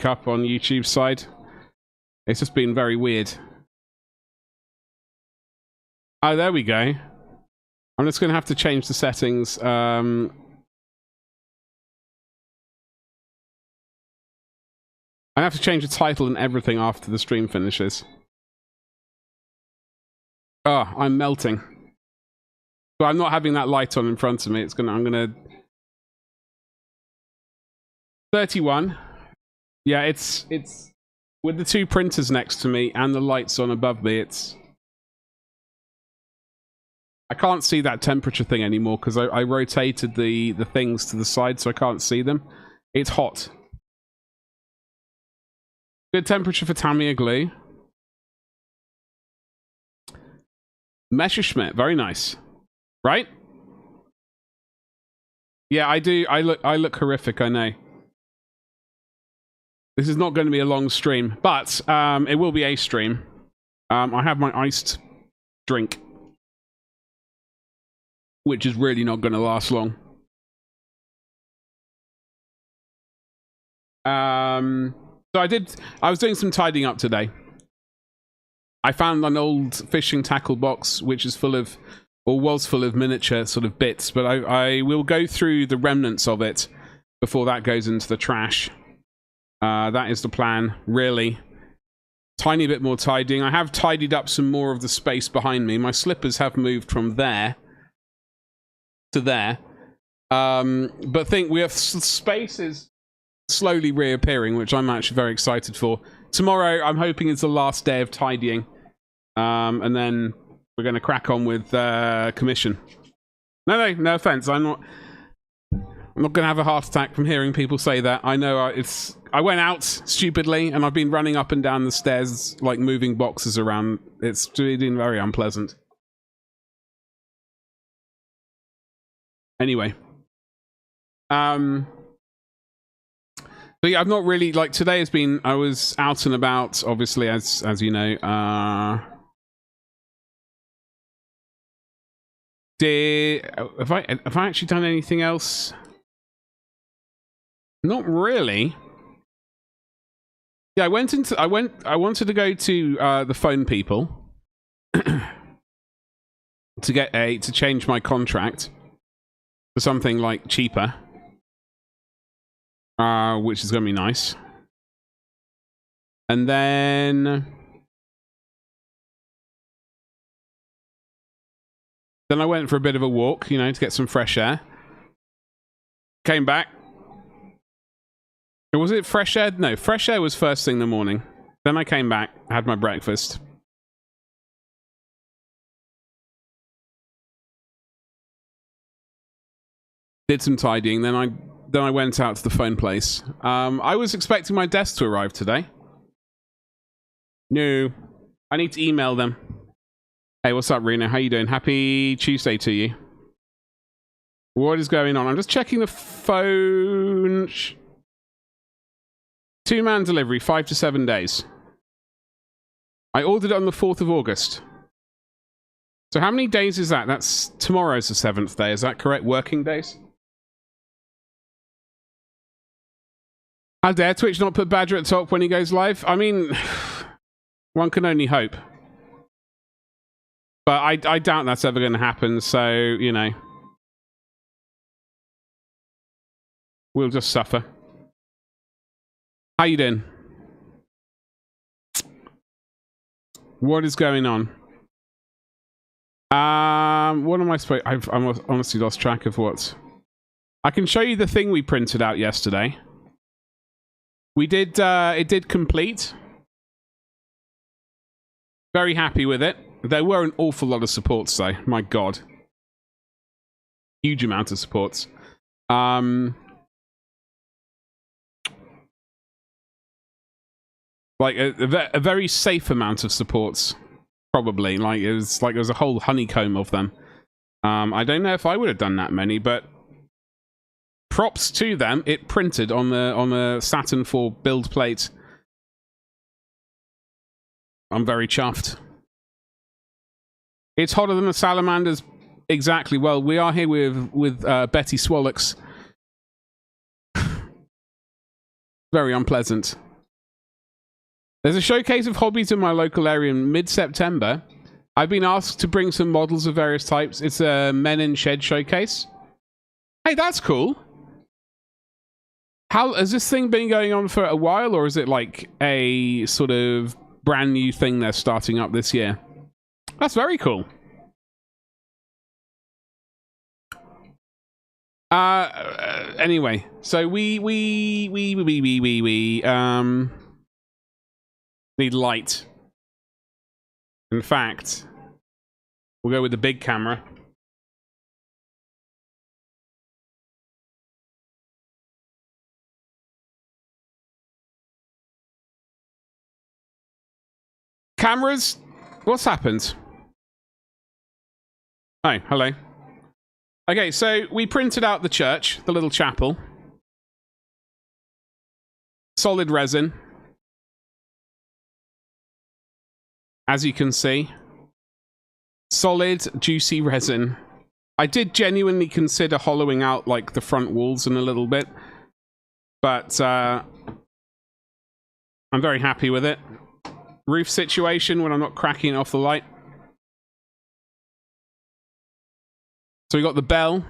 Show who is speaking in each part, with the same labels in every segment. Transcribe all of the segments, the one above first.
Speaker 1: up on YouTube side. It's just been very weird. Oh, there we go. I'm just going to have to change the settings. I have to change the title and everything after the stream finishes. Oh, I'm melting. But I'm not having that light on in front of me. I'm gonna 31. Yeah, it's with the two printers next to me and the lights on above me. I can't see that temperature thing anymore because I rotated the things to the side, so I can't see them. It's hot. Good temperature for Tamiya glue. Messerschmitt, very nice. Right? Yeah, I do. I look horrific, I know. This is not going to be a long stream, but it will be a stream. I have my iced drink, which is really not going to last long. So I was doing some tidying up today. I found an old fishing tackle box, which is full of, or was full of miniature sort of bits, but I will go through the remnants of it before that goes into the trash. That is the plan, really. Tiny bit more tidying. I have tidied up some more of the space behind me. My slippers have moved from there to there. But think we have spaces slowly reappearing, which I'm actually very excited for. Tomorrow, I'm hoping it's the last day of tidying. And then we're going to crack on with commission. No offense. I'm not going to have a heart attack from hearing people say that. I know I went out stupidly, and I've been running up and down the stairs, like moving boxes around. It's been very unpleasant. Anyway. But yeah, I've not really, like, today has been, I was out and about, obviously, as you know. Have I actually done anything else? Not really. Yeah, I wanted to go to the phone people to change my contract for something like cheaper. Which is going to be nice. And then I went for a bit of a walk, you know, to get some fresh air. Came back. Was it fresh air? No, fresh air was first thing in the morning. Then I came back, had my breakfast. Did some tidying, then I went out to the phone place. I was expecting my desk to arrive today. No. I need to email them. Hey, what's up, Rena? How you doing? Happy Tuesday to you. What is going on? I'm just checking the phone. 2-man delivery, 5 to 7 days. I ordered it on the 4th of August. So how many days is that? That's tomorrow's the 7th day. Is that correct? Working days? How dare Twitch not put Badger at the top when he goes live? I mean, one can only hope. But I doubt that's ever going to happen, so, you know. We'll just suffer. How you doing? What is going on? What am I supposed... I've honestly lost track of what... I can show you the thing we printed out yesterday. We did, it did complete. Very happy with it. There were an awful lot of supports though, my god. Huge amount of supports. Like a very safe amount of supports, probably. Like it was a whole honeycomb of them. I don't know if I would have done that many, but props to them. It printed on the Saturn 4 build plate. I'm very chuffed. It's hotter than the salamanders. Exactly. Well, we are here with Betty Swallocks. Very unpleasant. There's a showcase of hobbies in my local area in mid-September. I've been asked to bring some models of various types. It's a Men in Shed showcase. Hey, that's cool. How has this thing been going on for a while, or is it like a sort of brand new thing they're starting up this year? That's very cool. Anyway, so we need light. In fact, we'll go with the big camera. Cameras, what's happened? Oh, hello. Okay, so we printed out the church, the little chapel. Solid resin. As you can see. Solid, juicy resin. I did genuinely consider hollowing out, like, the front walls in a little bit. But, I'm very happy with it. Roof situation when I'm not cracking off the light. So we got the bell.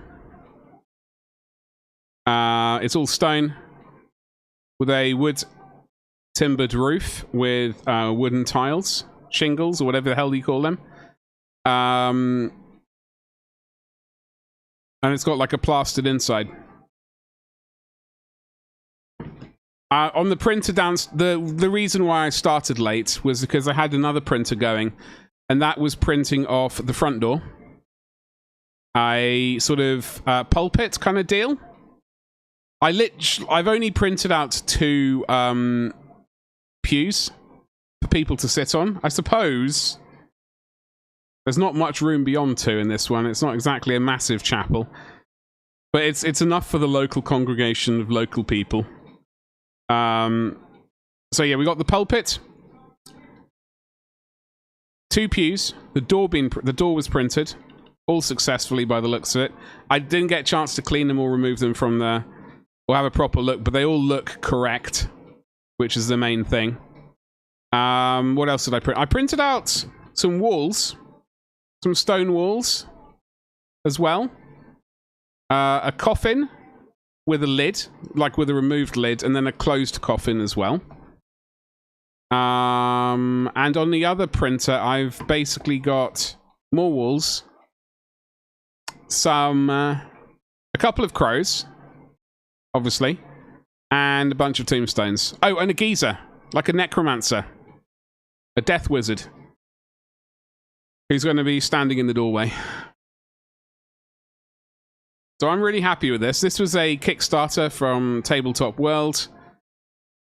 Speaker 1: It's all stone with a wood timbered roof with wooden tiles, shingles, or whatever the hell you call them. And it's got like a plastered inside. On the printer down, the reason why I started late was because I had another printer going, and that was printing off the front door. A sort of pulpit kind of deal. I've only printed out 2 pews for people to sit on. I suppose there's not much room beyond 2 in this one. It's not exactly a massive chapel, but it's enough for the local congregation of local people. So yeah, we got the pulpit, 2 pews. The door was printed. All successfully by the looks of it. I didn't get a chance to clean them or remove them from the... or have a proper look, but they all look correct, which is the main thing. What else did I print? I printed out some walls. Some stone walls as well. A coffin with a lid, like with a removed lid, and then a closed coffin as well. And on the other printer, I've basically got more walls. A couple of crows, obviously, and a bunch of tombstones. Oh, and a geezer, like a necromancer, a death wizard, who's going to be standing in the doorway. So I'm really happy with this. This was a Kickstarter from Tabletop World.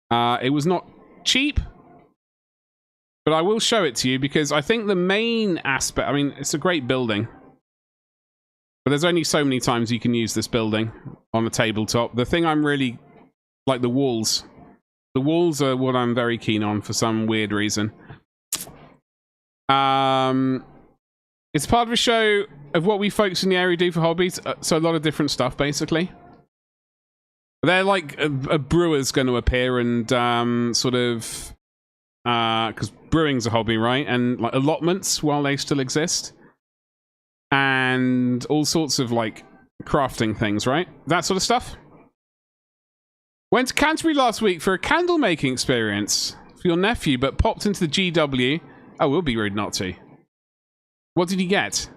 Speaker 1: It was not cheap, but I will show it to you because I think the main aspect, I mean, it's a great building. But there's only so many times you can use this building on a tabletop. The thing I'm really... like the walls. The walls are what I'm very keen on for some weird reason. It's part of a show of what we folks in the area do for hobbies. So a lot of different stuff, basically. They're like... a brewer's going to appear and sort of... because brewing's a hobby, right? And like allotments while they still exist. And all sorts of, like, crafting things, right? That sort of stuff. Went to Canterbury last week for a candle-making experience for your nephew, but popped into the GW. Oh, it would be rude not to. What did you get?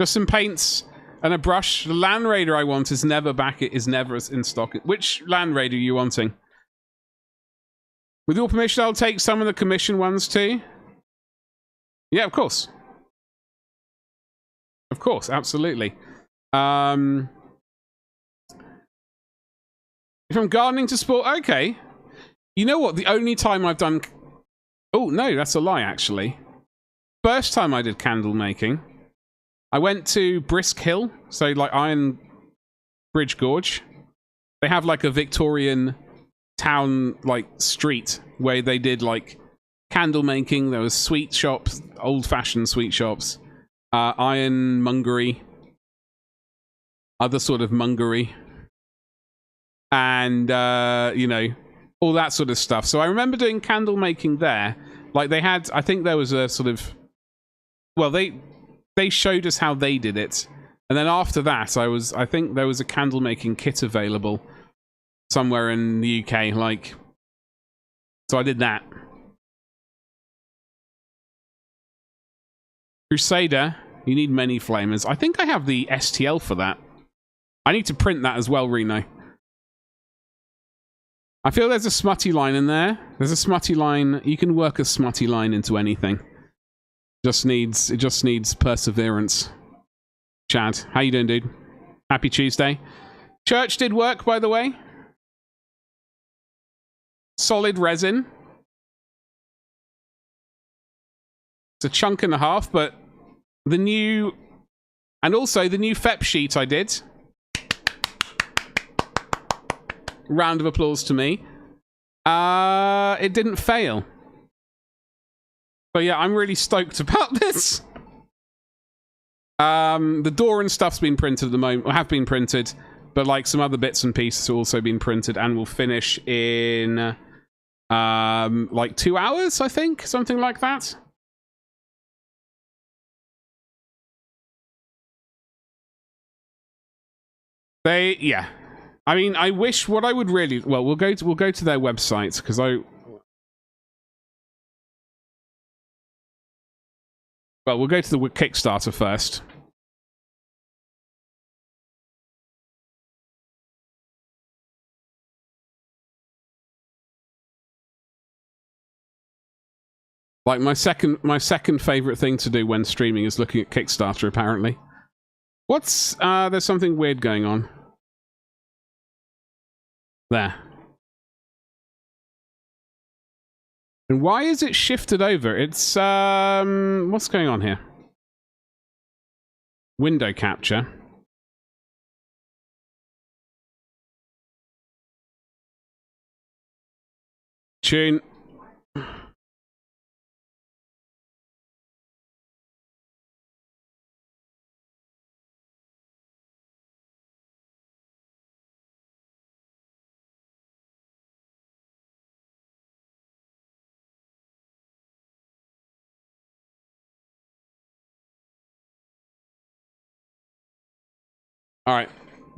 Speaker 1: Just some paints and a brush. The Land Raider I want is never back. It is never in stock. Which Land Raider are you wanting? With your permission, I'll take some of the commission ones too. Yeah, of course. Of course, absolutely. If I'm gardening to sport, okay. You know what? The only time I've done... oh, no, that's a lie, actually. First time I did candle making, I went to Brisk Hill, so like Iron Bridge Gorge. They have like a Victorian town, like, street where they did, like, candle making. There was sweet shops, old-fashioned sweet shops. Ironmongery, other sort of mongery, and you know, all that sort of stuff. So I remember doing candle making there. Like they had, I think there was a sort of, well, they showed us how they did it. And then after that, I think there was a candle making kit available somewhere in the UK, like, so I did that. Crusader, you need many flamers. I think I have the STL for that. I need to print that as well, Reno. I feel there's a smutty line in there. There's a smutty line. You can work a smutty line into anything. It just needs perseverance. Chad, how you doing, dude? Happy Tuesday. Church did work, by the way. Solid resin. It's a chunk and a half, but the new... And also the new FEP sheet I did. Round of applause to me. It didn't fail. So yeah, I'm really stoked about this. The door and stuff's been printed at the moment, or have been printed, but like some other bits and pieces have also been printed and will finish in like 2 hours, I think, something like that. Yeah. I mean, I wish what I would really... Well, we'll go to their website, because Well, we'll go to the Kickstarter first. Like, my second favorite thing to do when streaming is looking at Kickstarter, apparently. What's... there's something weird going on. There. And why is it shifted over? It's, what's going on here? Window capture. Tune. All right,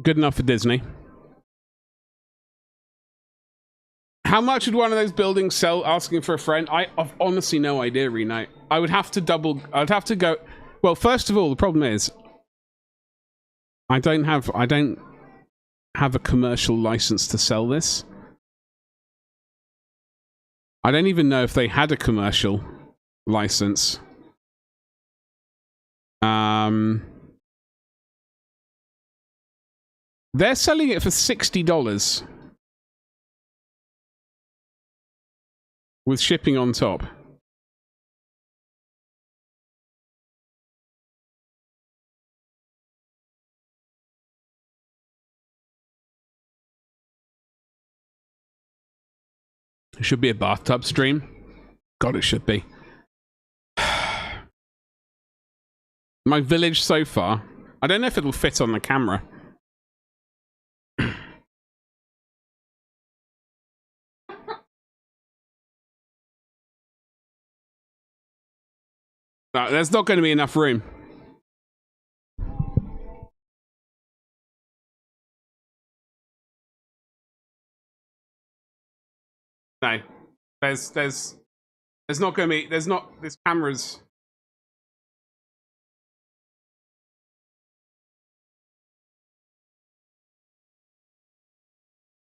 Speaker 1: good enough for Disney. How much would one of those buildings sell? Asking for a friend. I've honestly no idea, Reno. I would have to I'd have to go. Well, first of all, the problem is I don't have a commercial license to sell this. I don't even know if they had a commercial license. They're selling it for $60 with shipping on top. It should be a bathtub stream. God, it should be. My village so far. I don't know if it'll fit on the camera. No, there's not going to be enough room. No, there's not going to be. There's not. This camera's.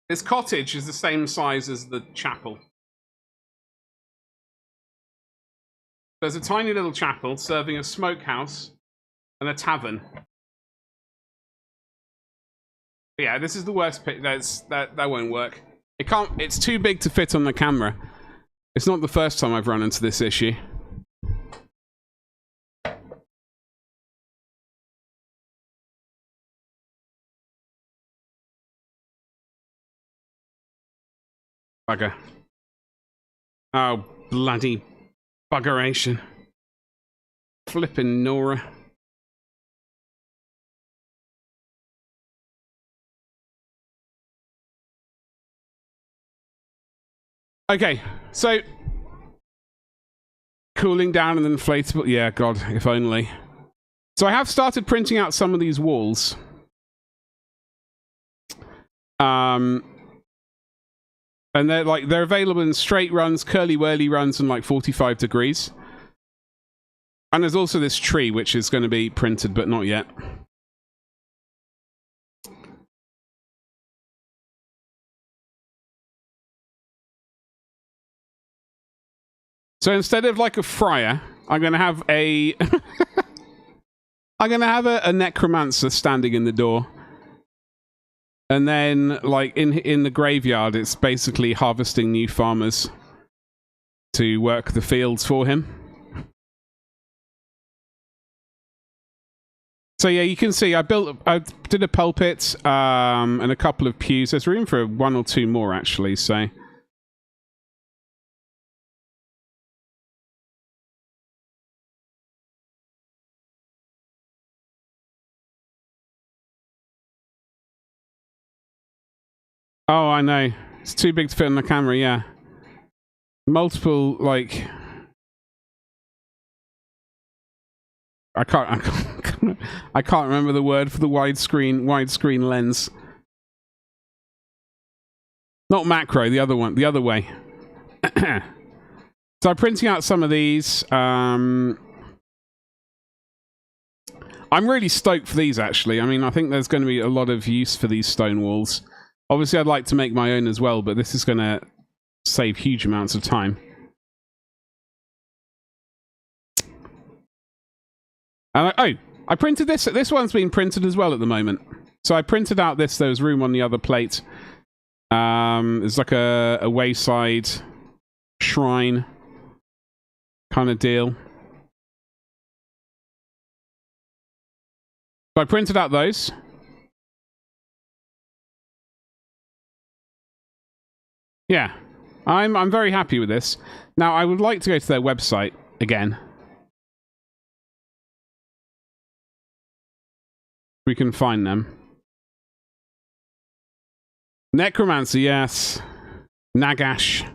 Speaker 1: This cottage is the same size as the chapel. There's a tiny little chapel serving a smokehouse and a tavern. But yeah, this is the worst pic. That won't work. It can't. It's too big to fit on the camera. It's not the first time I've run into this issue. Bugger. Oh, bloody buggeration. Flippin' Nora. Okay, so cooling down and inflatable. Yeah, God, if only. So I have started printing out some of these walls. And they're available in straight runs, curly whirly runs, and like 45 degrees. And there's also this tree which is going to be printed, but not yet. So instead of like a friar, I'm going to have a I'm going to have a necromancer standing in the door. And then, like, in the graveyard, it's basically harvesting new farmers to work the fields for him. So yeah, you can see I did a pulpit and a couple of pews. There's room for one or two more, actually, so... Oh, I know. It's too big to fit on the camera, yeah. Multiple, like... I can't remember the word for the widescreen lens. Not macro, the other one, the other way. So I'm printing out some of these. I'm really stoked for these, actually. I mean, I think there's going to be a lot of use for these stone walls. Obviously, I'd like to make my own as well, but this is going to save huge amounts of time. And I printed this. This one's been printed as well at the moment. So I printed out this. There was room on the other plate. It's like a wayside shrine kind of deal. So I printed out those. Yeah, I'm very happy with this. Now, I would like to go to their website again. We can find them. Necromancer, yes. Nagash.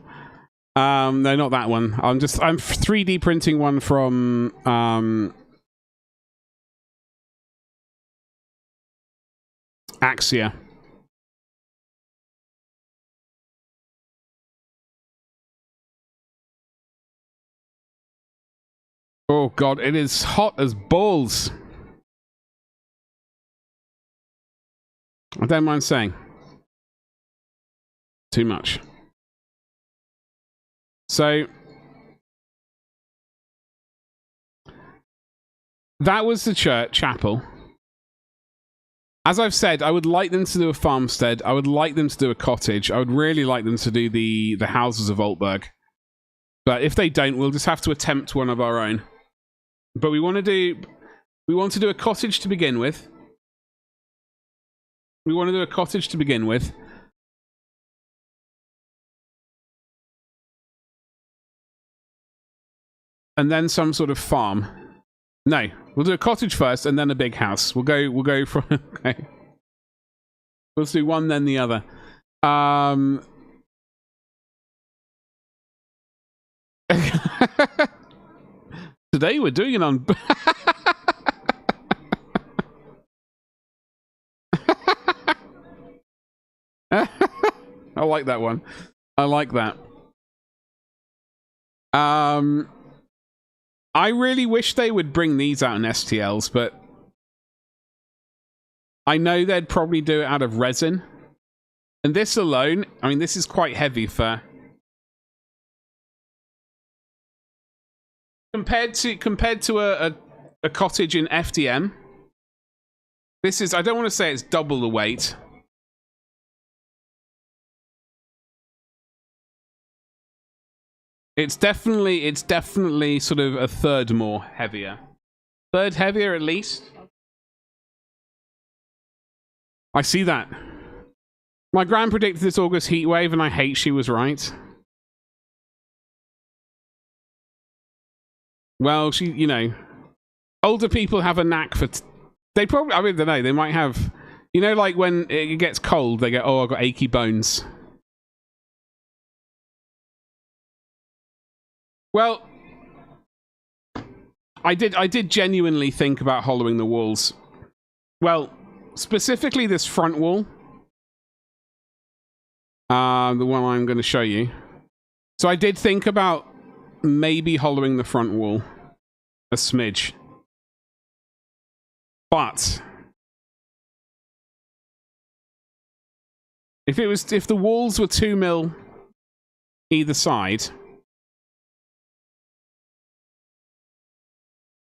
Speaker 1: No, not that one. I'm 3D printing one from Axia. Oh god, it is hot as balls. I don't mind saying. Too much. So that was the chapel. As I've said, I would like them to do a farmstead. I would like them to do a cottage. I would really like them to do the houses of Altberg. But if they don't, we'll just have to attempt one of our own. But we want to do a cottage to begin with. We want to do a cottage to begin with. And then some sort of farm. No, we'll do a cottage first and then a big house. We'll go from okay. Let's do one then the other. Today we're doing it on I like that one. I like that. I really wish they would bring these out in STLs, but I know they'd probably do it out of resin. And this alone, I mean, this is quite heavy for... Compared to a cottage in FDM, this is, I don't want to say it's double the weight. It's definitely sort of a third more heavier. Third heavier at least. I see that. My gran predicted this August heatwave and I hate she was right. Well, she, you know, older people have a knack for... They probably, I mean, I don't know, they might have... You know, like when it gets cold, they go, oh, I've got achy bones. Well, I did genuinely think about hollowing the walls. Well, specifically this front wall. The one I'm going to show you. So I did think about maybe hollowing the front wall a smidge. But if the walls were 2 mil either side,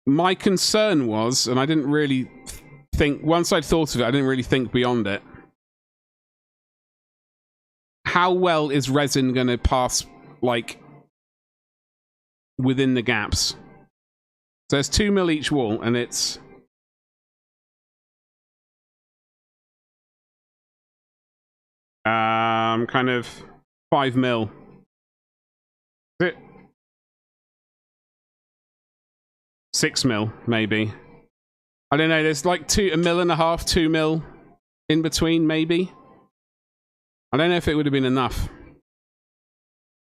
Speaker 1: my concern was, and I didn't really think, once I'd thought of it, I didn't really think beyond it. How well is resin going to pass, like, within the gaps? So there's 2 mil each wall, and it's kind of 5 mil. Is it 6 mil, maybe? I don't know. There's like 1.5 mil, 2 mil in between, maybe. I don't know if it would have been enough.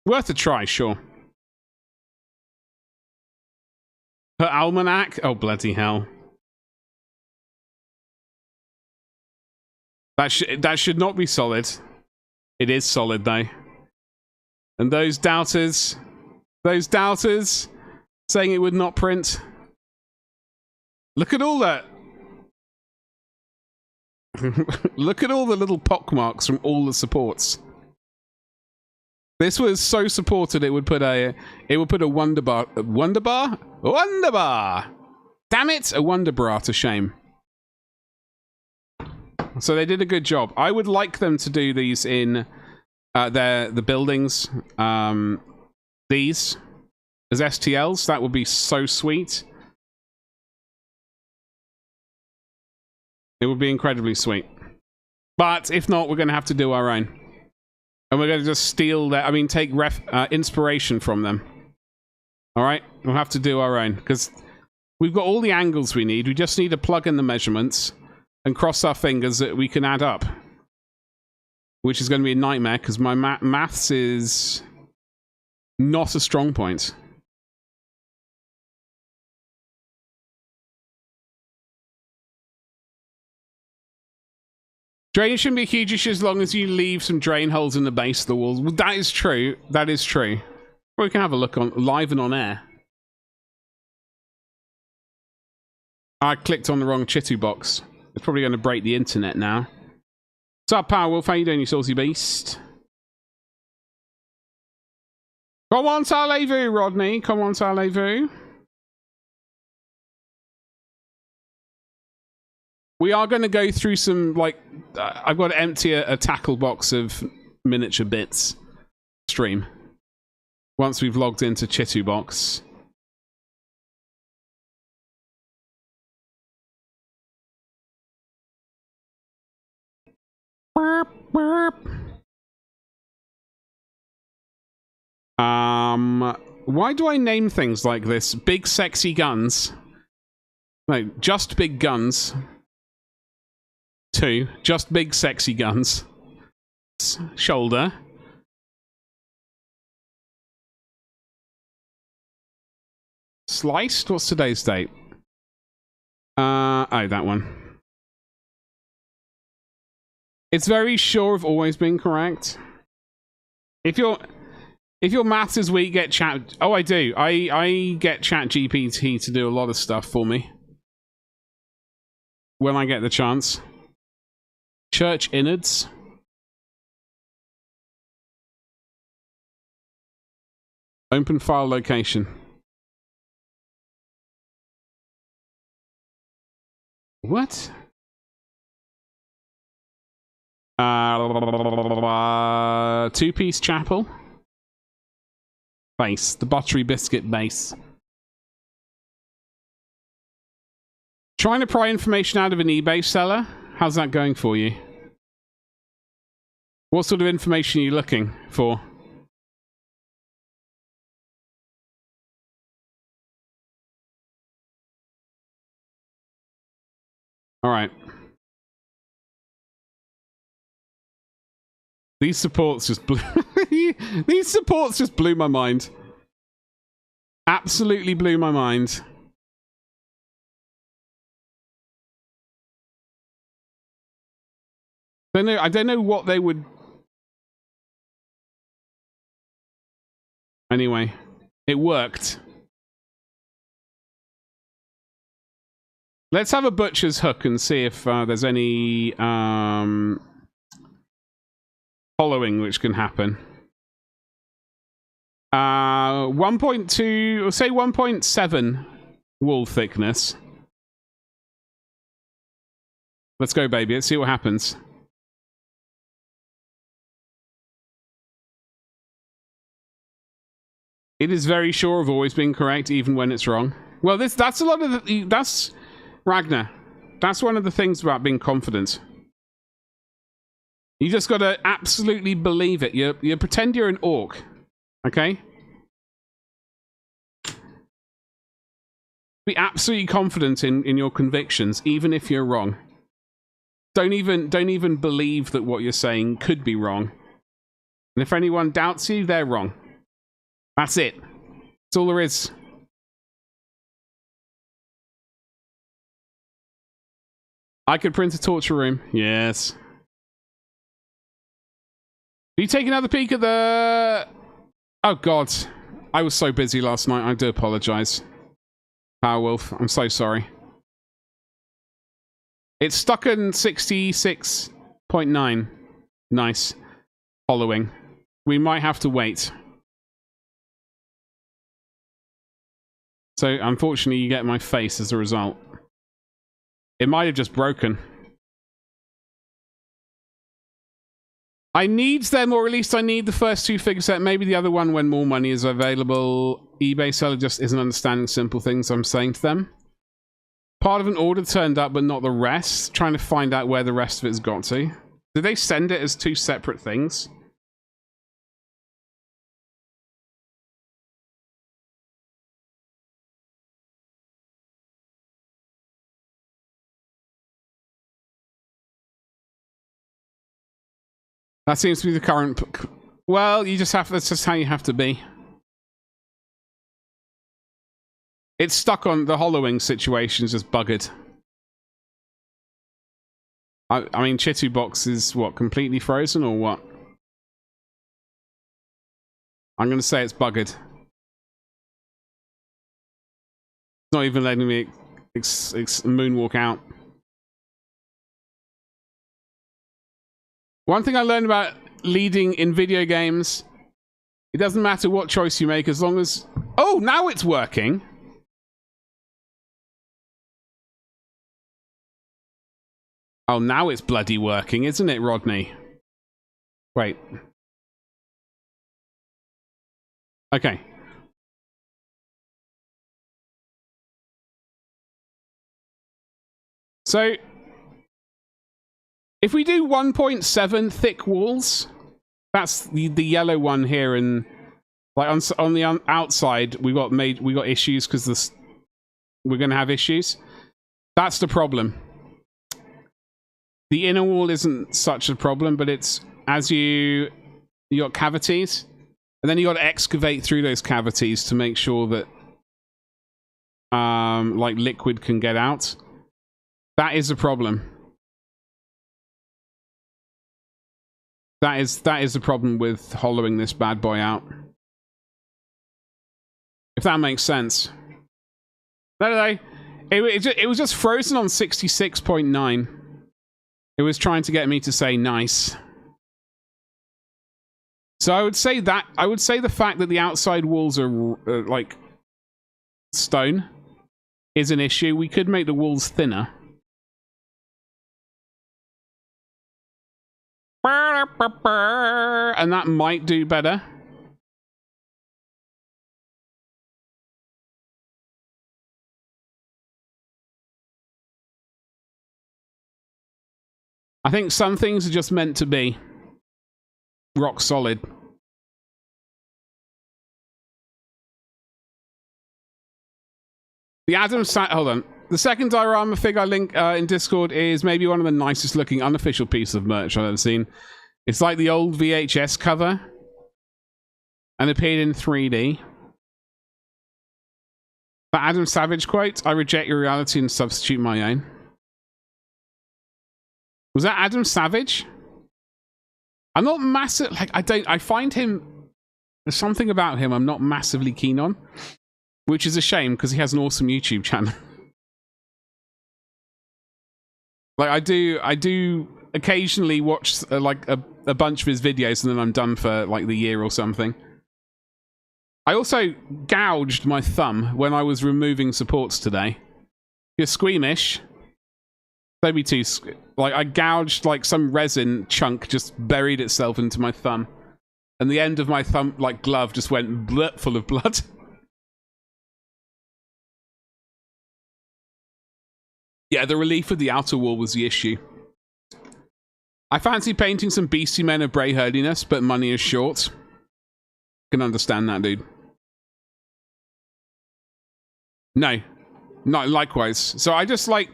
Speaker 1: Worth a try, sure. Her almanac? Oh, bloody hell. That should not be solid. It is solid, though. And those doubters saying it would not print. Look at all that. Look at all the little pockmarks from all the supports. This was so supported it would put a wonder bar. Damn it, a wonder bra to shame. So they did a good job. I would like them to do these in the buildings. These as STLs. That would be so sweet. It would be incredibly sweet. But if not, we're going to have to do our own. And we're going to just steal that. I mean, take inspiration from them. All right? We'll have to do our own. Because we've got all the angles we need. We just need to plug in the measurements and cross our fingers that we can add up. Which is going to be a nightmare because my maths is not a strong point. Drainage shouldn't be a huge issue as long as you leave some drain holes in the base of the walls. Well, that is true. That is true. We can have a look on live and on air. I clicked on the wrong Chitu box. It's probably going to break the internet now. What's up, Powerwolf? How you doing, you saucy beast? Come on, Salez-vous, Rodney. Come on, Salez-vous. We are going to go through some, like, I've got to empty a tackle box of miniature bits stream. Once we've logged into Chitu box. Why do I name things like this? Big sexy guns. No, just big guns. 2. Just big sexy guns. Shoulder. Sliced? What's today's date? Oh, that one. It's very sure of always being correct. If your maths is weak, get chat. Oh, I do. I get Chat GPT to do a lot of stuff for me when I get the chance. Church innards. Open file location. What? Two-piece chapel. Base. The buttery biscuit base. Trying to pry information out of an eBay seller? How's that going for you? What sort of information are you looking for? All right. These supports just blew my mind. Absolutely blew my mind. I don't know what they would... Anyway, it worked. Let's have a butcher's hook and see if there's any hollowing which can happen. 1.2, or say 1.7 wool thickness. Let's go, baby. Let's see what happens. It is very sure of always being correct, even when it's wrong. Well, that's a lot of the... That's... Ragnar. That's one of the things about being confident. You just gotta absolutely believe it. You pretend you're an orc. Okay? Be absolutely confident in your convictions, even if you're wrong. Don't even believe that what you're saying could be wrong. And if anyone doubts you, they're wrong. That's it. That's all there is. I could print a torture room. Yes. Will you take another peek at the... Oh, God. I was so busy last night. I do apologize. Powerwolf, I'm so sorry. It's stuck in 66.9. Nice. Following. We might have to wait. So, unfortunately, you get my face as a result. It might have just broken. I need them, or at least I need the first two figure set. Maybe the other one when more money is available. eBay seller just isn't understanding simple things I'm saying to them. Part of an order turned up, but not the rest. Trying to find out where the rest of it's got to. Did they send it as two separate things? That seems to be the current... Well, you just have... That's just how you have to be. It's stuck on... The hollowing situation is just buggered. I mean, Chitu Box is, what, completely frozen or what? I'm going to say it's buggered. It's not even letting me moonwalk out. One thing I learned about leading in video games, it doesn't matter what choice you make as long as... Oh, now it's working! Oh, now it's bloody working, isn't it, Rodney? Wait. Okay. So... If we do 1.7 thick walls, that's the yellow one here, and like on the outside we got issues because this we're going to have issues. That's the problem. The inner wall isn't such a problem, but it's as you got cavities, and then you got to excavate through those cavities to make sure that like liquid can get out. That is a problem. That is the problem with hollowing this bad boy out. If that makes sense. No. It was just frozen on 66.9. It was trying to get me to say nice. So I would say the fact that the outside walls are like stone is an issue. We could make the walls thinner. And that might do better. I think some things are just meant to be rock solid. The Adams... Hold on. The second diorama figure I link in Discord is maybe one of the nicest looking unofficial pieces of merch I've ever seen. It's like the old VHS cover. And appeared in 3D. That Adam Savage quote, I reject your reality and substitute my own. Was that Adam Savage? I'm not massive, like, I find him, there's something about him I'm not massively keen on, which is a shame because he has an awesome YouTube channel. Like, I do occasionally watch like a bunch of his videos and then I'm done for like the year or something. I also gouged my thumb when I was removing supports today. You're squeamish. Don't be too... Like, I gouged, like, some resin chunk just buried itself into my thumb. And the end of my thumb, like, glove just went bleh, full of blood. Yeah, the relief of the outer wall was the issue. I fancy painting some beastie men of Bray herdiness, but money is short. Can understand that, dude. No. Not likewise. So I just, like...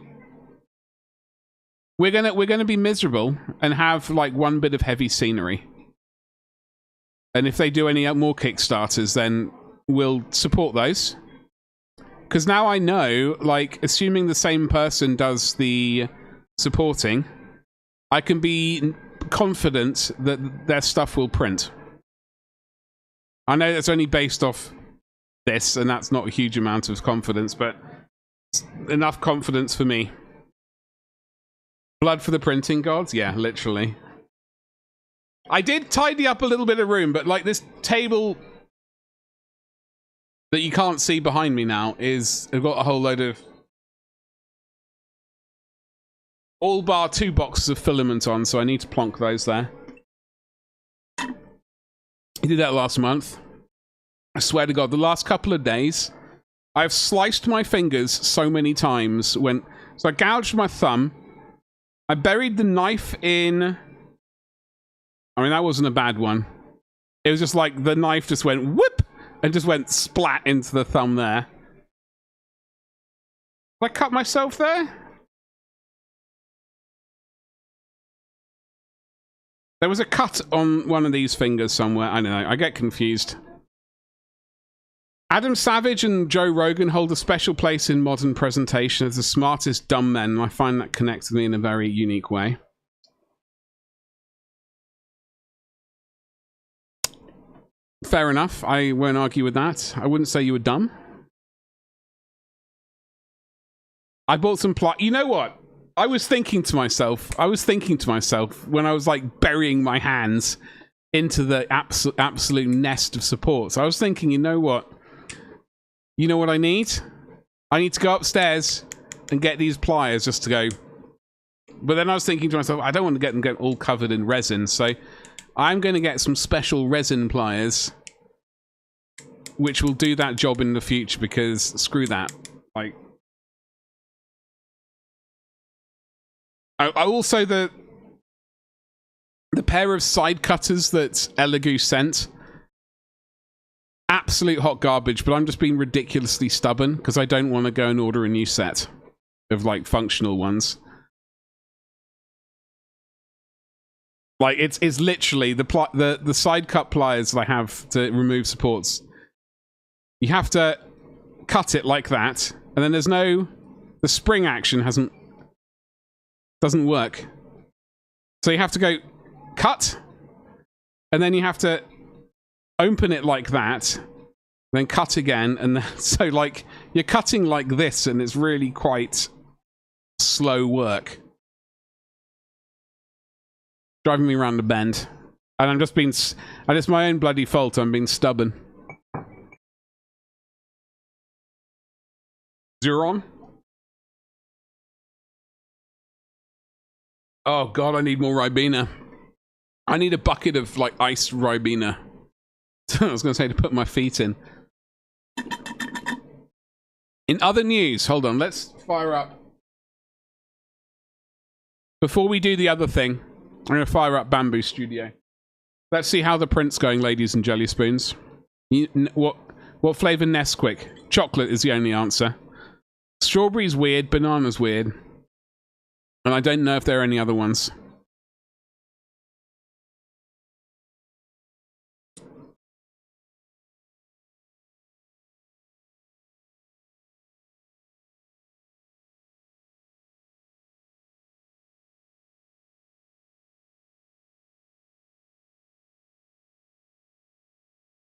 Speaker 1: We're gonna be miserable and have like one bit of heavy scenery. And if they do any more Kickstarters, then we'll support those. Because now I know, like, assuming the same person does the supporting, I can be confident that their stuff will print. I know that's only based off this, and that's not a huge amount of confidence, but enough confidence for me. Blood for the printing gods? Yeah, literally. I did tidy up a little bit of room, but like this table that you can't see behind me now is... I've got a whole load of... all bar 2 boxes of filament on, so I need to plonk those there. I did that last month. I swear to God, the last couple of days, I've sliced my fingers so many times when... So I gouged my thumb. I buried the knife in... I mean, that wasn't a bad one. It was just like the knife just went whoop and just went splat into the thumb there. Did I cut myself there? There was a cut on one of these fingers somewhere. I don't know. I get confused. Adam Savage and Joe Rogan hold a special place in modern presentation as the smartest dumb men, and I find that connects with me in a very unique way. Fair enough. I won't argue with that. I wouldn't say you were dumb. I bought some plot. You know what? I was thinking to myself when I was like burying my hands into the absolute nest of supports. I was thinking, you know what? You know what I need? I need to go upstairs and get these pliers just to go. But then I was thinking to myself, I don't want to get them all covered in resin, so I'm going to get some special resin pliers, which will do that job in the future, because screw that. Like, I also the pair of side cutters that Elegoo sent. Absolute hot garbage, but I'm just being ridiculously stubborn because I don't want to go and order a new set of like functional ones. Like it's literally the side cut pliers that I have to remove supports. You have to cut it like that, and then there's no... the spring action doesn't work. So you have to go cut, and then you have to open it like that, then cut again, and then, so like you're cutting like this, and it's really quite slow work. Driving me around the bend, and I'm just being... and it's my own bloody fault. I'm being stubborn. Zeron? Oh god, I need more Ribena. I need a bucket of like iced Ribena. I was going to say to put my feet in. In other news, hold on, let's fire up. Before we do the other thing, I'm going to fire up Bamboo Studio. Let's see how the print's going, ladies and jelly spoons. What flavour Nesquik? Chocolate is the only answer. Strawberry's weird, banana's weird. And I don't know if there are any other ones.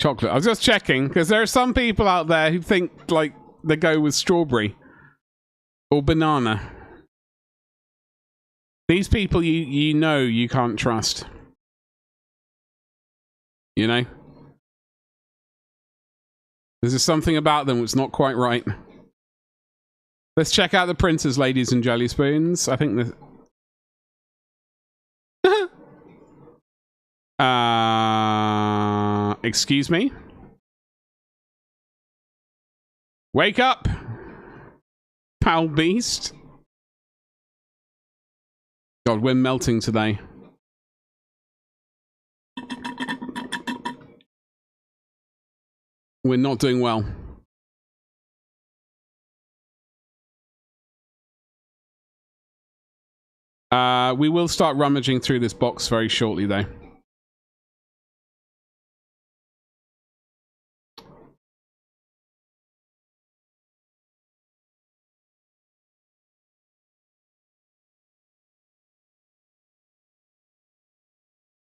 Speaker 1: Chocolate. I was just checking, because there are some people out there who think, like, they go with strawberry. Or banana. These people you know you can't trust. You know? There's just something about them that's not quite right. Let's check out the printers, ladies and jelly spoons. I think the... excuse me? Wake up! Pal beast. God, we're melting today. We're not doing well. We will start rummaging through this box very shortly, though.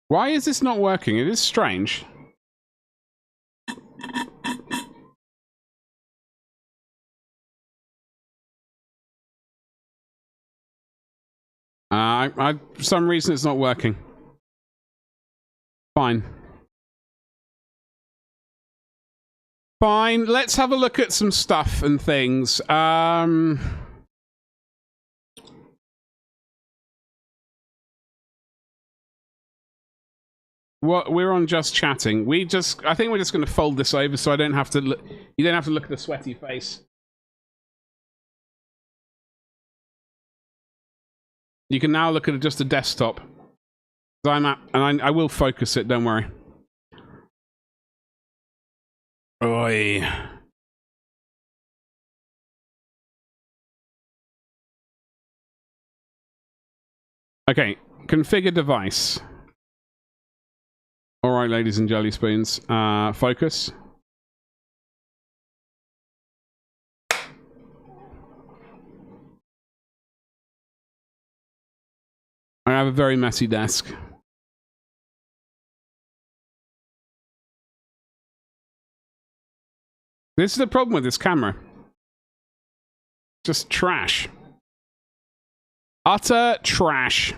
Speaker 1: Why is this not working? It is strange. For some reason it's not working. Fine. Fine, let's have a look at some stuff and things. What, we're on just chatting. I think we're just going to fold this over so I don't have to look. You don't have to look at the sweaty face. You can now look at just a desktop. I will focus it, don't worry. Oi. Okay, configure device. All right, ladies and jelly spoons. Focus. I have a very messy desk. This is the problem with this camera. Just trash. Utter trash.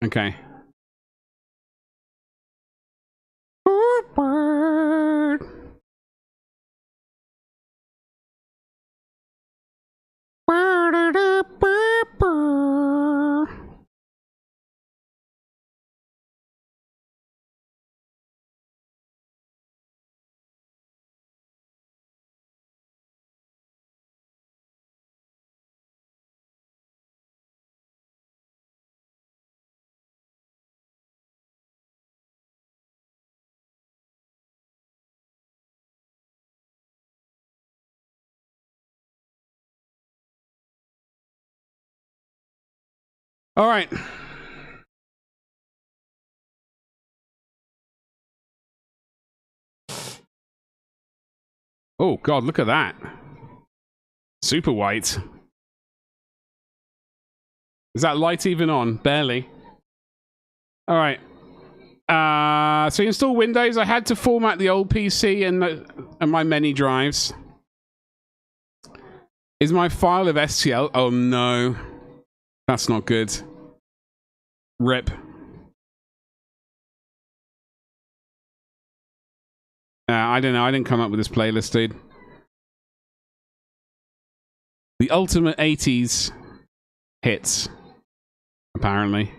Speaker 1: Okay. All right. Oh, God, look at that. Super white. Is that light even on? Barely. All right. So install Windows. I had to format the old PC and my many drives. Is my file of STL? Oh, no. That's not good. RIP. I don't know. I didn't come up with this playlist, dude. The ultimate 80s hits, apparently.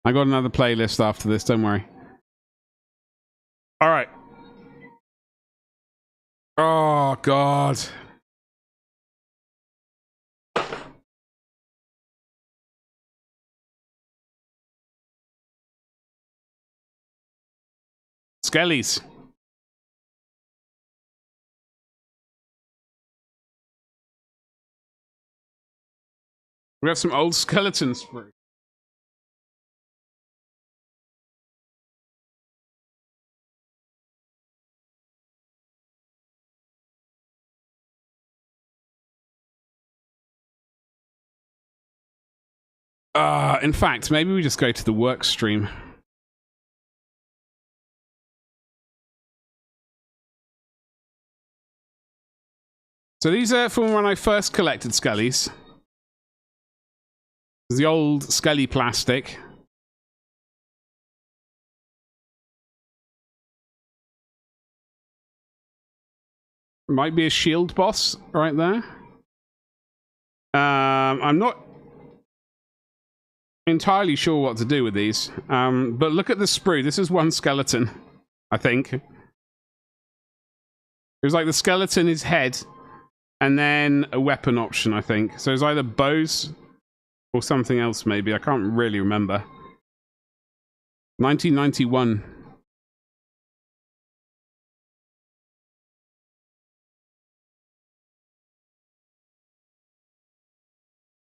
Speaker 1: I got another playlist after this, don't worry. All right. Oh, God. Skellies. We have some old skeletons. In fact, maybe we just go to the work stream. So these are from when I first collected skellies. The old skelly plastic. Might be a shield boss right there. I'm not entirely sure what to do with these. But look at the sprue. This is one skeleton, I think. It was like the skeleton, his head, and then a weapon option, I think. So it's either bows or something else, maybe. I can't really remember. 1991.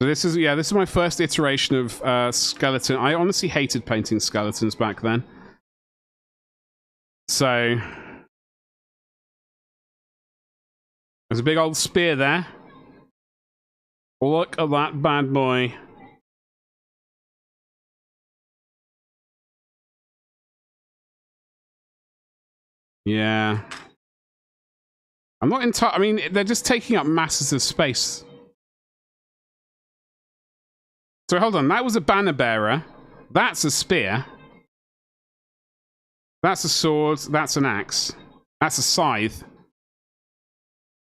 Speaker 1: So this is my first iteration of skeleton. I honestly hated painting skeletons back then. So there's a big old spear there. Look at that bad boy. Yeah. I'm not entirely... I mean, they're just taking up masses of space. So hold on, that was a banner bearer. That's a spear. That's a sword. That's an axe. That's a scythe.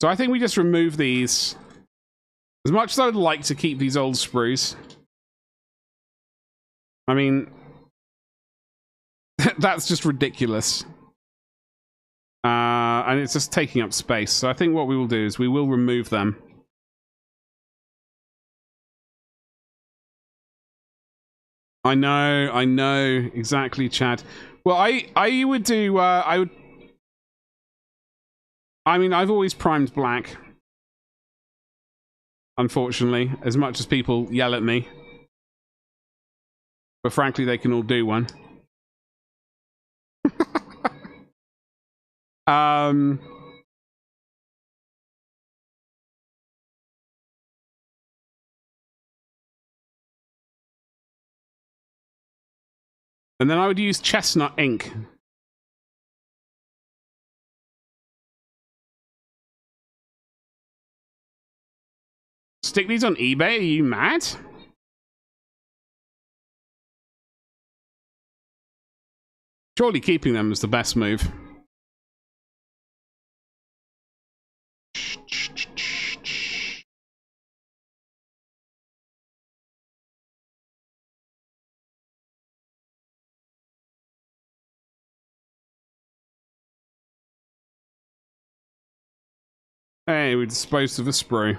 Speaker 1: So I think we just remove these. As much as I would like to keep these old sprues. I mean... that's just ridiculous. And it's just taking up space. So I think what we will do is we will remove them. I know, exactly, Chad. Well, I would do, I mean, I've always primed black. Unfortunately, as much as people yell at me. But frankly, they can all do one. And then I would use chestnut ink. Stick these on eBay? Are you mad? Surely keeping them is the best move. Hey, we disposed of a sprue.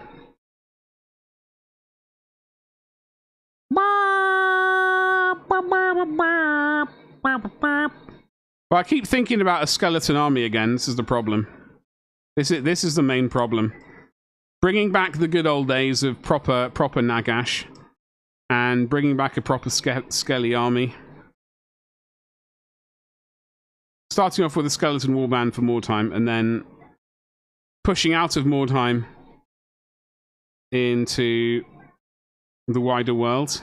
Speaker 1: Well, I keep thinking about a skeleton army again. This is the problem. This is the main problem. Bringing back the good old days of proper Nagash, and bringing back a proper skelly army. Starting off with a skeleton warband for Mordheim, and then pushing out of Mordheim into the wider world.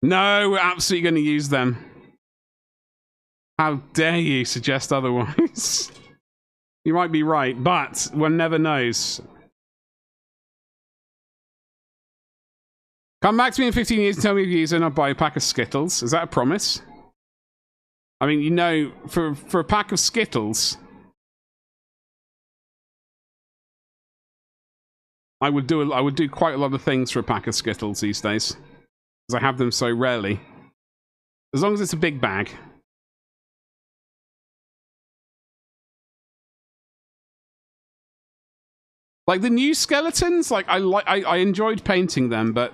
Speaker 1: No, we're absolutely going to use them. How dare you suggest otherwise? You might be right, but one never knows. Come back to me in 15 years and tell me if you use it and I'll buy a pack of Skittles. Is that a promise? I mean, you know, for a pack of Skittles, I would do quite a lot of things for a pack of Skittles these days, because I have them so rarely. As long as it's a big bag. Like the new skeletons, like I enjoyed painting them, but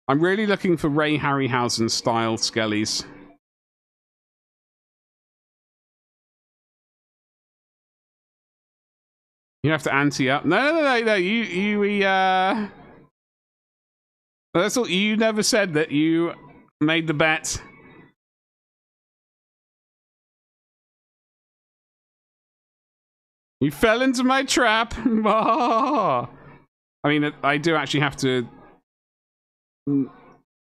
Speaker 1: I'm really looking for Ray Harryhausen style skellies. You have to ante up. No. That's all. You never said that you made the bet. You fell into my trap. I mean, I do actually have to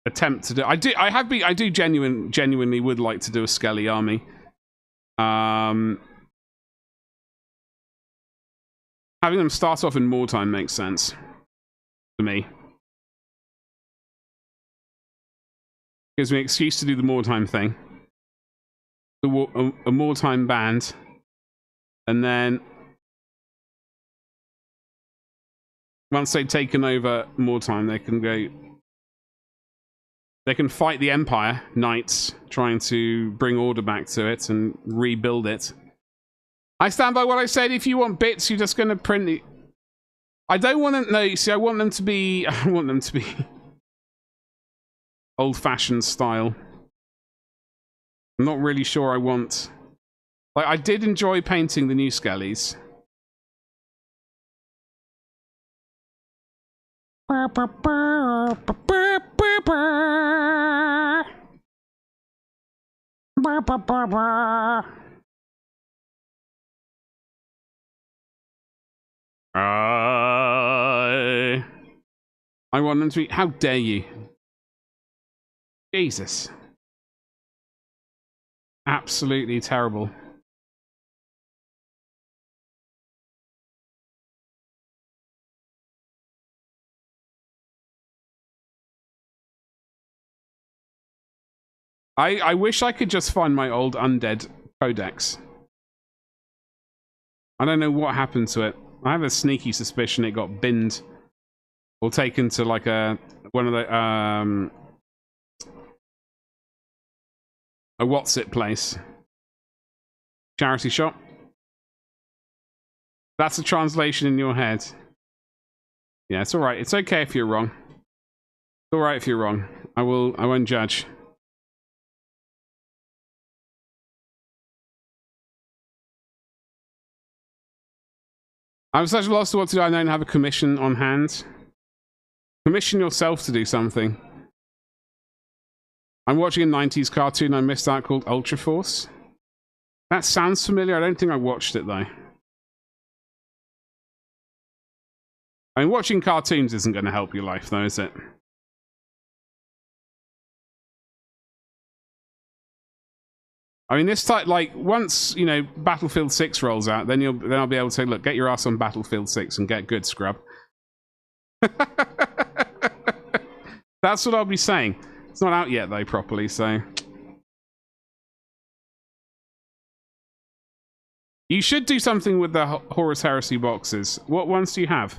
Speaker 1: attempt to do. I do genuinely would like to do a Skelly army. Having them start off in Wartime makes sense to me. Gives me an excuse to do the Wartime thing. A Wartime band. And then once they've taken over Wartime, they can go. They can fight the Empire Knights, trying to bring order back to it and rebuild it. I stand by what I said. If you want bits, you're just going to print it. I don't want them. No, see, I want them to be. I want them to be old-fashioned style. I'm not really sure I want. Like, I did enjoy painting the new Skellies. I want them to be. How dare you? Jesus. Absolutely terrible. I wish I could just find my old undead codex. I don't know what happened to it. I have a sneaky suspicion it got binned or taken to like one of the a what's it place, charity shop. That's a translation in your head. Yeah, it's all right. It's okay if you're wrong. It's all right if you're wrong. I won't judge. I'm such a loss to what to do. I don't have a commission on hand. Commission yourself to do something. I'm watching a 90s cartoon I missed out called Ultra Force. That sounds familiar. I don't think I watched it though. I mean, watching cartoons isn't going to help your life though, is it? I mean, this type, like, once, you know, Battlefield 6 rolls out, then I'll be able to say, look, get your ass on Battlefield 6 and get good, scrub. That's what I'll be saying. It's not out yet, though, properly, so... You should do something with the Horus Heresy boxes. What ones do you have?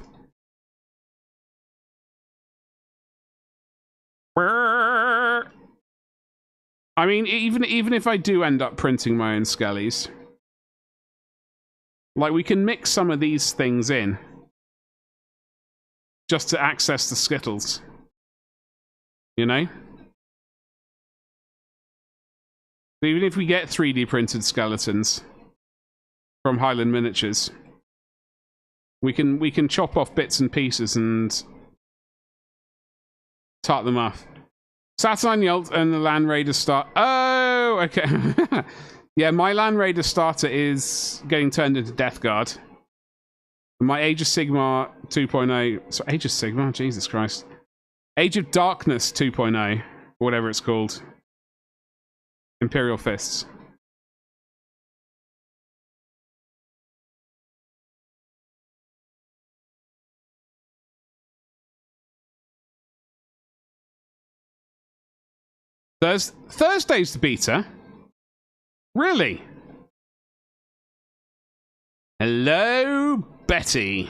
Speaker 1: I mean, even if I do end up printing my own Skellies, like, we can mix some of these things in just to access the Skittles. You know? Even if we get 3D printed skeletons from Highland Miniatures, we can chop off bits and pieces and tart them off. Saturnine Yelt and the Land Raider start. Oh, okay. Yeah, my Land Raider starter is getting turned into Death Guard. My Age of Sigmar 2.0. So Age of Sigmar? Jesus Christ. Age of Darkness 2.0. Or whatever it's called. Imperial Fists. Thursday's the beta? Really? Hello, Betty.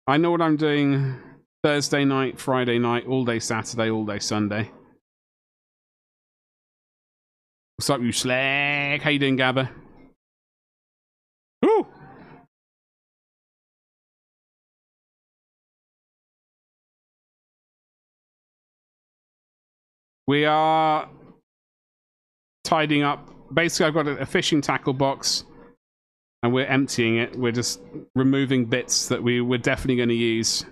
Speaker 1: I know what I'm doing Thursday night, Friday night, all day Saturday, all day Sunday. What's up, you slag? How you doing, Gabba? Woo! We are tidying up. Basically, I've got a fishing tackle box, and we're emptying it. We're just removing bits that we're definitely going to use.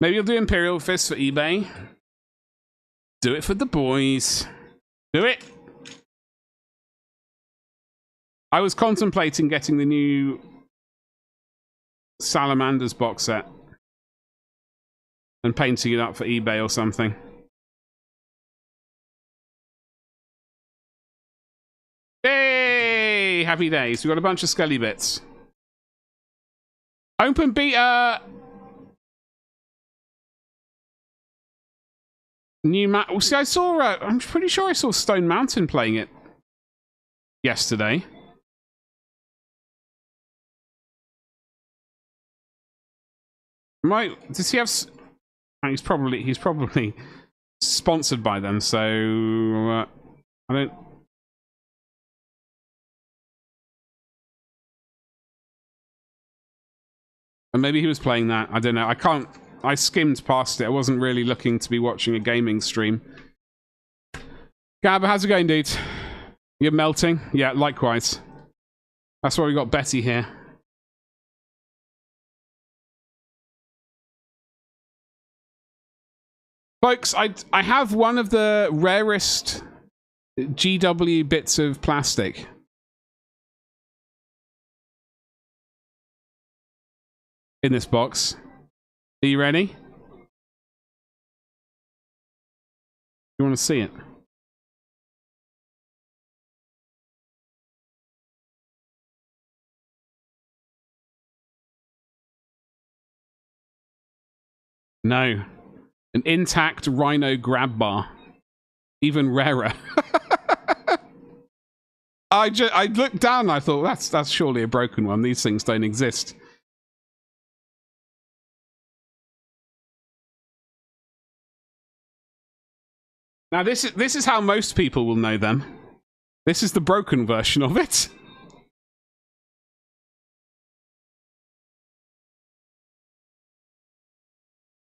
Speaker 1: Maybe you'll do Imperial Fist for eBay. Do it for the boys. Do it. I was contemplating getting the new Salamanders box set and painting it up for eBay or something. Hey, happy days. We've got a bunch of Skelly bits. Open beta. New map. Well, see, I saw. I'm pretty sure I saw Stone Mountain playing it yesterday. Does he have? He's probably sponsored by them. So I don't. And maybe he was playing that. I don't know. I skimmed past it. I wasn't really looking to be watching a gaming stream. Gabba, how's it going, dude? You're melting? Yeah, likewise. That's why we got Betty here. Folks, I have one of the rarest GW bits of plastic. In this box. Are you ready? You want to see it? No. An intact Rhino grab bar. Even rarer. I looked down and I thought, that's surely a broken one. These things don't exist. Now this is how most people will know them. This is the broken version of it.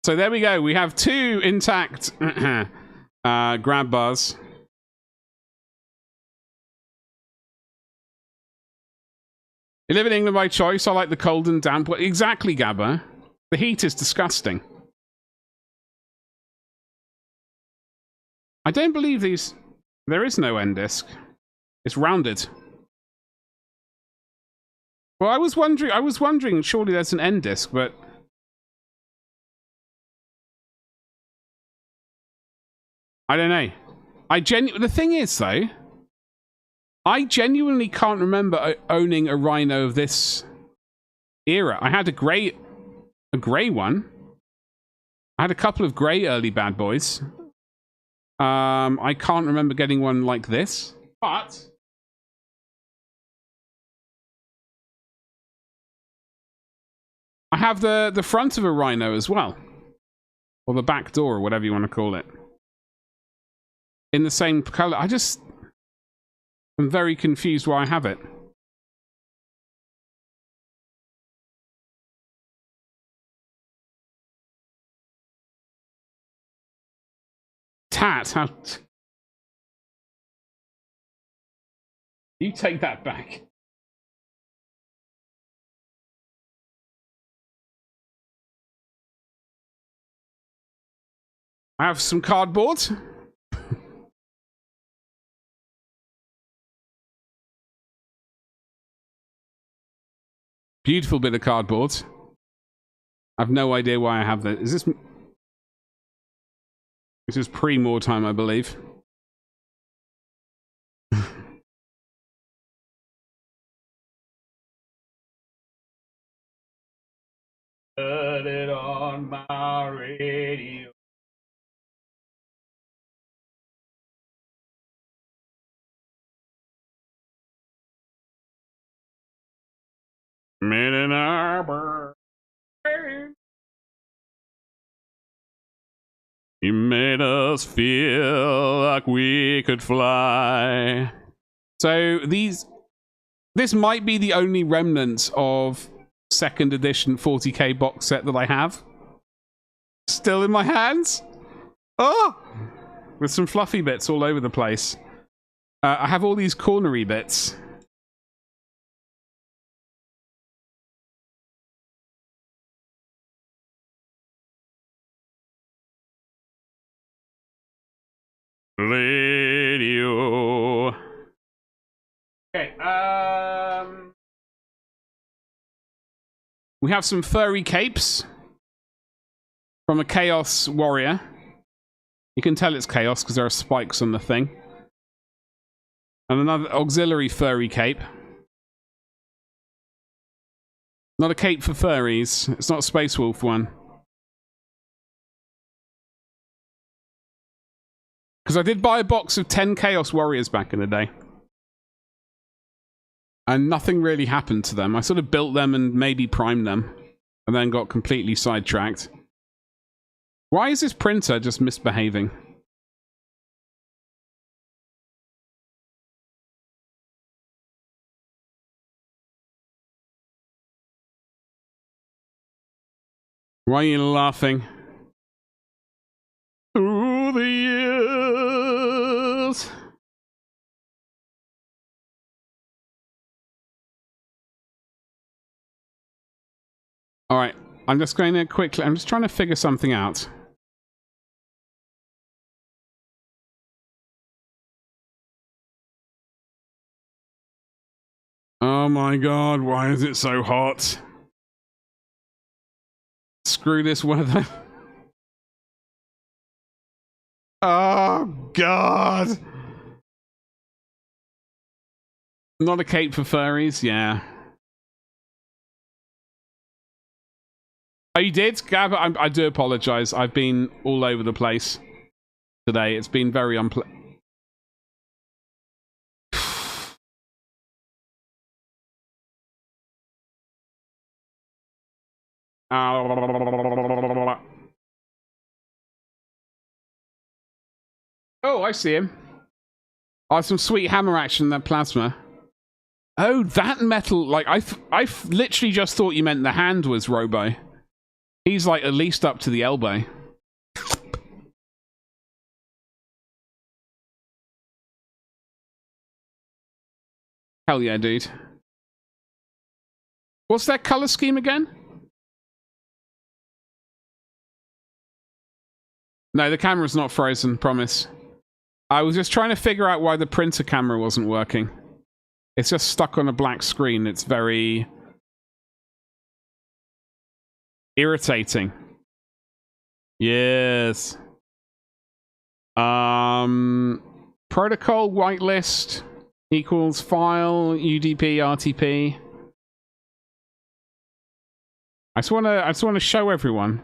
Speaker 1: So there we go. We have two intact grab bars. You live in England by choice. I like the cold and damp. Well, exactly, Gabba. The heat is disgusting. I don't believe these... There is no end disc. It's rounded. Well, I was wondering, surely there's an end disc, but... I don't know. The thing is, though, I genuinely can't remember owning a Rhino of this era. I had a grey one. I had a couple of grey early bad boys. I can't remember getting one like this, but I have the front of a Rhino as well, or the back door, or whatever you want to call it, in the same color. I'm very confused why I have it. Tat, how... You take that back. I have some cardboard. Beautiful bit of cardboard. I have no idea why I have that. Is this... This is pre-more time, I believe. Put it on my radio. Made an arbor. You made us feel like we could fly. So this might be the only remnants of second edition 40k box set that I have. Still in my hands. Oh! With some fluffy bits all over the place. I have all these cornery bits. Radio. Okay, we have some furry capes from a Chaos Warrior. You can tell it's Chaos because there are spikes on the thing. And another auxiliary furry cape. Not a cape for furries. It's not a Space Wolf one. Because I did buy a box of 10 Chaos Warriors back in the day. And nothing really happened to them. I sort of built them and maybe primed them. And then got completely sidetracked. Why is this printer just misbehaving? Why are you laughing? Through the years. All right, I'm just going to quickly. I'm just trying to figure something out. Oh my god, why is it so hot? Screw this weather. Oh god. Not a cape for furries, yeah. Oh, you did? Gab, I do apologize. I've been all over the place today. It's been very unpleasant. Oh, I see him. Oh, some sweet hammer action, that plasma. Oh, that metal, like, I literally just thought you meant the hand was Robo. He's, like, at least up to the elbow. Hell yeah, dude. What's that color scheme again? No, the camera's not frozen, promise. I was just trying to figure out why the printer camera wasn't working. It's just stuck on a black screen. It's very irritating. Yes. Protocol whitelist equals file UDP RTP. I just want to show everyone.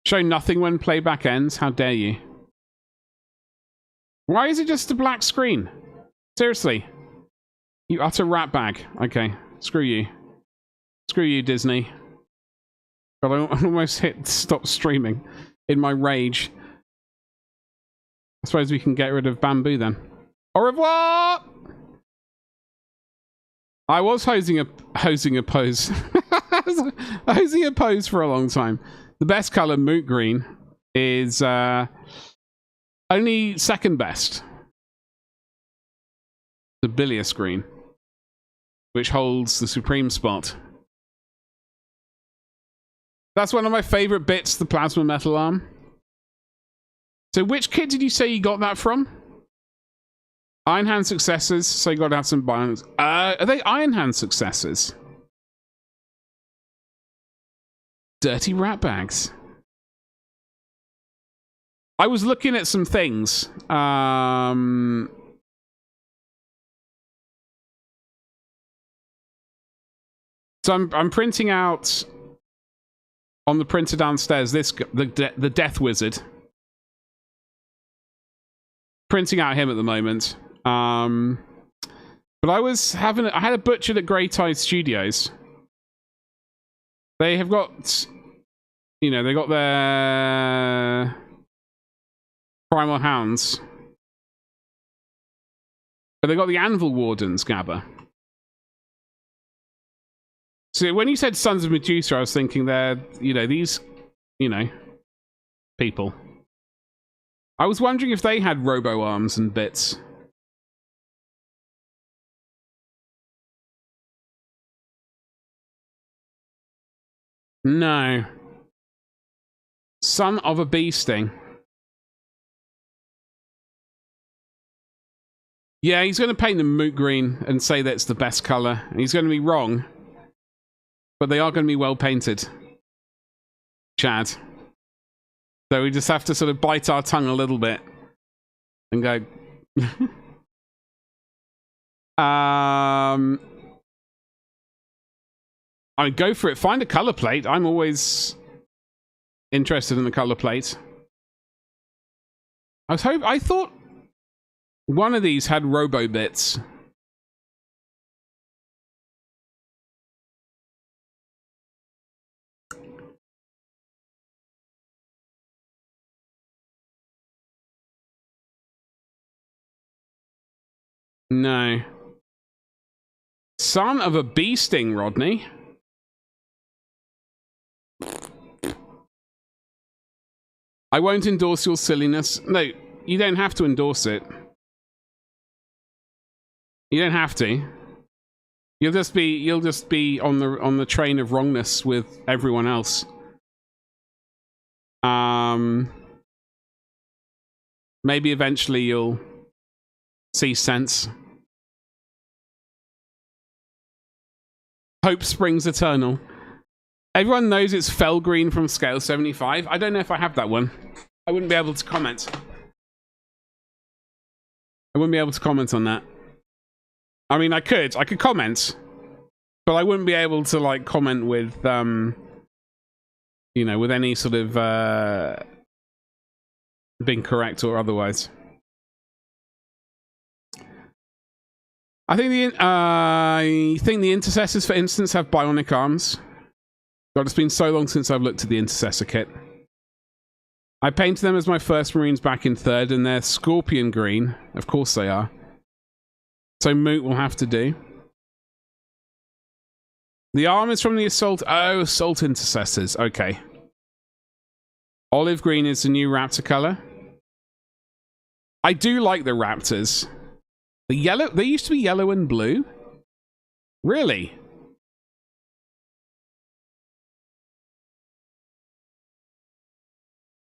Speaker 1: Show nothing when playback ends. How dare you? Why is it just a black screen? Seriously. You utter ratbag. Okay. Screw you. Screw you, Disney. God, I almost hit stop streaming in my rage. I suppose we can get rid of bamboo then. Au revoir! I was hosing a pose. Hosing a pose for a long time. The best color, moot green, is only second best. The bilious green, which holds the supreme spot. That's one of my favorite bits, the plasma metal arm. So which kit did you say you got that from? Iron Hand successors, so you got to have some bionics. Are they Iron Hand successors? Dirty rat bags. I was looking at some things. So I'm printing out on the printer downstairs the Death Wizard. Printing out him at the moment. But I had a butchered at Grey Tide Studios. They have got, you know, they got their Primal Hounds. But they got the Anvil Wardens, Gabba. So when you said Sons of Medusa, I was thinking they're, you know, these, you know, people. I was wondering if they had robo arms and bits. No. Son of a bee sting. Yeah, he's going to paint them moot green and say that's the best color. And he's going to be wrong. But they are going to be well painted. Chad. So we just have to sort of bite our tongue a little bit. And go... I mean, go for it. Find a color plate. I'm always interested in the color plate. I thought one of these had robo bits. No. Son of a bee sting, Rodney. I won't endorse your silliness. No, you don't have to endorse it. You don't have to. You'll just be on the train of wrongness with everyone else. Maybe eventually you'll see sense. Hope springs eternal. Everyone knows it's fell green from scale 75. I don't know if I have that one. I wouldn't be able to comment. I wouldn't be able to comment on that. I mean, I could comment, but I wouldn't be able to like comment with you know, with any sort of being correct or otherwise. I think the intercessors, for instance, have bionic arms. God, it's been so long since I've looked at the intercessor kit. I painted them as my first Marines back in 3rd, and they're scorpion green. Of course they are. So Moot will have to do. The arm is from the assault. Oh, assault intercessors. Okay. Olive green is the new raptor color. I do like the raptors. The yellow. They used to be yellow and blue. Really?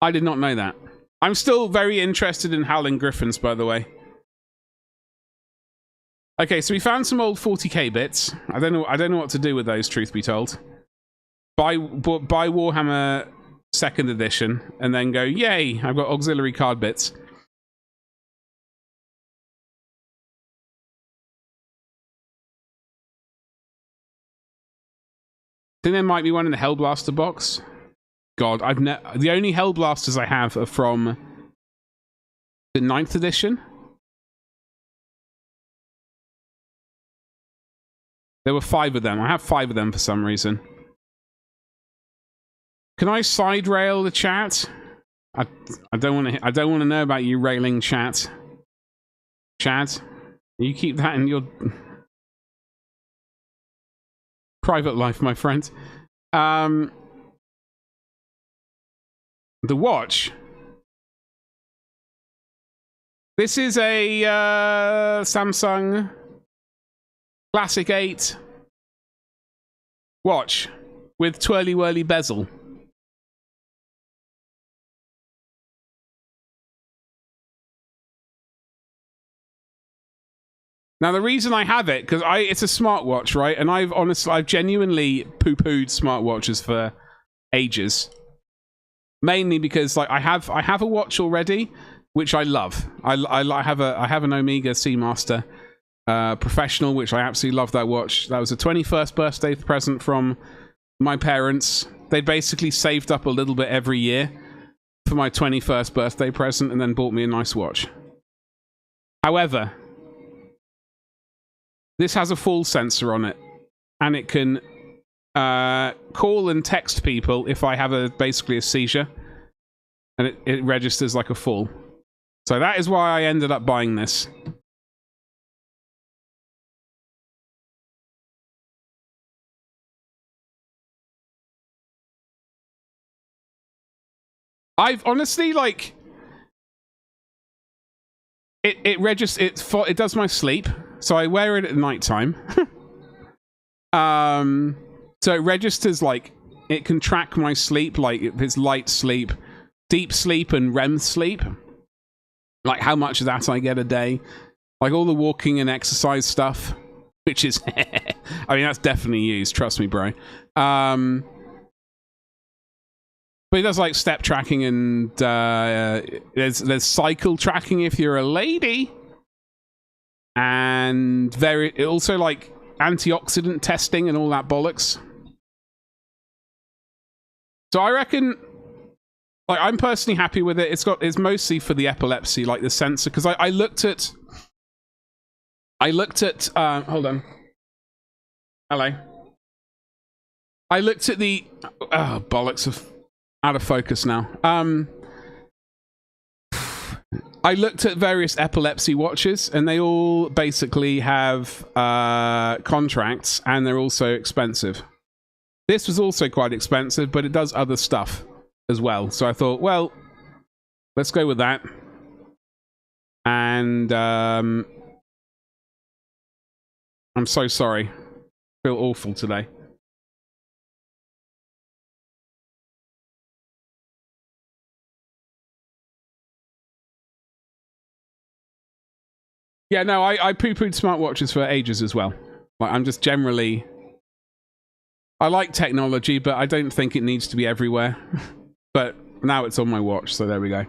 Speaker 1: I did not know that. I'm still very interested in Howling Griffins, by the way. Okay, so we found some old 40k bits. I don't know what to do with those, truth be told. Buy Warhammer 2nd edition, and then go, yay, I've got auxiliary card bits. I think there might be one in the Hellblaster box. God, the only Hellblasters I have are from the 9th edition. There were 5 of them. I have 5 of them for some reason. Can I side rail the chat? I don't want to know about you railing chat. Chat, you keep that in your private life, my friend. The watch. This is a Samsung Classic 8 watch with twirly whirly bezel. Now the reason I have it, because it's a smartwatch, right? And I've genuinely poo-pooed smartwatches for ages. Mainly because like I have a watch already, which I love. I have an Omega Seamaster Professional, which I absolutely love that watch. That was a 21st birthday present from my parents. They basically saved up a little bit every year for my 21st birthday present and then bought me a nice watch. However, this has a fall sensor on it, and it can call and text people if I have basically a seizure, and it registers like a fall. So that is why I ended up buying this. I've honestly, like, it does my sleep, so I wear it at night time. So it registers, like, it can track my sleep, like if it's light sleep, deep sleep, and REM sleep. Like how much of that I get a day. Like all the walking and exercise stuff, which is, I mean, that's definitely used, trust me, bro. But it does like step tracking, and there's cycle tracking if you're a lady. And it also like antioxidant testing and all that bollocks. So I reckon, like, I'm personally happy with it. It's mostly for the epilepsy, like the sensor, because I looked at hold on. Hello. I looked at the bollocks of out of focus now. I looked at various epilepsy watches, and they all basically have contracts, and they're also expensive. This was also quite expensive, but it does other stuff as well. So I thought, well, let's go with that. And I'm so sorry. I feel awful today. Yeah, no, I poo-pooed smartwatches for ages as well. Like, I'm just generally... I like technology, but I don't think it needs to be everywhere. But now it's on my watch, so there we go.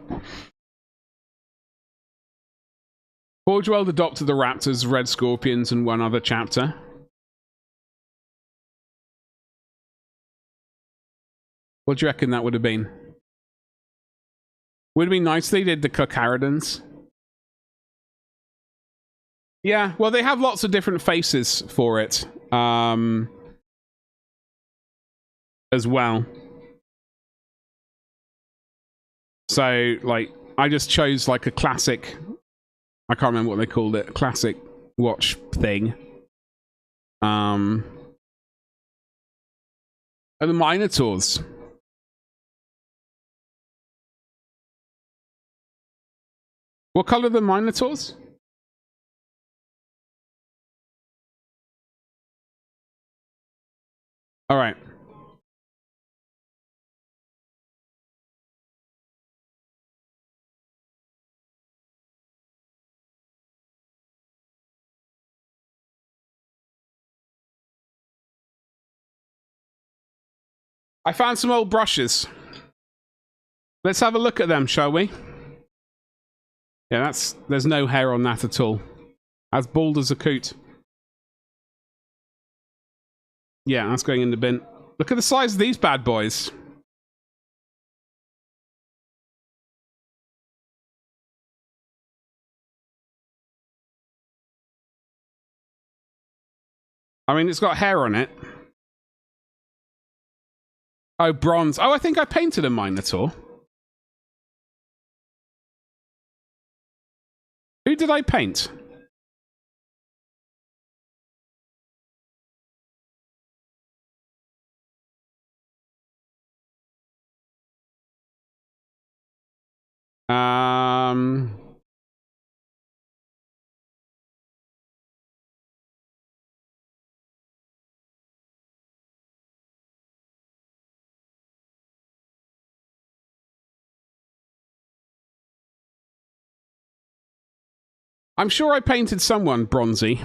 Speaker 1: Forge World adopted the Raptors, Red Scorpions, and one other chapter. What do you reckon that would have been? Would have been nice if they did the Cocaridans. Yeah, well, they have lots of different faces for it. As well. So, like, I just chose, like, a classic... I can't remember what they called it. Classic watch thing. And the Minotaurs. What color are the Minotaurs? All right. I found some old brushes. Let's have a look at them, shall we? Yeah, there's no hair on that at all. As bald as a coot. Yeah, that's going in the bin. Look at the size of these bad boys. I mean, it's got hair on it. Oh, bronze. Oh, I think I painted a Minotaur. Who did I paint? I'm sure I painted someone bronzy.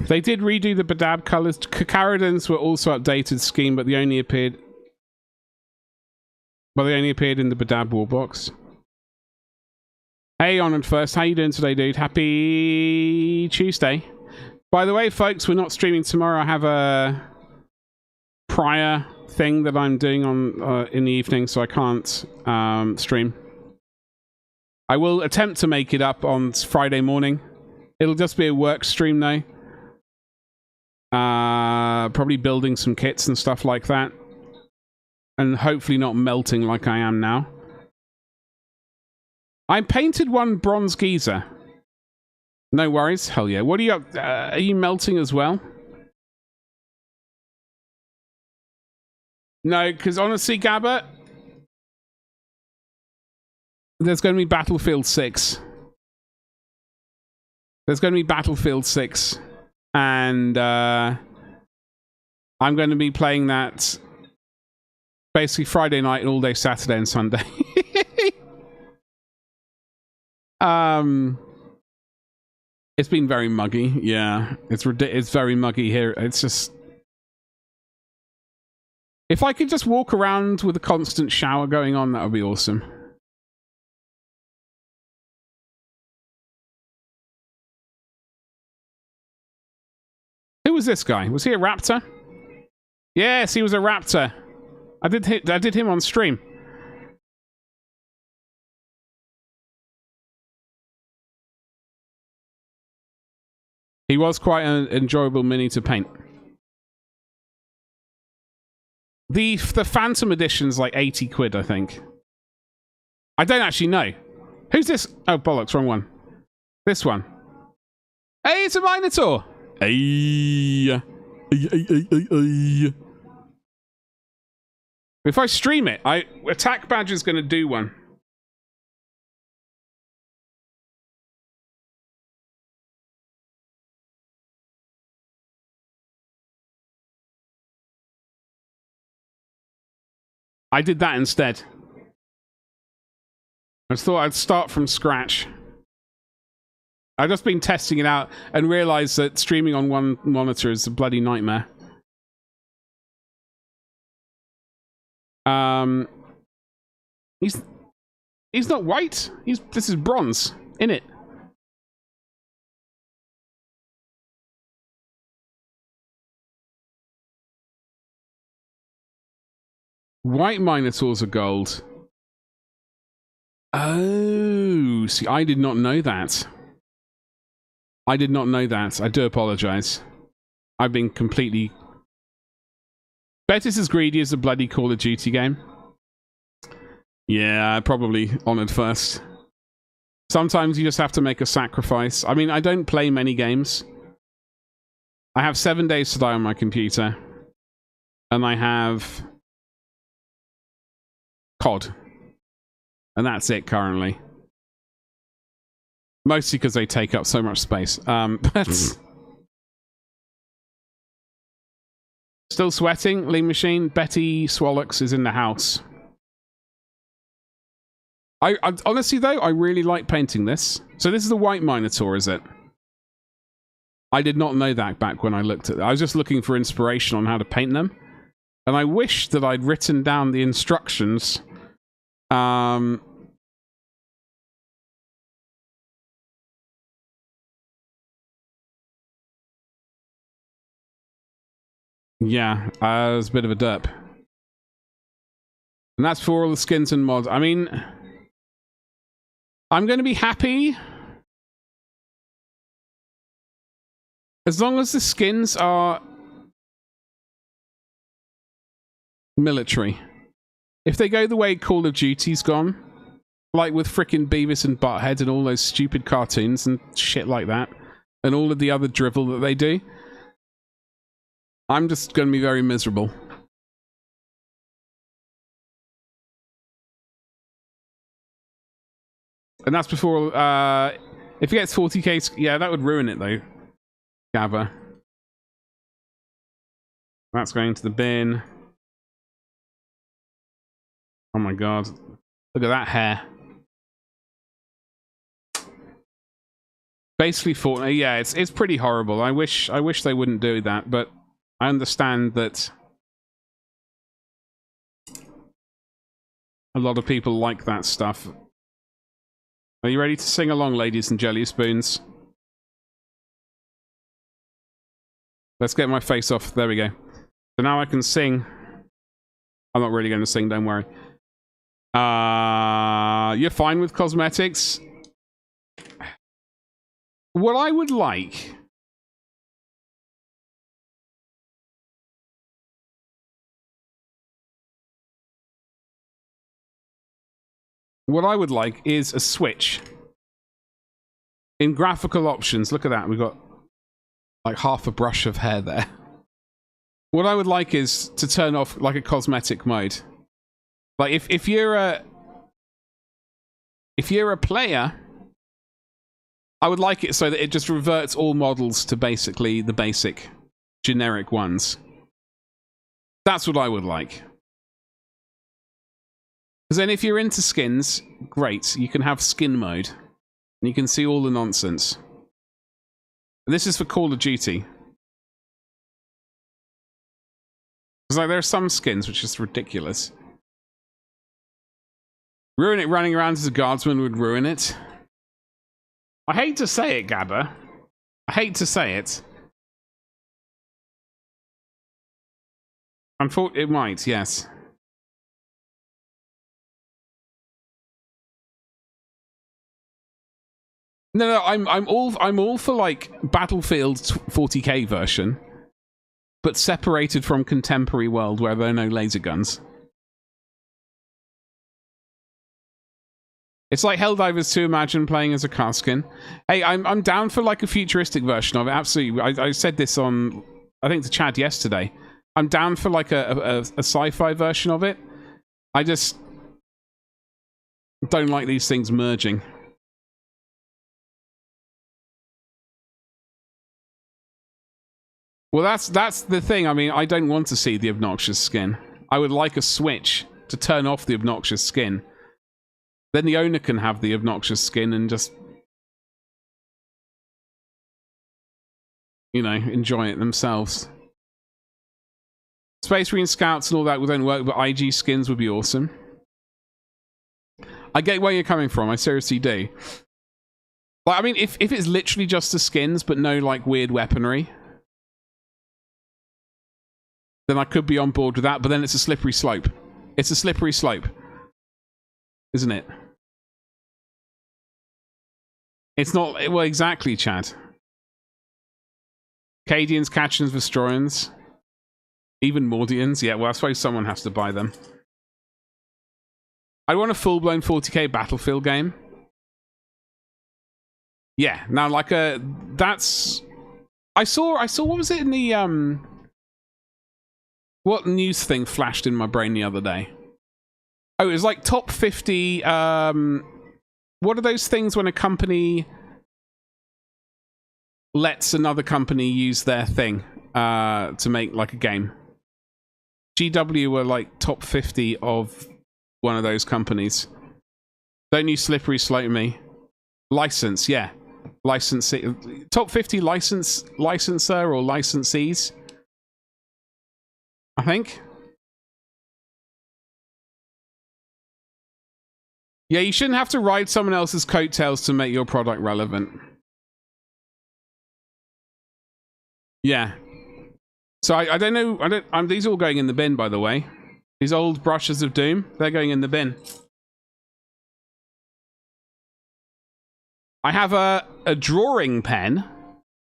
Speaker 1: They did redo the Badab colors. Cacaridans were also updated scheme, but they only appeared in the Badab war box. Hey, Honored First, how you doing today, dude? Happy Tuesday. By the way, folks, we're not streaming tomorrow. I have a prior thing that I'm doing on in the evening, so I can't stream. I will attempt to make it up on Friday morning. It'll just be a work stream, though. Probably building some kits and stuff like that. And hopefully not melting like I am now. I painted one bronze geezer. No worries. Hell yeah. What are you up? Are you melting as well? No, because honestly, Gabba, There's going to be Battlefield 6. There's going to be Battlefield 6. And I'm going to be playing that basically Friday night and all day Saturday and Sunday. It's been very muggy. Yeah, it's very muggy here. It's just, if I could just walk around with a constant shower going on, that would be awesome. Who was this guy? Was he a raptor? Yes, he was a raptor. I did him on stream. He was quite an enjoyable mini to paint. The Phantom Edition's like 80 quid, I think. I don't actually know. Who's this? Oh, bollocks, wrong one. This one. Hey, it's a Minotaur! Hey. If I stream it, Attack Badger's going to do one. I did that instead. I just thought I'd start from scratch. I've just been testing it out and realized that streaming on one monitor is a bloody nightmare. He's not white. This is bronze, innit? White Minotaurs are gold. Oh, see, I did not know that. I did not know that. I do apologize. I've been completely... Bet it's as greedy as the bloody Call of Duty game. Yeah, probably Honored first. Sometimes you just have to make a sacrifice. I mean, I don't play many games. I have 7 Days to Die on my computer. And I have... COD. And that's it currently. Mostly because they take up so much space. Still sweating, Lean Machine. Betty Swallox is in the house. I honestly though, I really like painting this. So this is the White Minotaur, is it? I did not know that back when I looked at it. I was just looking for inspiration on how to paint them. And I wish that I'd written down the instructions. Yeah, it was a bit of a derp. And that's for all the skins and mods. I mean, I'm going to be happy as long as the skins are military. If they go the way Call of Duty's gone, like with frickin' Beavis and Butthead and all those stupid cartoons and shit like that, and all of the other drivel that they do, I'm just going to be very miserable. And that's before, if it gets 40k, yeah, that would ruin it though. Gabba. That's going to the bin. Oh my god. Look at that hair. Basically Fortnite, yeah, it's pretty horrible. I wish they wouldn't do that, but I understand that a lot of people like that stuff. Are you ready to sing along, ladies and jelly spoons? Let's get my face off. There we go. So now I can sing. I'm not really going to sing, don't worry. You're fine with cosmetics? What I would like... What I would like is a switch. In graphical options, look at that. We've got like half a brush of hair there. What I would like is to turn off, like, a cosmetic mode. Like, if you're If you're a player, I would like it so that it just reverts all models to basically the basic generic ones. That's what I would like. Because then if you're into skins, great. You can have skin mode. And you can see all the nonsense. And this is for Call of Duty. Because like, there are some skins which are just ridiculous. Ruin it running around as a guardsman would ruin it. I hate to say it, Gabba. I hate to say it. Unfortunately, it might, yes. No, I'm all for like Battlefield 40k version, but separated from contemporary world where there are no laser guns. It's like Helldivers 2, imagine playing as a Karskin. Hey, I'm down for like a futuristic version of it, absolutely. I said this on, I think, to Chad yesterday. I'm down for like a sci-fi version of it. I just don't like these things merging. Well, that's the thing. I mean, I don't want to see the obnoxious skin. I would like a switch to turn off the obnoxious skin. Then the owner can have the obnoxious skin and just, you know, enjoy it themselves. Space Marine Scouts and all that don't work, but IG skins would be awesome. I get where you're coming from. I seriously do. Like, I mean, if it's literally just the skins, but no, like, weird weaponry, then I could be on board with that, but then it's a slippery slope. It's a slippery slope. Isn't it? It's not... Well, exactly, Chad. Cadians, Catchins, Vestroians. Even Mordians. Yeah, well, I suppose someone has to buy them. I want a full-blown 40k Battlefield game. Yeah, now, like, that's... I saw, what was it in the, What news thing flashed in my brain the other day? Oh, it was like top 50, what are those things when a company lets another company use their thing to make like a game? GW were like top 50 of one of those companies. Don't you slippery slope me. License, yeah. Licensee. Top 50 licensor or licensees, I think. Yeah, you shouldn't have to ride someone else's coattails to make your product relevant. Yeah. So I don't know. These are all going in the bin, by the way. These old brushes of doom, they're going in the bin. I have a drawing pen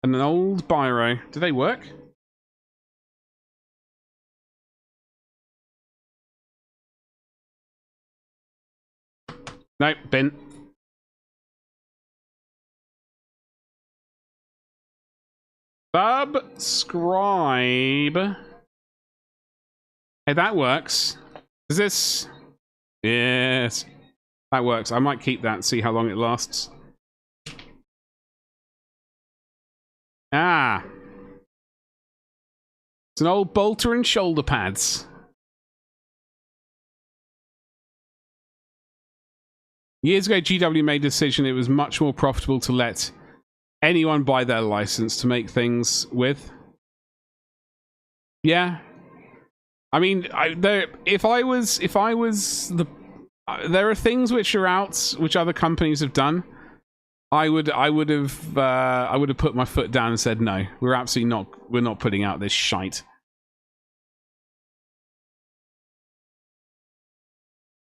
Speaker 1: and an old biro. Do they work? Nope, bin. Subscribe. Hey, that works. Is this... Yes. That works. I might keep that and see how long it lasts. Ah. It's an old bolter and shoulder pads. Years ago, GW made a decision it was much more profitable to let anyone buy their license to make things with. Yeah. I mean, there are things which are out, which other companies have done. I would have put my foot down and said no. We're not putting out this shite.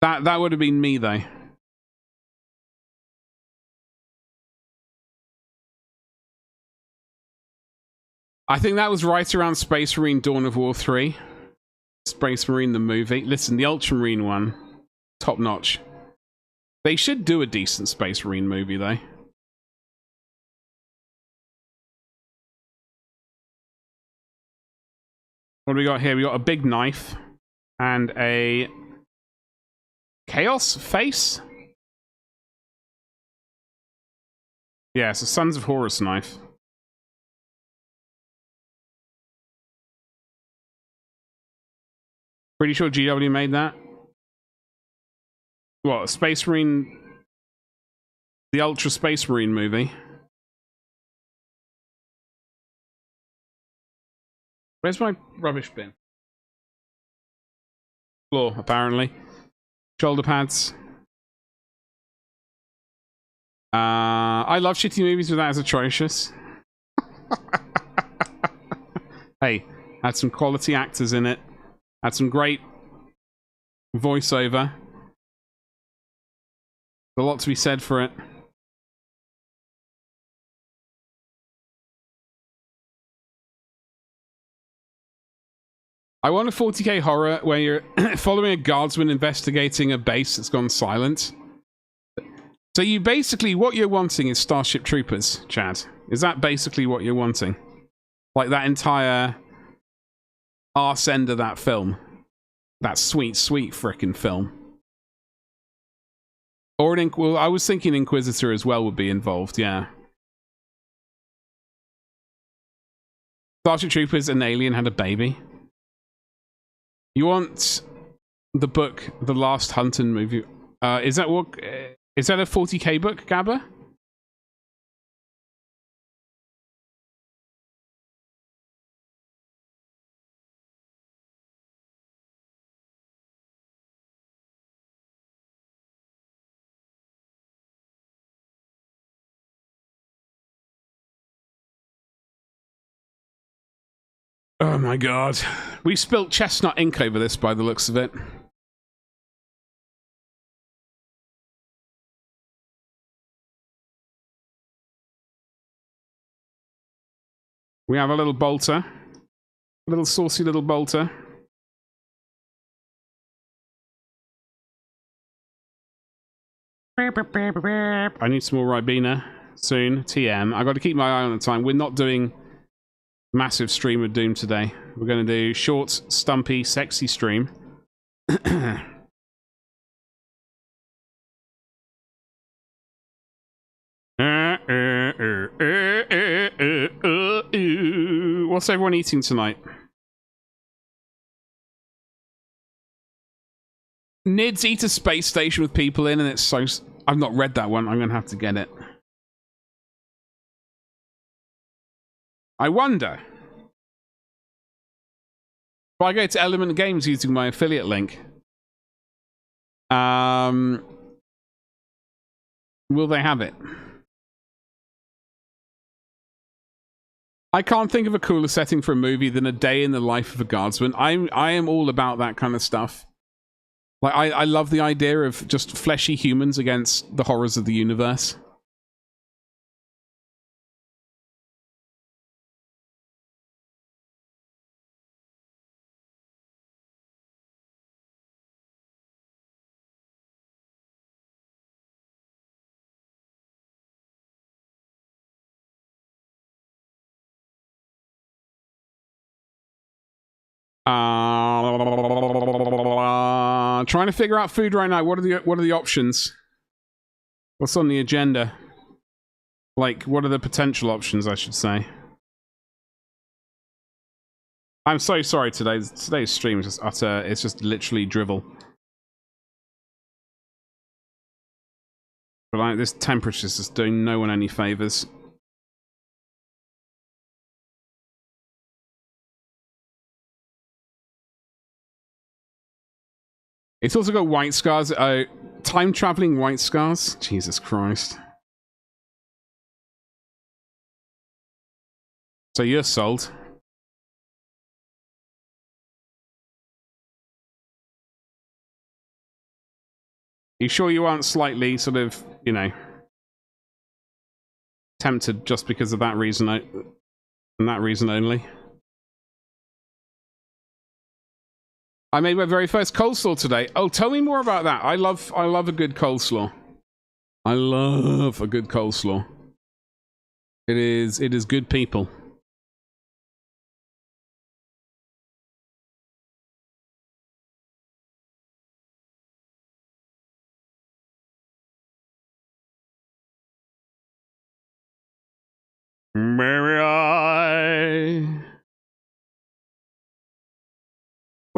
Speaker 1: That would have been me though. I think that was right around Space Marine Dawn of War 3. Space Marine the movie. Listen, the Ultramarine one, top notch. They should do a decent Space Marine movie though. What do we got here? We got a big knife and a chaos face. Yeah, it's a Sons of Horus knife. Pretty sure GW made that. What, Space Marine... The Ultra Space Marine movie? Where's my rubbish bin? Floor, apparently. Shoulder pads. I love shitty movies, but that is atrocious. Hey, had some quality actors in it. Had some great voiceover. There's a lot to be said for it. I want a 40k horror where you're following a guardsman investigating a base that's gone silent. So you basically, what you're wanting is Starship Troopers, Chad. Is that basically what you're wanting? Like that entire arse end of that film. That sweet, sweet frickin' film. Or well, I was thinking Inquisitor as well would be involved, yeah. Starship Troopers, an alien had a baby. You want the book, The Last Hunting movie? Is that what? Is that a 40k book, Gabba? Oh my god. We spilt chestnut ink over this by the looks of it. We have a little bolter. A little saucy little bolter. I need some more Ribena soon. TM. I got to keep my eye on the time. We're not doing massive stream of Doom today. We're going to do short, stumpy, sexy stream. What's everyone eating tonight? Nids eat a space station with people in, and it's so... I've not read that one. I'm going to have to get it. I wonder... If I go to Element Games using my affiliate link... will they have it? I can't think of a cooler setting for a movie than a day in the life of a guardsman. I am all about that kind of stuff. Like I love the idea of just fleshy humans against the horrors of the universe. Trying to figure out food right now. What are the options? What's on the agenda? Like, what are the potential options, I should say? I'm so sorry today. Today's stream is just utter... It's just literally drivel. But like, this temperature's just doing no one any favors. It's also got white scars. Time-traveling white scars? Jesus Christ. So you're sold. You sure you aren't slightly sort of, you know, tempted just because of that reason and that reason only? I made my very first coleslaw today. Oh, tell me more about that. I love a good coleslaw. I love a good coleslaw. It is good people.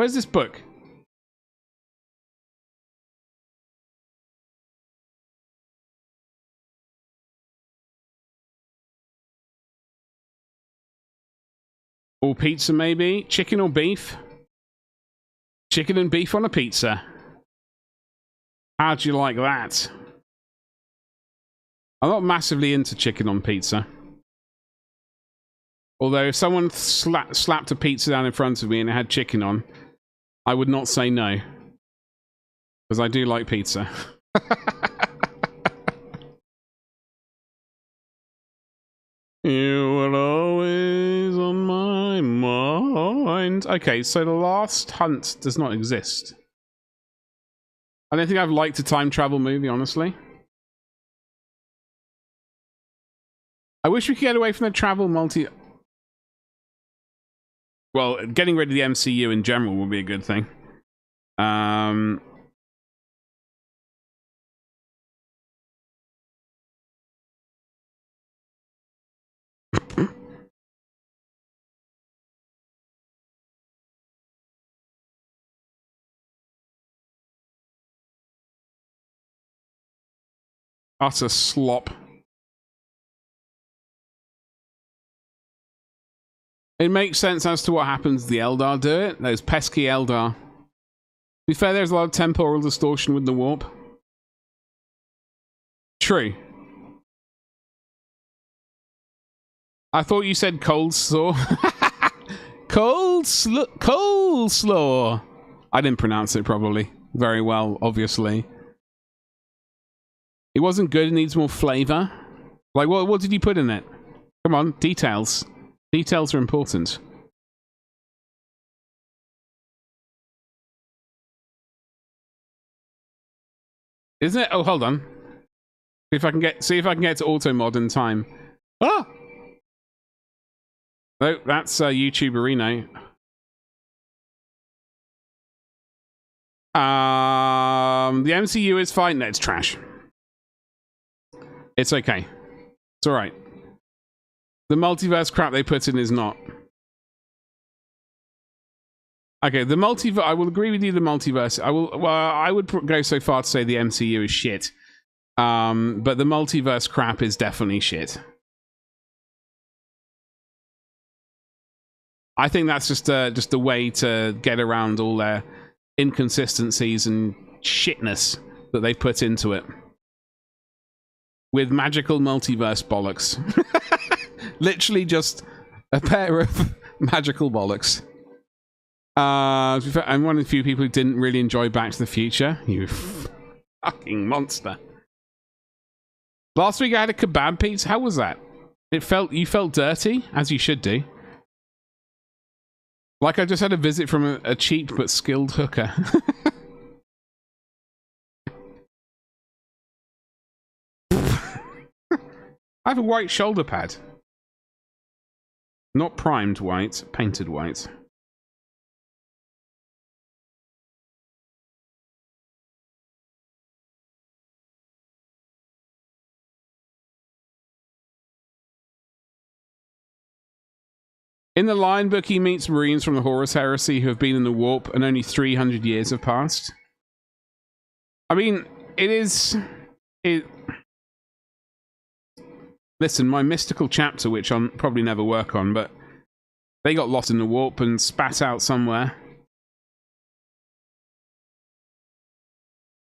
Speaker 1: Where's this book? Or pizza, maybe? Chicken or beef? Chicken and beef on a pizza. How'd you like that? I'm not massively into chicken on pizza. Although if someone slapped a pizza down in front of me and it had chicken on, I would not say no. Because I do like pizza. You were always on my mind. Okay, so the last hunt does not exist. I don't think I've liked a time travel movie, honestly. I wish we could get away from the travel multi... Well, getting rid of the MCU in general would be a good thing. Utter slop. It makes sense as to what happens. The Eldar do it. Those pesky Eldar. To be fair, there's a lot of temporal distortion with the warp. True. I thought you said coleslaw. Coleslaw. I didn't pronounce it probably very well, obviously. It wasn't good. It needs more flavor. Like, what did you put in it? Come on, details. Details are important. Isn't it? Oh, hold on. See if I can get to auto mod in time. Ah! No, that's YouTuber Reno. The MCU is fine. No, it's trash. It's okay. It's alright. The multiverse crap they put in is not. Okay, the multiverse. I will agree with you. The multiverse. I would go so far to say the MCU is shit. But the multiverse crap is definitely shit. I think that's just a way to get around all their inconsistencies and shitness that they put into it. With magical multiverse bollocks. Literally just a pair of magical bollocks. I'm one of the few people who didn't really enjoy Back to the Future. You fucking monster. Last week I had a kebab pizza. How was that? You felt dirty, as you should do. Like I just had a visit from a cheap but skilled hooker. I have a white shoulder pad. Not primed white, painted white. In the Lion book, he meets Marines from the Horus Heresy who have been in the warp and only 300 years have passed. I mean, Listen, my mystical chapter, which I'll probably never work on, but they got lost in the warp and spat out somewhere.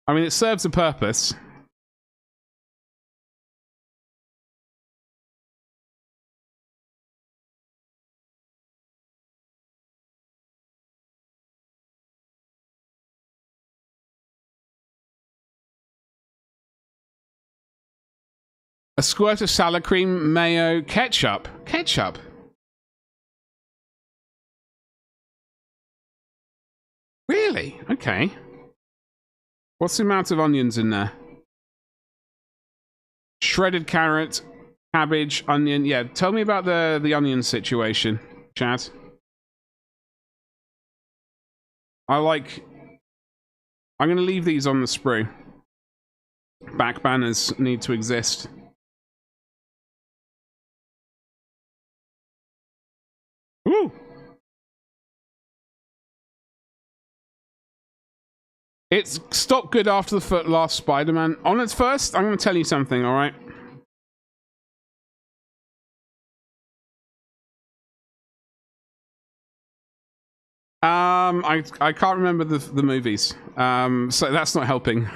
Speaker 1: I mean, it serves a purpose. A squirt of salad cream, mayo, ketchup. Ketchup? Really? Okay. What's the amount of onions in there? Shredded carrot, cabbage, onion. Yeah, tell me about the onion situation, Chad. I'm going to leave these on the sprue. Back banners need to exist. Woo! It's stopped good after the last Spider-Man. On its first, I'm going to tell you something, all right? I can't remember the movies, so that's not helping.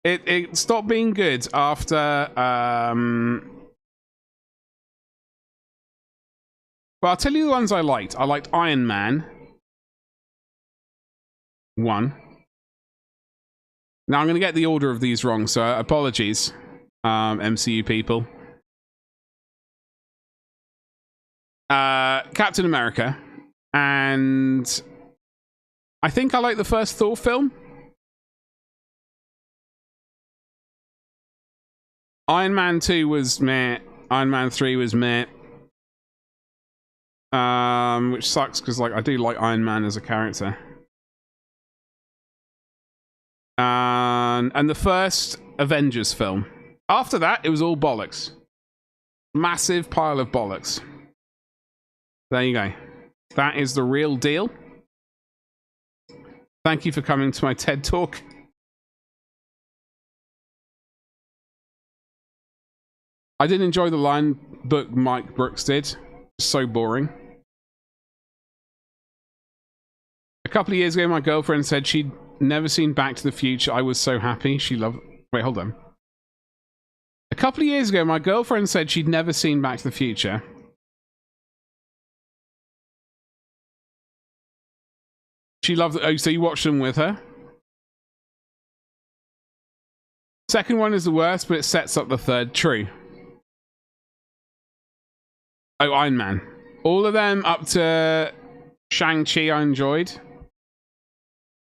Speaker 1: It stopped being good after. Well, I'll tell you the ones I liked. I liked Iron Man 1. Now I'm going to get the order of these wrong, so apologies, MCU people. Captain America, and I think I like the first Thor film. Iron Man 2 was meh. Iron Man 3 was meh. Which sucks because like I do like Iron Man as a character. And the first Avengers film. After that, it was all bollocks. Massive pile of bollocks. There you go. That is the real deal. Thank you for coming to my TED Talk. I did enjoy the line book Mike Brooks did. So boring. A couple of years ago, my girlfriend said she'd never seen Back to the Future. I was so happy. She loved... Wait, hold on. A couple of years ago, my girlfriend said she'd never seen Back to the Future. She loved it. Oh, so you watched them with her? Second one is the worst, but it sets up the third. True. Oh, Iron Man. All of them up to Shang-Chi I enjoyed.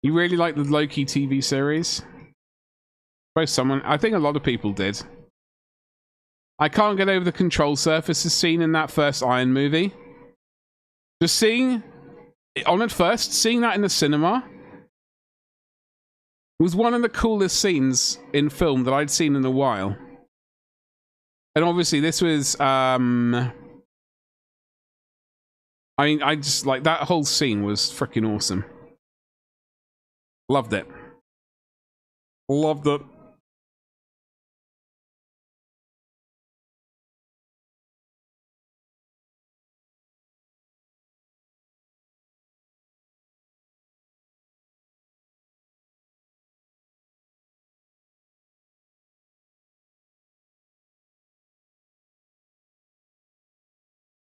Speaker 1: You really like the Loki TV series? I think a lot of people did. I can't get over the control surfaces scene in that first Iron movie. Just seeing... On at first, seeing that in the cinema was one of the coolest scenes in film that I'd seen in a while. And obviously this was... I mean, I just... Like, that whole scene was freaking awesome. Loved it. Loved it.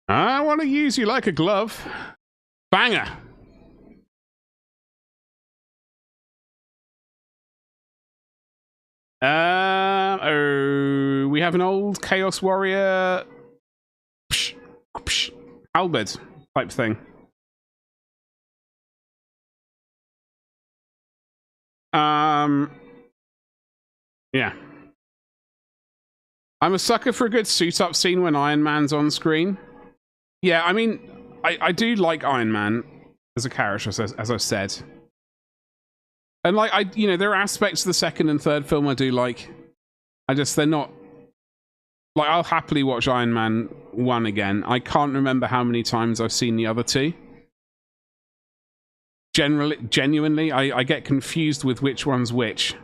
Speaker 1: I want to use you like a glove. Banger. Oh, we have an old Chaos Warrior halberd type thing. Yeah. I'm a sucker for a good suit-up scene when Iron Man's on screen. Yeah, I mean, I do like Iron Man as a character, as I've said. And like, you know, there are aspects of the second and third film I do like. They're not... Like, I'll happily watch Iron Man 1 again. I can't remember how many times I've seen the other two. Genuinely, I get confused with which one's which.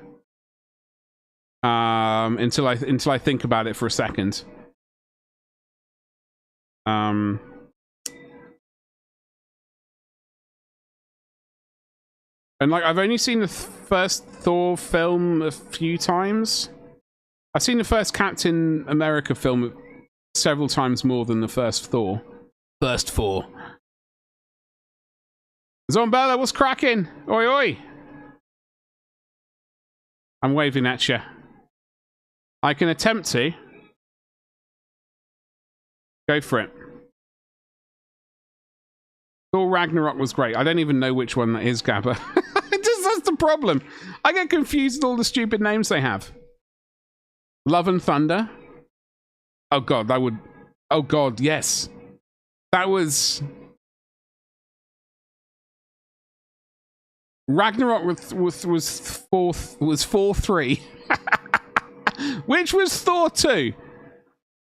Speaker 1: Until I think about it for a second. And like, I've only seen the first Thor film a few times. I've seen the first Captain America film several times more than the first Thor. First Thor. Zombella, what's cracking? Oi, oi. I'm waving at you. I can attempt to. Go for it. Thor Ragnarok was great. I don't even know which one that is, Gabba. That's the problem. I get confused with all the stupid names they have. Love and Thunder. Oh god, that would... Oh god, yes. That was... Ragnarok was 4-3. Which was Thor 2.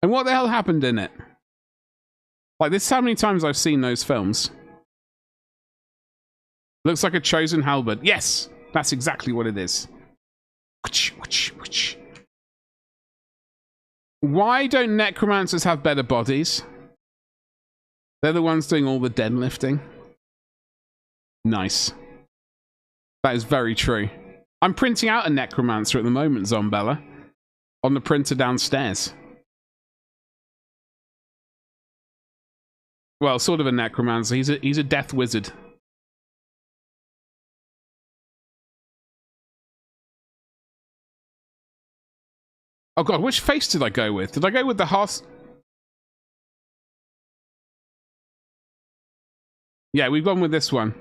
Speaker 1: And what the hell happened in it? Like, this is how many times I've seen those films. Looks like a chosen halberd. Yes, that's exactly what it is. Why don't necromancers have better bodies? They're the ones doing all the deadlifting. Nice. That is very true. I'm printing out a necromancer at the moment, Zombella. On the printer downstairs. Well, sort of a necromancer. He's a death wizard. Oh god, which face did I go with? Did I go with the hearth? Yeah, we've gone with this one.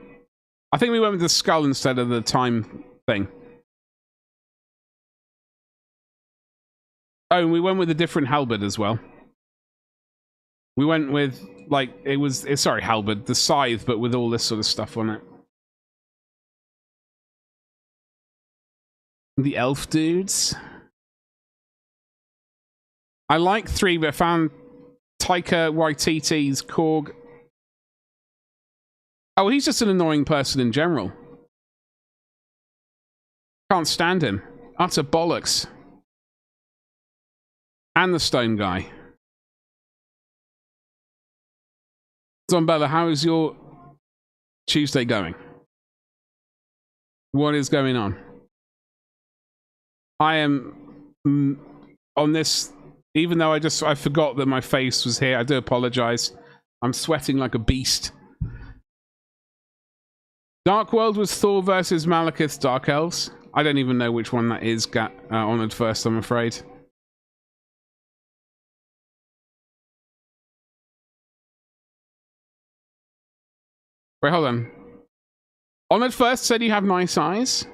Speaker 1: I think we went with the skull instead of the time thing. Oh, and we went with a different halberd as well. We went with, like, sorry, halberd, the scythe, but with all this sort of stuff on it. The elf dudes. I like 3, but I found Taika Waititi's Korg. Oh, he's just an annoying person in general. Can't stand him. Utter bollocks. And the stone guy. Zombella, how is your Tuesday going? What is going on? I am on this, even though I forgot that my face was here. I do apologize. I'm sweating like a beast. Dark World was Thor versus Malekith's Dark Elves. I don't even know which one that is. Honored first, I'm afraid. Wait, hold on. Honored first said you have nice eyes.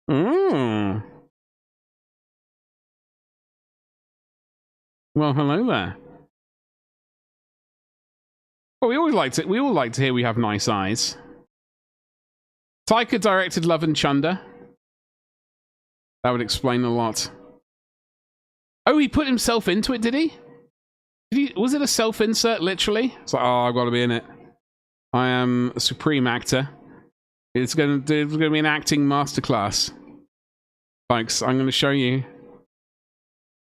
Speaker 1: Well, hello there. Well, we all like to hear we have nice eyes. Taika directed Love and Chunder. That would explain a lot. Oh, he put himself into it, did he? Was it a self-insert, literally? It's like, oh, I've got to be in it. I am a supreme actor. It's going to be an acting masterclass. Folks, I'm going to show you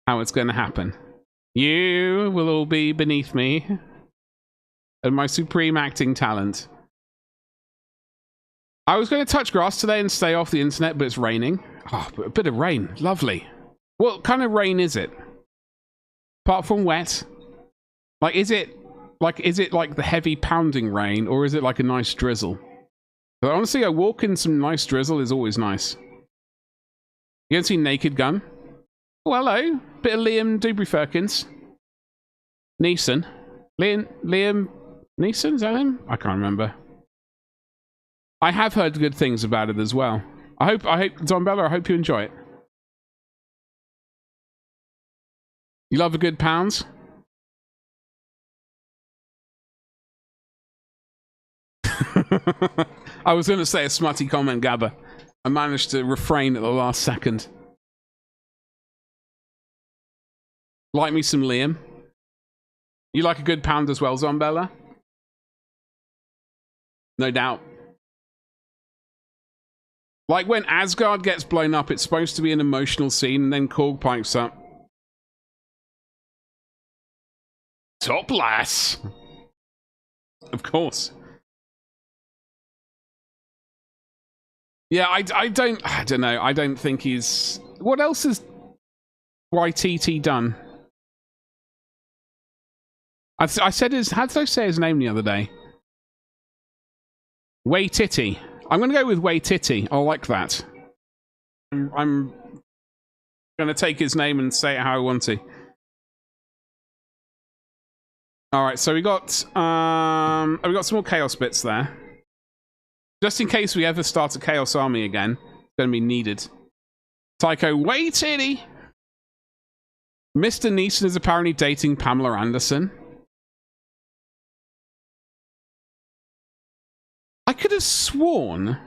Speaker 1: how it's going to happen. You will all be beneath me and my supreme acting talent. I was going to touch grass today and stay off the internet, but it's raining. Oh, but a bit of rain. Lovely. What kind of rain is it? Apart from wet? Like, is it like the heavy pounding rain, or is it like a nice drizzle? But honestly, a walk in some nice drizzle is always nice. You haven't seen Naked Gun? Oh, hello. Bit of Liam Dubry-Firkins. Neeson. Liam Neeson? Is that him? I can't remember. I have heard good things about it as well. I hope, Zombella, I hope you enjoy it. You love a good pounds? I was going to say a smutty comment, Gabba. I managed to refrain at the last second. Like me some Liam. You like a good pound as well, Zombella? No doubt. Like when Asgard gets blown up, it's supposed to be an emotional scene, and then Korg pipes up. Topless! Of course. Yeah, I don't know. I don't think he's... What else has YTT done? I said his... How did I say his name the other day? Waititi. I'm going to go with Waititi. I like that. I'm going to take his name and say it how I want to. Alright, so we got some more Chaos bits there. Just in case we ever start a Chaos army again, it's going to be needed. Tycho Waititi! Mr. Neeson is apparently dating Pamela Anderson. I could have sworn...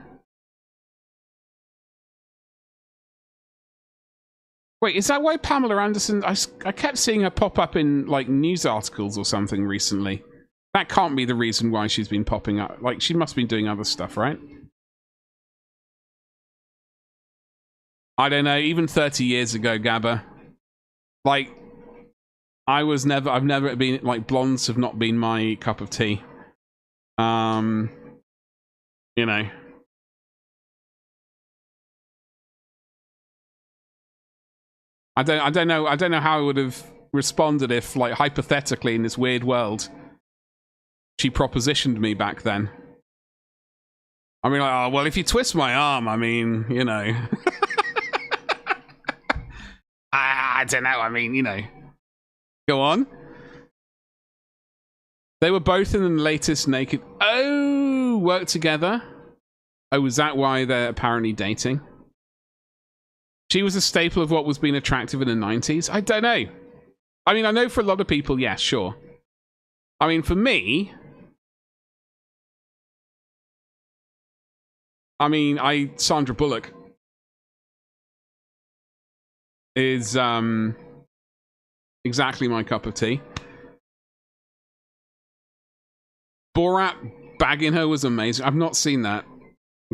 Speaker 1: Wait, is that why Pamela Anderson... I kept seeing her pop up in, like, news articles or something recently. That can't be the reason why she's been popping up. Like, she must have been doing other stuff, right? I don't know. Even 30 years ago, Gabba. Like, I've never been, like, blondes have not been my cup of tea. You know. I don't know how I would have responded if, like, hypothetically in this weird world, she propositioned me back then. I mean, like, oh, well, if you twist my arm, I mean, you know. I don't know, I mean, you know. Go on. They were both in the latest Naked... Oh, worked together? Oh, was that why they're apparently dating? She was a staple of what was being attractive in the 90s? I don't know. I mean, I know for a lot of people, yes, sure. I mean, for me... I mean, Sandra Bullock is exactly my cup of tea. Borat bagging her was amazing. I've not seen that,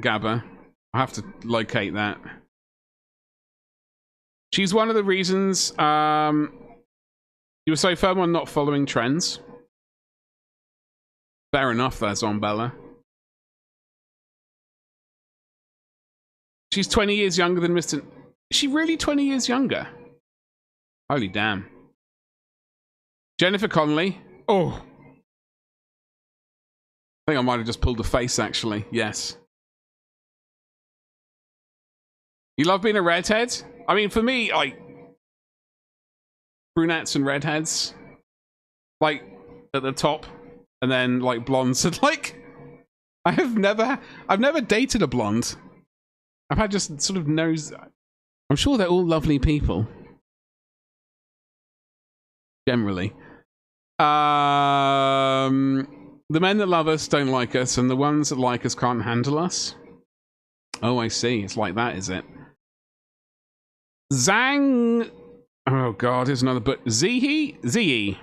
Speaker 1: Gabba. I have to locate that. She's one of the reasons you were so firm on not following trends. Fair enough there, Zombella. She's 20 years younger than Mr... Is she really 20 years younger? Holy damn. Jennifer Connelly. Oh. I think I might have just pulled a face, actually. Yes. You love being a redhead? I mean, for me, like... brunettes and redheads. Like, at the top. And then, like, blondes. And, like... I've never dated a blonde. I've had just sort of nose... I'm sure they're all lovely people. Generally. The men that love us don't like us, and the ones that like us can't handle us. Oh, I see. It's like that, is it? Zhang... Oh, God, here's another book. Zihi? Ziyi.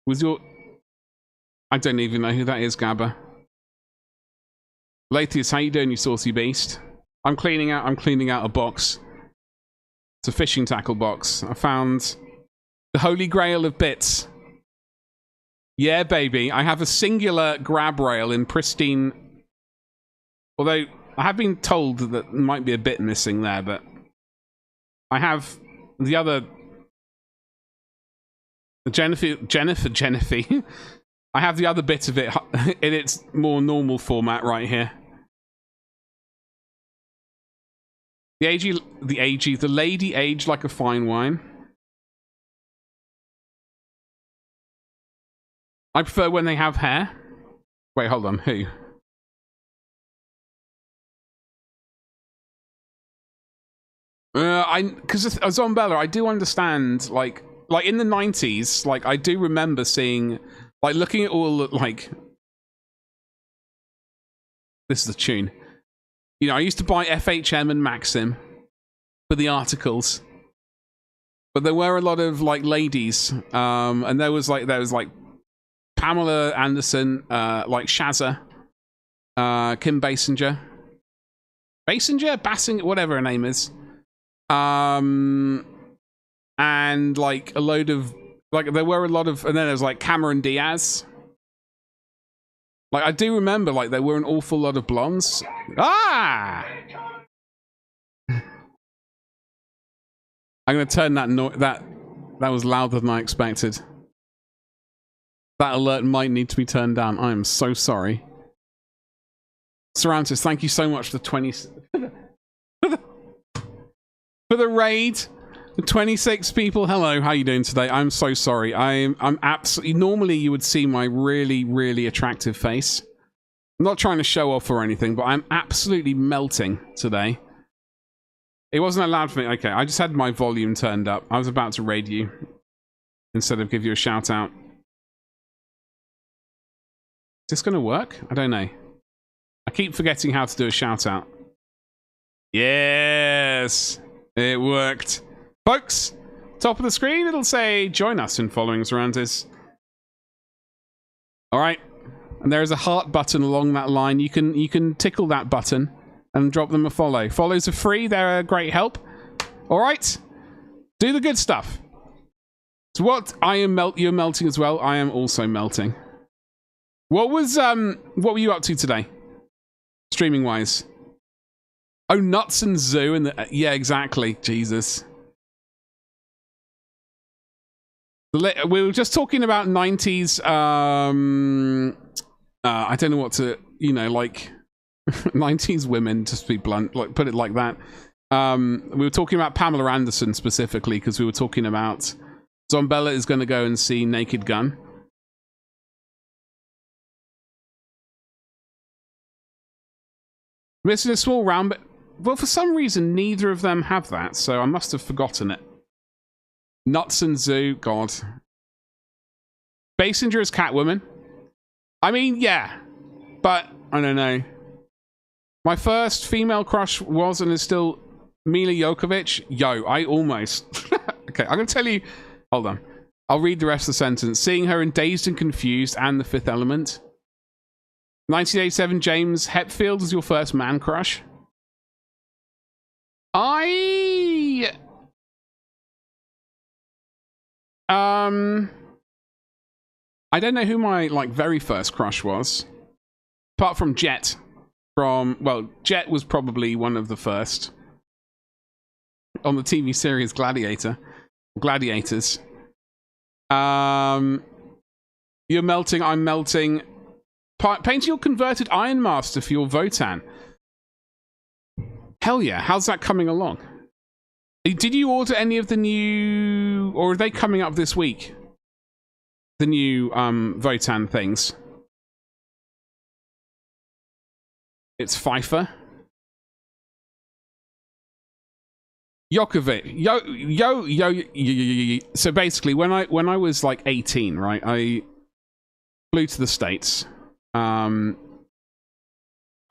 Speaker 1: Was your... I don't even know who that is, Gabba. Latius, how you doing, you saucy beast? I'm cleaning out a box. It's a fishing tackle box. I found the holy grail of bits. Yeah, baby. I have a singular grab rail in pristine... Although, I have been told that there might be a bit missing there, but... I have the other... Jennifer. I have the other bit of it in its more normal format right here. The lady aged like a fine wine. I prefer when they have hair. Wait, hold on, who? Because Zombella, I do understand, like in the 90s, like, I do remember seeing, like, looking at all, like... This is the tune. You know, I used to buy FHM and Maxim for the articles. But there were a lot of, like, ladies. And there was like Pamela Anderson, like Shazza, Kim Basinger. Basinger? Whatever her name is. And, like, a load of... Like, there were a lot of... And then there was, like, Cameron Diaz. Like, I do remember, like, there were an awful lot of blondes. Ah! I'm going to turn that was louder than I expected. That alert might need to be turned down. I am so sorry. Sarantis, thank you so much for the 20... for the raid. The 26 people. Hello, how you doing today? I'm so sorry. I'm absolutely... Normally you would see my really, really attractive face. I'm not trying to show off or anything, but I'm absolutely melting today. It wasn't allowed for me. Okay, I just had my volume turned up. I was about to raid you instead of give you a shout out. Is this going to work? I don't know. I keep forgetting how to do a shout out. Yes, it worked. Folks, top of the screen, it'll say join us in following Sarantis. All right. And there is a heart button along that line. You can tickle that button and drop them a follow. Follows are free. They're a great help. All right. Do the good stuff. So what I am you're melting as well. I am also melting. What were you up to today? Streaming wise. Oh, Nuts and Zoo and yeah, exactly. Jesus. We were just talking about 90s I don't know what to, like 90s women, just to be blunt, like put it like that. We were talking about Pamela Anderson specifically because we were talking about Zombella is going to go and see Naked Gun. Missing a small round, but well, for some reason neither of them have that, so I must have forgotten it. Nuts and Zoo, God. Basinger is Catwoman. I mean, yeah, but I don't know. My first female crush was and is still Mila Jovovich. Yo, I almost. Okay, I'm gonna tell you. Hold on. I'll read the rest of the sentence. Seeing her in Dazed and Confused and The Fifth Element. 1987, James Hetfield was your first man crush. I don't know who my very first crush was. Apart from Jet. Jet was probably one of the first. On the TV series Gladiators. You're melting, I'm melting. Paint your converted Iron Master for your Votan. Hell yeah, how's that coming along? Did you order any of the new... Or are they coming up this week? The new Votan things. It's Pfeiffer. Jokovic. So basically, when I was 18, right, I flew to the States for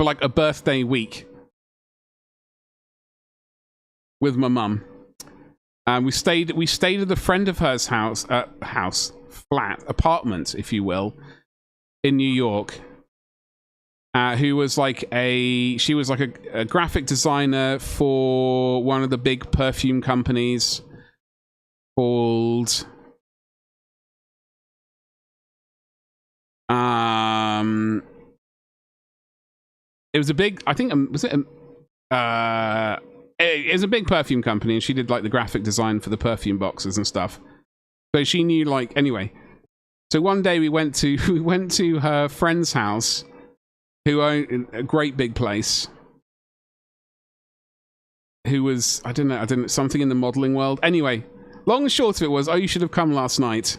Speaker 1: a birthday week with my mum, and we stayed at a friend of hers apartment, if you will, in New York. Who was she was a graphic designer for one of the big perfume companies called it was a big, I think, was it it was a big perfume company, and she did the graphic design for the perfume boxes and stuff. So she knew anyway. So one day we went to her friend's house, who owned a great big place, who was, I don't know, something in the modeling world. Anyway, long and short of it was, you should have come last night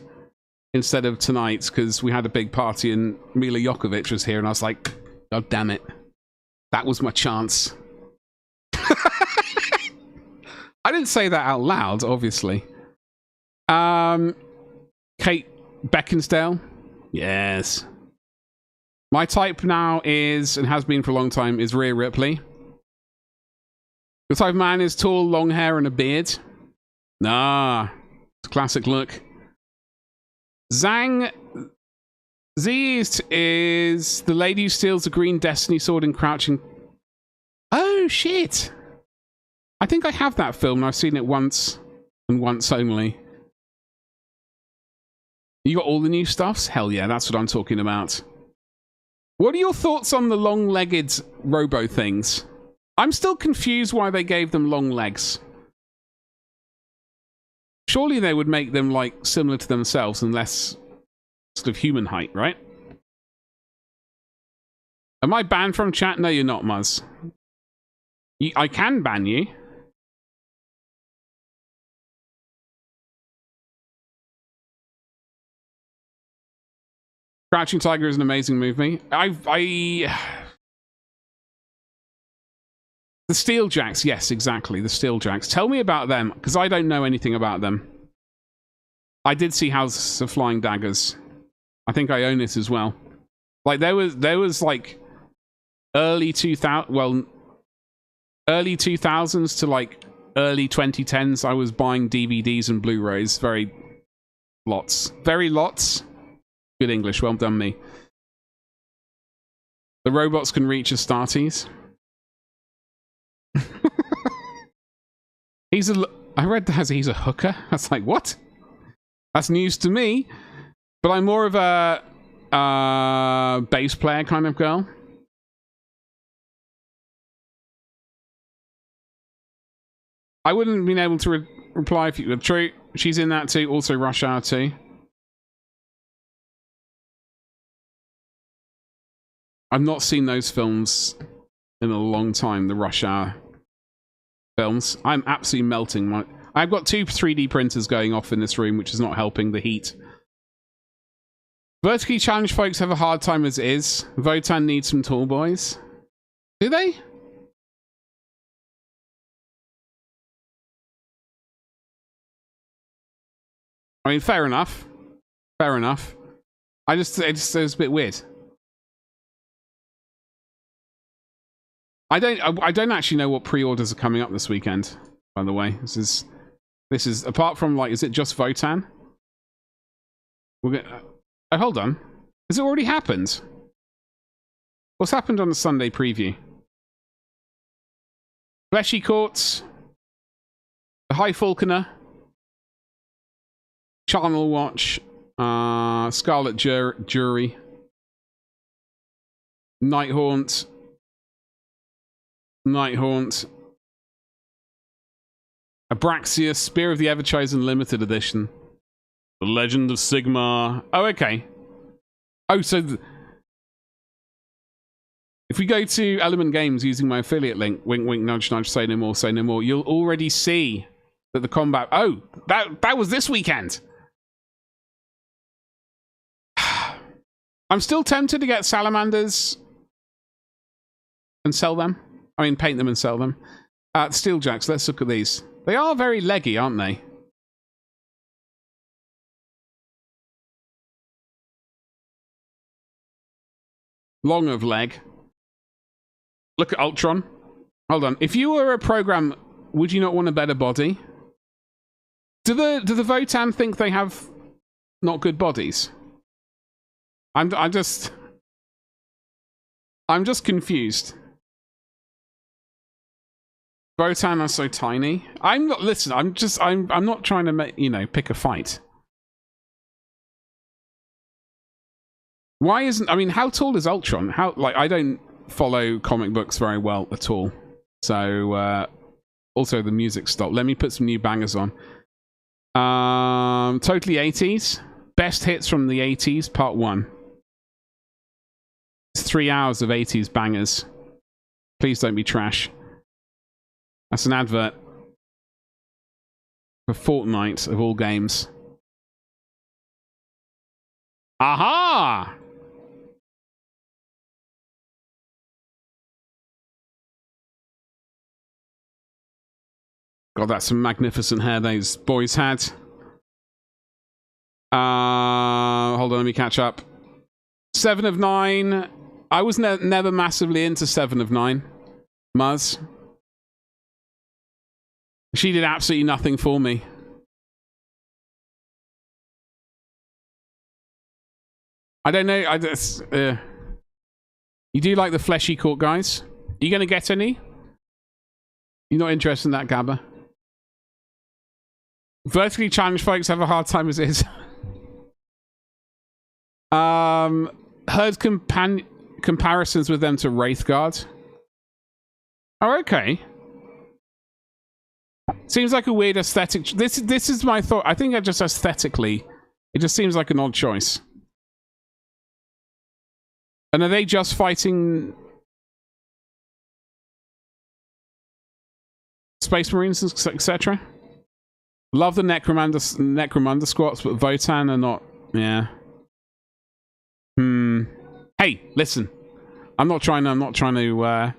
Speaker 1: instead of tonight, because we had a big party and Mila Jovovich was here, and I was like, God damn it. That was my chance. I didn't say that out loud, obviously. Kate Beckinsale. Yes. My type now is, and has been for a long time, is Rhea Ripley. The type of man is tall, long hair, and a beard. Nah. It's a classic look. Zhang Ziest is the lady who steals the green destiny sword in Crouching. Oh, shit. I think I have that film, and I've seen it once, and once only. You got all the new stuffs? Hell yeah, that's what I'm talking about. What are your thoughts on the long-legged robo things? I'm still confused why they gave them long legs. Surely they would make them similar to themselves and less sort of human height, right? Am I banned from chat? No, you're not, Muzz. I can ban you. Crouching Tiger is an amazing movie. The Steeljacks, yes, exactly, the Steeljacks. Tell me about them, because I don't know anything about them. I did see House of Flying Daggers. I think I own it as well. There was early 2000s to early 2010s. I was buying DVDs and Blu-rays, very lots. Good English. Well done, me. The robots can reach Astartes. I read that he's a hooker. That's like, what? That's news to me. But I'm more of a bass player kind of girl. I wouldn't have been able to reply if you were true. She's in that too. Also Rush Hour 2. I've not seen those films in a long time, the Rush Hour films. I'm absolutely melting. I've got 2 3D printers going off in this room, which is not helping the heat. Vertically challenged folks have a hard time as it is. Votan needs some tall boys. Do they? I mean, fair enough. Fair enough. It was a bit weird. I don't actually know what pre-orders are coming up this weekend, by the way. This is apart from, like, is it just Votan? Oh, hold on. Has it already happened? What's happened on the Sunday preview? Fleshy Courts, the High Falconer, Charnel Watch, Scarlet Jury, Nighthaunt, Abraxia, Spear of the Everchosen Limited Edition, The Legend of Sigmar. Oh, okay. Oh, so if we go to Element Games using my affiliate link, wink, wink, nudge, nudge, say no more, you'll already see that the combat... Oh, that was this weekend. I'm still tempted to get salamanders and sell them. I mean, paint them and sell them. Steeljacks, let's look at these. They are very leggy, aren't they? Long of leg. Look at Ultron. Hold on. If you were a program, would you not want a better body? Do the Votan think they have not good bodies? I'm just confused. Votan are so tiny. I'm not. Listen. I'm not trying to make, pick a fight. Why isn't? I mean, how tall is Ultron? I don't follow comic books very well at all. So also the music stopped. Let me put some new bangers on. Totally 80s. Best hits from the 80s, part 1. It's 3 hours of 80s bangers. Please don't be trash. That's an advert for Fortnite of all games. Aha! God, that's some magnificent hair those boys had. Hold on, let me catch up. 7 of 9. I was never massively into 7 of 9. Muzz. She did absolutely nothing for me. I don't know. You do like the fleshy court guys? Are you going to get any? You're not interested in that, Gabba? Vertically challenged folks have a hard time as is. Heard comparisons with them to Wraithguard. Oh, okay. Seems like a weird aesthetic. This is my thought. I think just aesthetically, it just seems like an odd choice. And are they just fighting Space Marines, etc.? Love the Necromunda squats, but Votan are not. Yeah. Hey, listen. I'm not trying to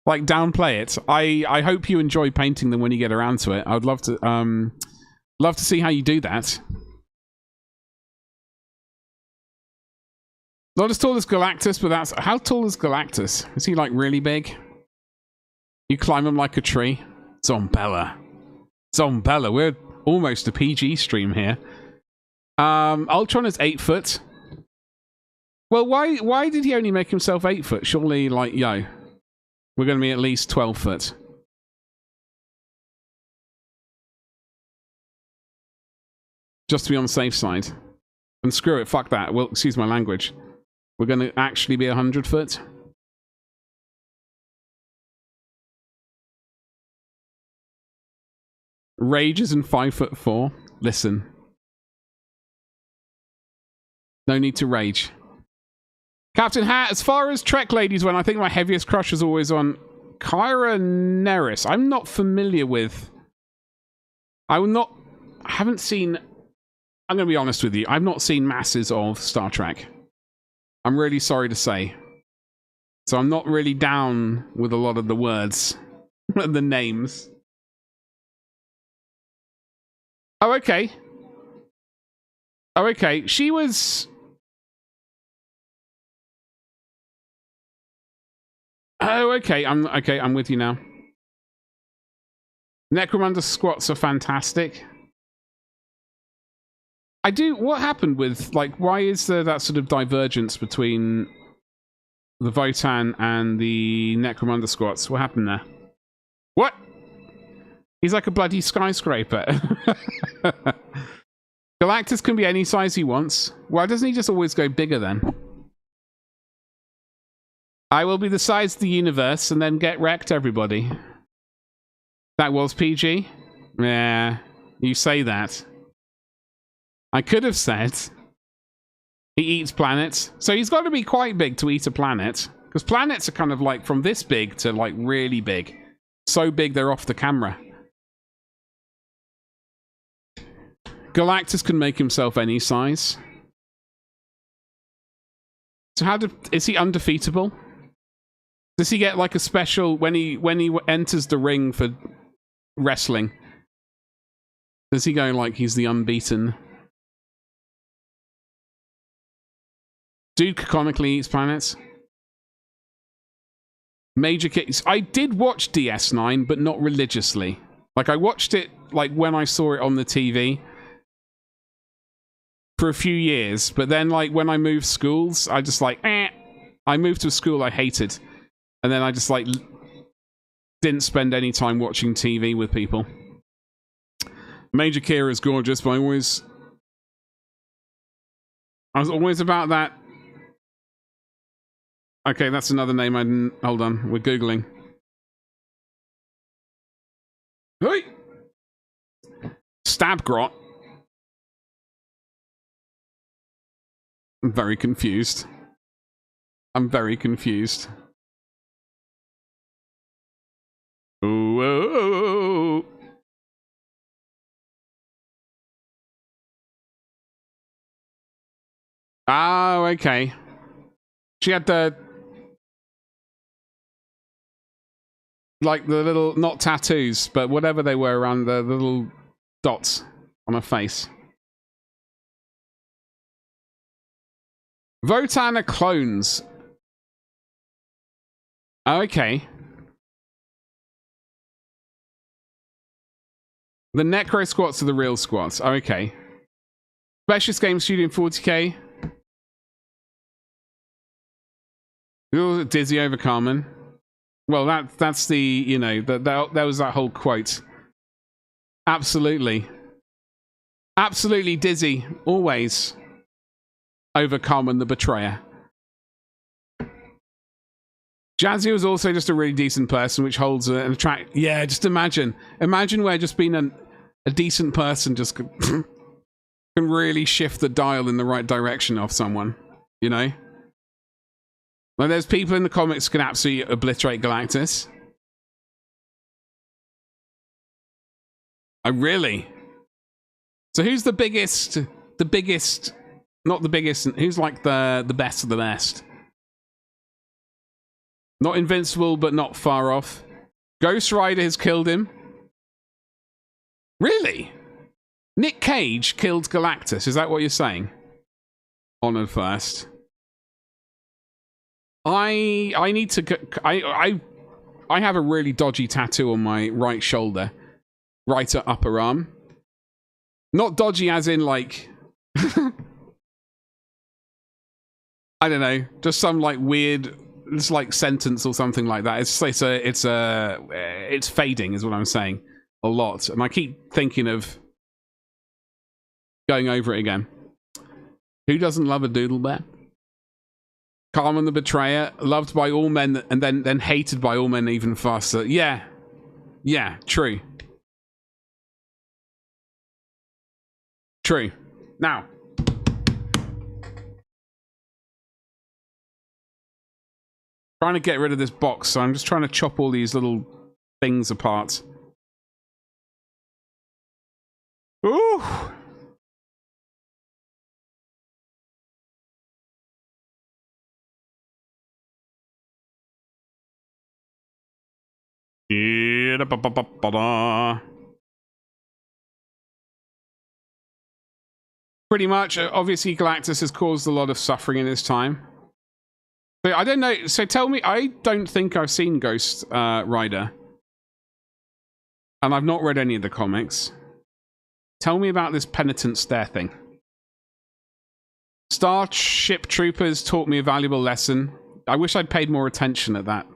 Speaker 1: like downplay it. I hope you enjoy painting them when you get around to it. I would love to see how you do that. Not as tall as Galactus, but that's... How tall is Galactus? Is he, like, really big? You climb him like a tree? Zombella. Zombella. We're almost a PG stream here. Ultron is 8 foot. Well, why did he only make himself 8 foot? Surely, like, yo, we're going to be at least 12 foot. Just to be on the safe side. And screw it, fuck that. Well, excuse my language. We're going to actually be 100 foot. Rage is in 5'4". Listen. No need to rage. Captain Hat, as far as Trek ladies went, I think my heaviest crush was always on Kyra Nerys. I'm not familiar with... I haven't seen... I'm going to be honest with you. I've not seen masses of Star Trek. I'm really sorry to say. So I'm not really down with a lot of the words. The names. Oh, okay. Oh, okay. She was... Oh, okay. I'm with you now. Necromunda squats are fantastic. What happened with, like, why is there that sort of divergence between the Votan and the Necromunda squats? What happened there? What? He's like a bloody skyscraper. Galactus can be any size he wants. Why doesn't he just always go bigger then? I will be the size of the universe and then get wrecked, everybody. That was PG? Yeah, you say that. I could have said he eats planets. So he's got to be quite big to eat a planet. Because planets are kind of like from this big to like really big. So big they're off the camera. Galactus can make himself any size. So is he undefeatable? Does he get like a special when he enters the ring for wrestling? Does he go like he's the unbeaten? Dude canonically eats planets. Major Kicks. I did watch DS9, but not religiously. Like I watched it like when I saw it on the TV for a few years, but then like when I moved schools, I just like I moved to a school I hated. And then I just, like, didn't spend any time watching TV with people. Major Kira is gorgeous, but I was always about that. Okay, that's another name I didn't... Hold on, we're Googling. Hey! Stabgrot. I'm very confused. I'm very confused. Whoa. Oh, okay. She had the... like the little... not tattoos, but whatever they were around the little dots on her face. Votan are clones. Oh, okay. The Necro squats are the real squats. Oh, okay. Specialist Game Studio in 40k. You're dizzy over Carmen. Well, that's the, you know, that was that whole quote. Absolutely. Absolutely dizzy. Always. Over Carmen the Betrayer. Jazzy was also just a really decent person, which holds an attract. Yeah, just imagine where just being a decent person just can really shift the dial in the right direction of someone, you know? Like there's people in the comics who can absolutely obliterate Galactus. Oh, really? So who's the biggest, not the biggest, who's like the best of the best? Not invincible, but not far off. Ghost Rider has killed him. Really? Nick Cage killed Galactus. Is that what you're saying? Honored first. I need to... I have a really dodgy tattoo on my right shoulder. Right upper arm. Not dodgy as in, like... I don't know, just some like weird, it's like sentence or something like that. It's fading, is what I'm saying, a lot, and I keep thinking of going over it again. Who doesn't love a doodle bear? Carmen the Betrayer, loved by all men, and then hated by all men even faster. Yeah, true. True. Now, trying to get rid of this box, so I'm just trying to chop all these little things apart. Ooh! Pretty much, obviously Galactus has caused a lot of suffering in his time. But I don't know, so tell me, I don't think I've seen Ghost Rider. And I've not read any of the comics. Tell me about this penitent stare thing. Starship Troopers taught me a valuable lesson. I wish I'd paid more attention at that.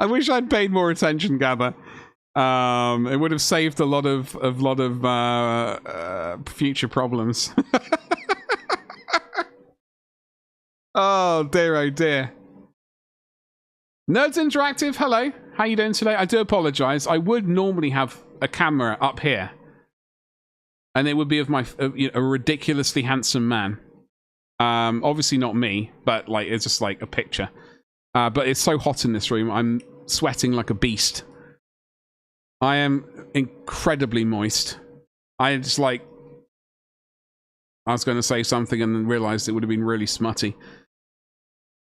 Speaker 1: I wish I'd paid more attention, Gather. It would have saved a lot of future problems. Oh dear, oh dear. Nerds Interactive, hello. How you doing today? I do apologise. I would normally have a camera up here, and it would be of my a ridiculously handsome man. Obviously not me, but like it's just like a picture. But it's so hot in this room. I'm sweating like a beast. I am incredibly moist. I just like... I was going to say something and then realised it would have been really smutty.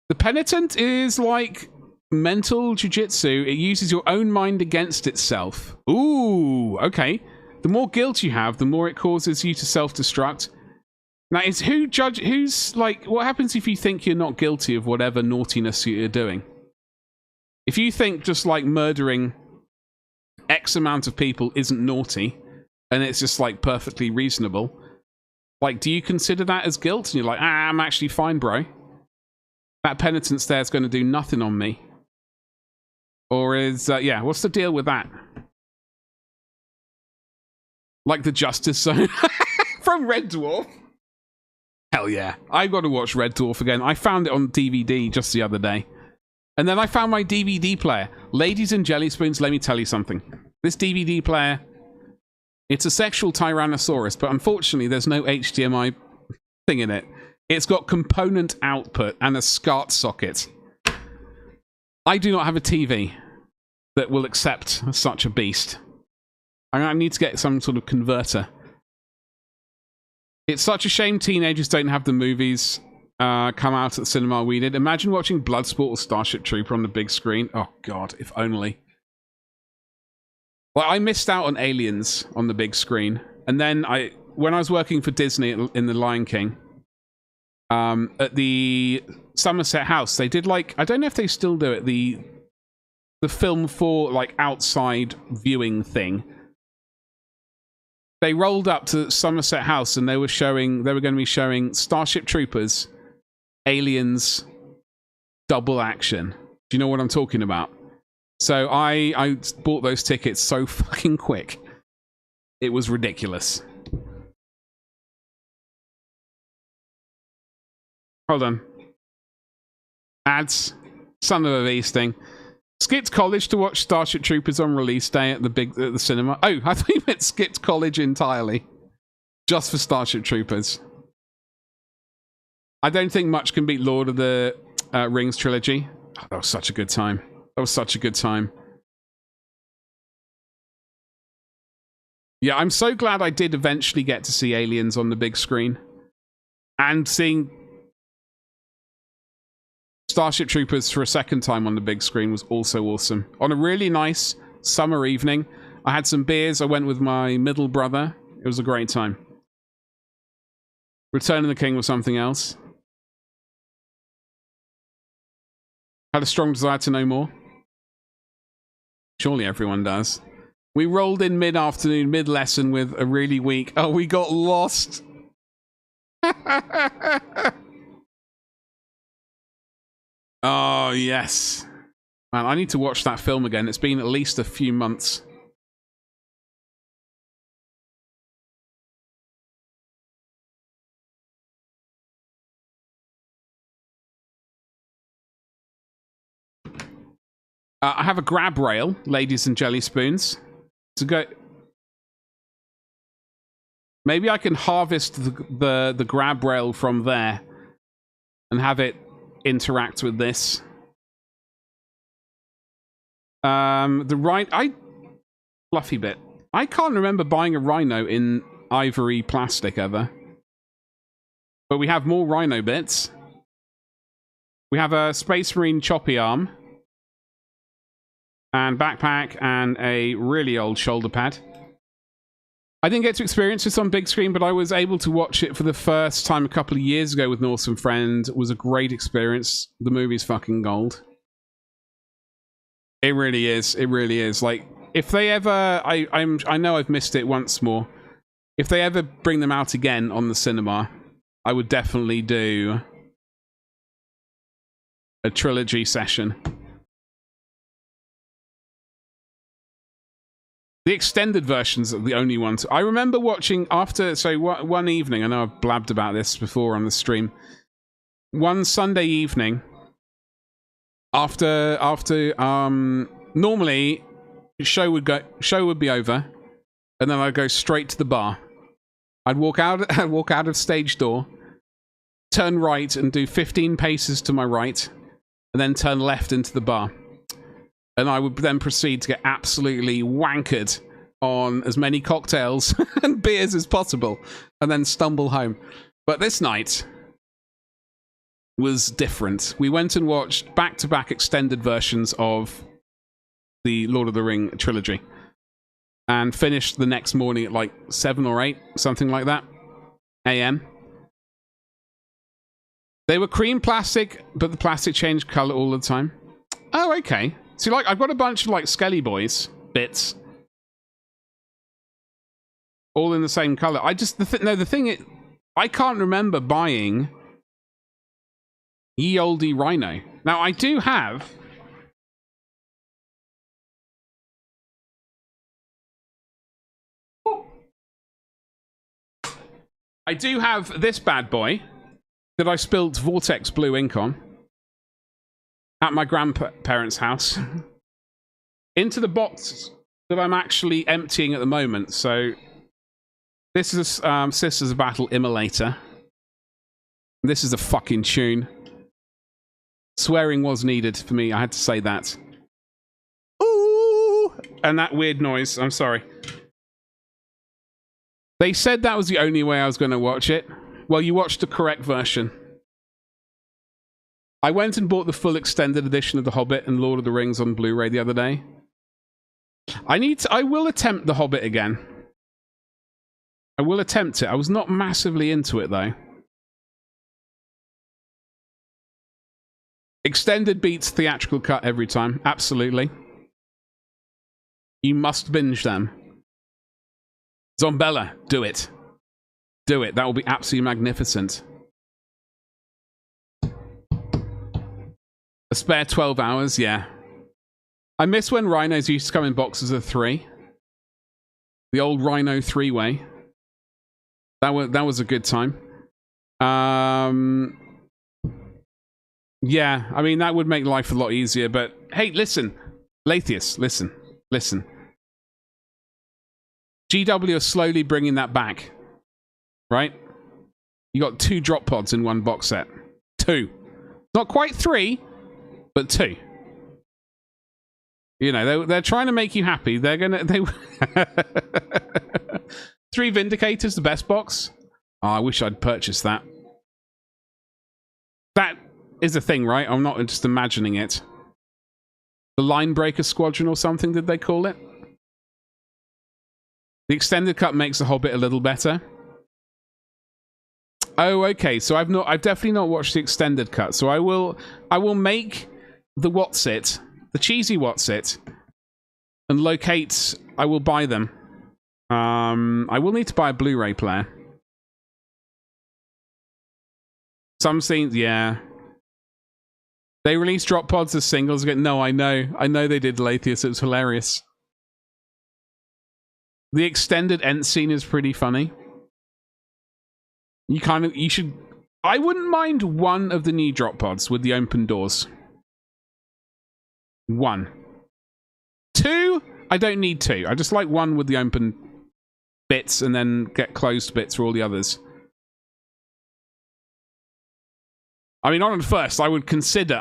Speaker 1: The Penitent is like mental jiu-jitsu. It uses your own mind against itself. Ooh, okay. The more guilt you have, the more it causes you to self-destruct. Now, who's like, what happens if you think you're not guilty of whatever naughtiness you're doing? If you think just like murdering X amount of people isn't naughty, and it's just like perfectly reasonable, like, do you consider that as guilt? And you're like, I'm actually fine, bro. That penitence there is going to do nothing on me. Or is, yeah, what's the deal with that? Like the Justice Zone from Red Dwarf. Hell yeah. I've got to watch Red Dwarf again. I found it on DVD just the other day. And then I found my DVD player. Ladies and Jelly Spoons, let me tell you something. This DVD player, it's a sexual Tyrannosaurus, but unfortunately there's no HDMI thing in it. It's got component output and a SCART socket. I do not have a TV that will accept such a beast. I need to get some sort of converter. It's such a shame teenagers don't have the movies come out at the cinema we did. Imagine watching Bloodsport or Starship Trooper on the big screen. Oh god, if only. Well, I missed out on Aliens on the big screen. And then when I was working for Disney in The Lion King, at the Somerset House, they did like, I don't know if they still do it, the film for like outside viewing thing. They rolled up to Somerset House and they were going to be showing Starship Troopers, Aliens, double action. Do you know what I'm talking about? So I bought those tickets so fucking quick. It was ridiculous. Hold on. Ads. Son of a beast thing. Skipped college to watch Starship Troopers on release day at the cinema. Oh, I thought you meant skipped college entirely. Just for Starship Troopers. I don't think much can beat Lord of the Rings trilogy. Oh, that was such a good time. That was such a good time. Yeah, I'm so glad I did eventually get to see Aliens on the big screen. And seeing Starship Troopers for a second time on the big screen was also awesome. On a really nice summer evening, I had some beers. I went with my middle brother. It was a great time. Return of the King was something else. Had a strong desire to know more. Surely everyone does. We rolled in mid-afternoon, mid-lesson with a really weak... Oh, we got lost. Oh, yes. Man, I need to watch that film again. It's been at least a few months. I have a grab rail, ladies and jelly spoons. To go. Maybe I can harvest the grab rail from there and have it interact with this. Fluffy bit. I can't remember buying a rhino in ivory plastic ever. But we have more rhino bits. We have a Space Marine choppy arm. And backpack and a really old shoulder pad. I didn't get to experience this on big screen, but I was able to watch it for the first time a couple of years ago with an awesome friend. It was a great experience. The movie's fucking gold. It really is. It really is. Like, if they ever... I know I've missed it once more. If they ever bring them out again on the cinema, I would definitely do a trilogy session. The extended versions are the only ones. I remember watching after... So one evening, I know I've blabbed about this before on the stream. One Sunday evening, after normally, show would be over, and then I'd go straight to the bar. I'd walk out of stage door, turn right and do 15 paces to my right, and then turn left into the bar. And I would then proceed to get absolutely wankered on as many cocktails and beers as possible, and then stumble home. But this night was different. We went and watched back-to-back extended versions of the Lord of the Ring trilogy, and finished the next morning at like 7 or 8, something like that, a.m. They were cream plastic, but the plastic changed colour all the time. Oh, okay. See, like, I've got a bunch of, like, Skelly Boys bits. All in the same colour. I can't remember buying Ye Olde Rhino. Now, I do have... I do have this bad boy that I spilt Vortex blue ink on at my grandparents' house into the box that I'm actually emptying at the moment. So this is Sisters of Battle Immolator. This is a fucking tune. Swearing was needed for me. I had to say that. Ooh! And that weird noise. I'm sorry. They said that was the only way I was going to watch it. Well, you watched the correct version. I went and bought the full extended edition of The Hobbit and Lord of the Rings on Blu-ray the other day. I will attempt The Hobbit again. I will attempt it. I was not massively into it, though. Extended beats theatrical cut every time. Absolutely. You must binge them. Zombella, do it. Do it. That will be absolutely magnificent. A spare 12 hours, yeah. I miss when Rhinos used to come in boxes of 3. The old Rhino 3-way. That was a good time. Yeah, I mean, that would make life a lot easier, but hey, listen. Lathius, listen. GW are slowly bringing that back. Right? You got 2 drop pods in one box set. 2. Not quite 3, but 2. You know, they're trying to make you happy. They 3 Vindicators, the best box. Oh, I wish I'd purchased that. That is a thing, right? I'm not just imagining it. The Linebreaker Squadron or something, did they call it? The extended cut makes The Hobbit a little better. Oh, okay. So I've definitely not watched the extended cut. So I will make the Whatsit, the cheesy Whatsit, and locate. I will buy them. I will need to buy a Blu-ray player. Some scenes, yeah. They released drop pods as singles again. No, I know they did, Lathius. It was hilarious. The extended end scene is pretty funny. You should. I wouldn't mind one of the new drop pods with the open doors. 1. 2, I don't need 2. I just like 1 with the open bits and then get closed bits for all the others. I mean, on first, I would consider.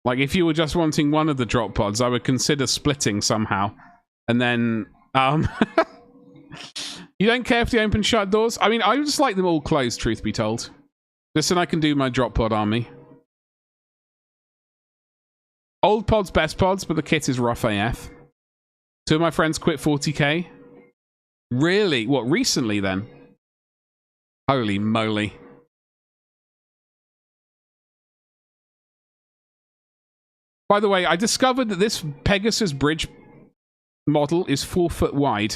Speaker 1: Like, if you were just wanting one of the drop pods, I would consider splitting somehow. And then, you don't care if they open shut doors? I mean, I just like them all closed, truth be told. Just so I can do my drop pod army. Old pods, best pods, but the kit is rough AF. 2 of my friends quit 40k. Really? What, recently then? Holy moly. By the way, I discovered that this Pegasus bridge model is 4 foot wide.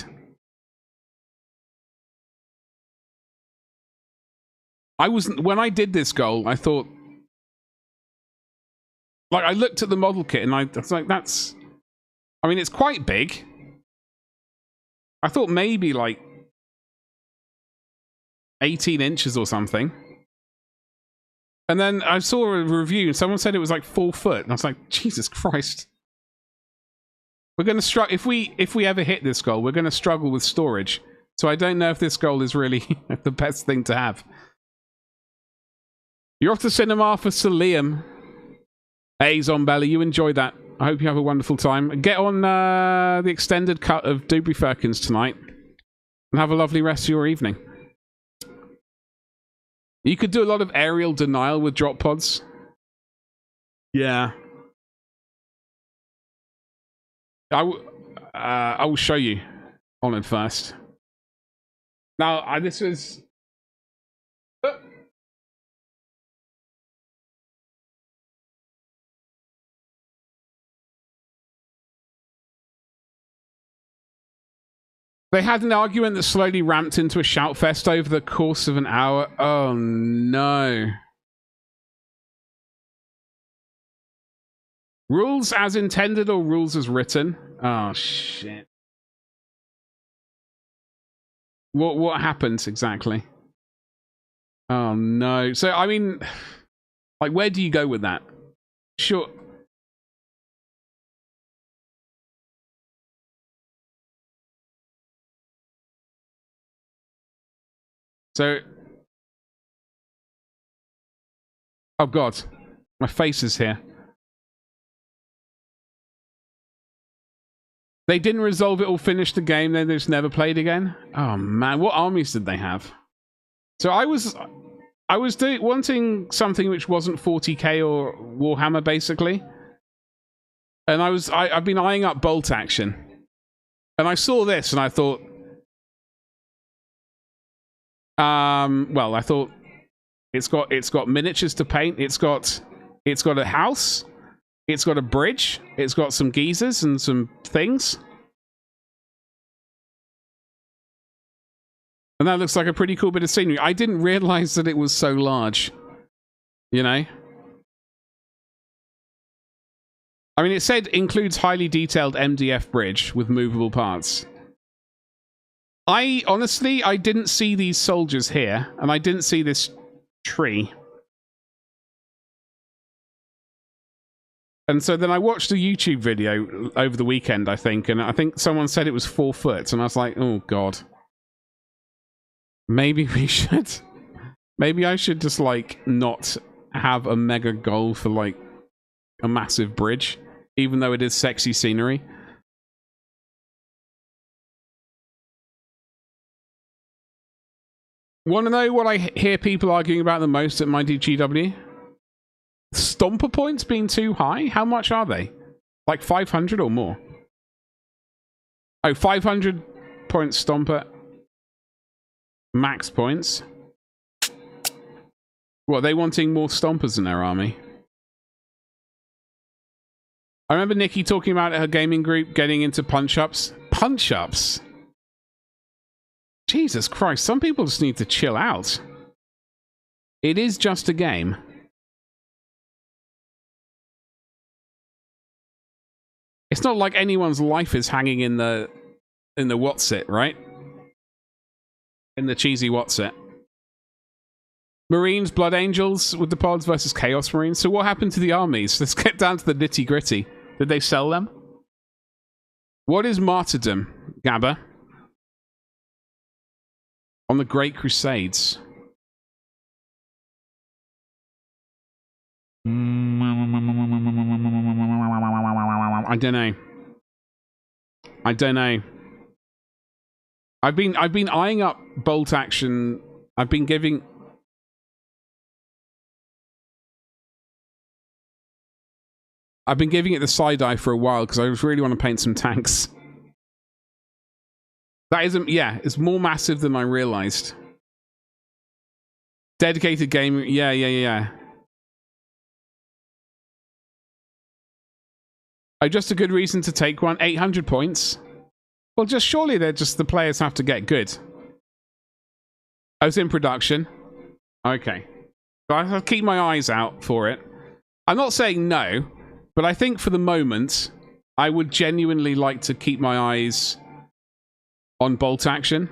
Speaker 1: When I did this goal, I thought, like, I looked at the model kit and I was like, I mean, it's quite big. I thought maybe like 18 inches or something. And then I saw a review and someone said it was like 4 foot. And I was like, Jesus Christ. We're going to struggle. If we ever hit this goal, we're going to struggle with storage. So I don't know if this goal is really the best thing to have. You're off to cinema for Sir Liam. Hey, Zombelly, you enjoy that. I hope you have a wonderful time. Get on the extended cut of Doobie Firkins tonight. And have a lovely rest of your evening. You could do a lot of aerial denial with drop pods. Yeah. I will show you on it first. Now, this was... They had an argument that slowly ramped into a shoutfest over the course of an hour. Oh, no. Rules as intended or rules as written? Oh, shit. What happened exactly? Oh, no. So, I mean, like, where do you go with that? Sure. So, oh God, my face is here. They didn't resolve it or finish the game, then they just never played again? Oh man, what armies did they have? So I was wanting something which wasn't 40k or Warhammer, basically. And I've been eyeing up bolt action. And I saw this and I thought, well, I thought it's got miniatures to paint. It's got a house. It's got a bridge. It's got some geezers and some things. And that looks like a pretty cool bit of scenery. I didn't realize that it was so large. You know? I mean, it said includes highly detailed MDF bridge with movable parts. Honestly, I didn't see these soldiers here, and I didn't see this tree. And so then I watched a YouTube video over the weekend, I think, and I think someone said it was 4 foot, and I was like, oh God. Maybe we should... Maybe I should just, like, not have a mega goal for, like, a massive bridge, even though it is sexy scenery. Want to know what I hear people arguing about the most at my DGW? Stomper points being too high? How much are they? Like 500 or more? Oh, 500 points Stomper. Max points. What, are they wanting more Stompers in their army? I remember Nikki talking about her gaming group getting into punch-ups. Punch-ups? Jesus Christ, some people just need to chill out. It is just a game. It's not like anyone's life is hanging in the what's it, right? In the cheesy what's it. Marines, Blood Angels with the pods versus Chaos Marines. So what happened to the armies? Let's get down to the nitty gritty. Did they sell them? What is martyrdom, Gabba? On the Great Crusades. I don't know. I don't know. I've been eyeing up bolt action. I've been giving it the side eye for a while because I really want to paint some tanks. That isn't, yeah, it's more massive than I realized. Dedicated game, yeah. Oh, just a good reason to take one. 800 points. Well, just surely they're just the players have to get good. Oh, it's in production. Okay. So I'll keep my eyes out for it. I'm not saying no, but I think for the moment, I would genuinely like to keep my eyes on bolt action.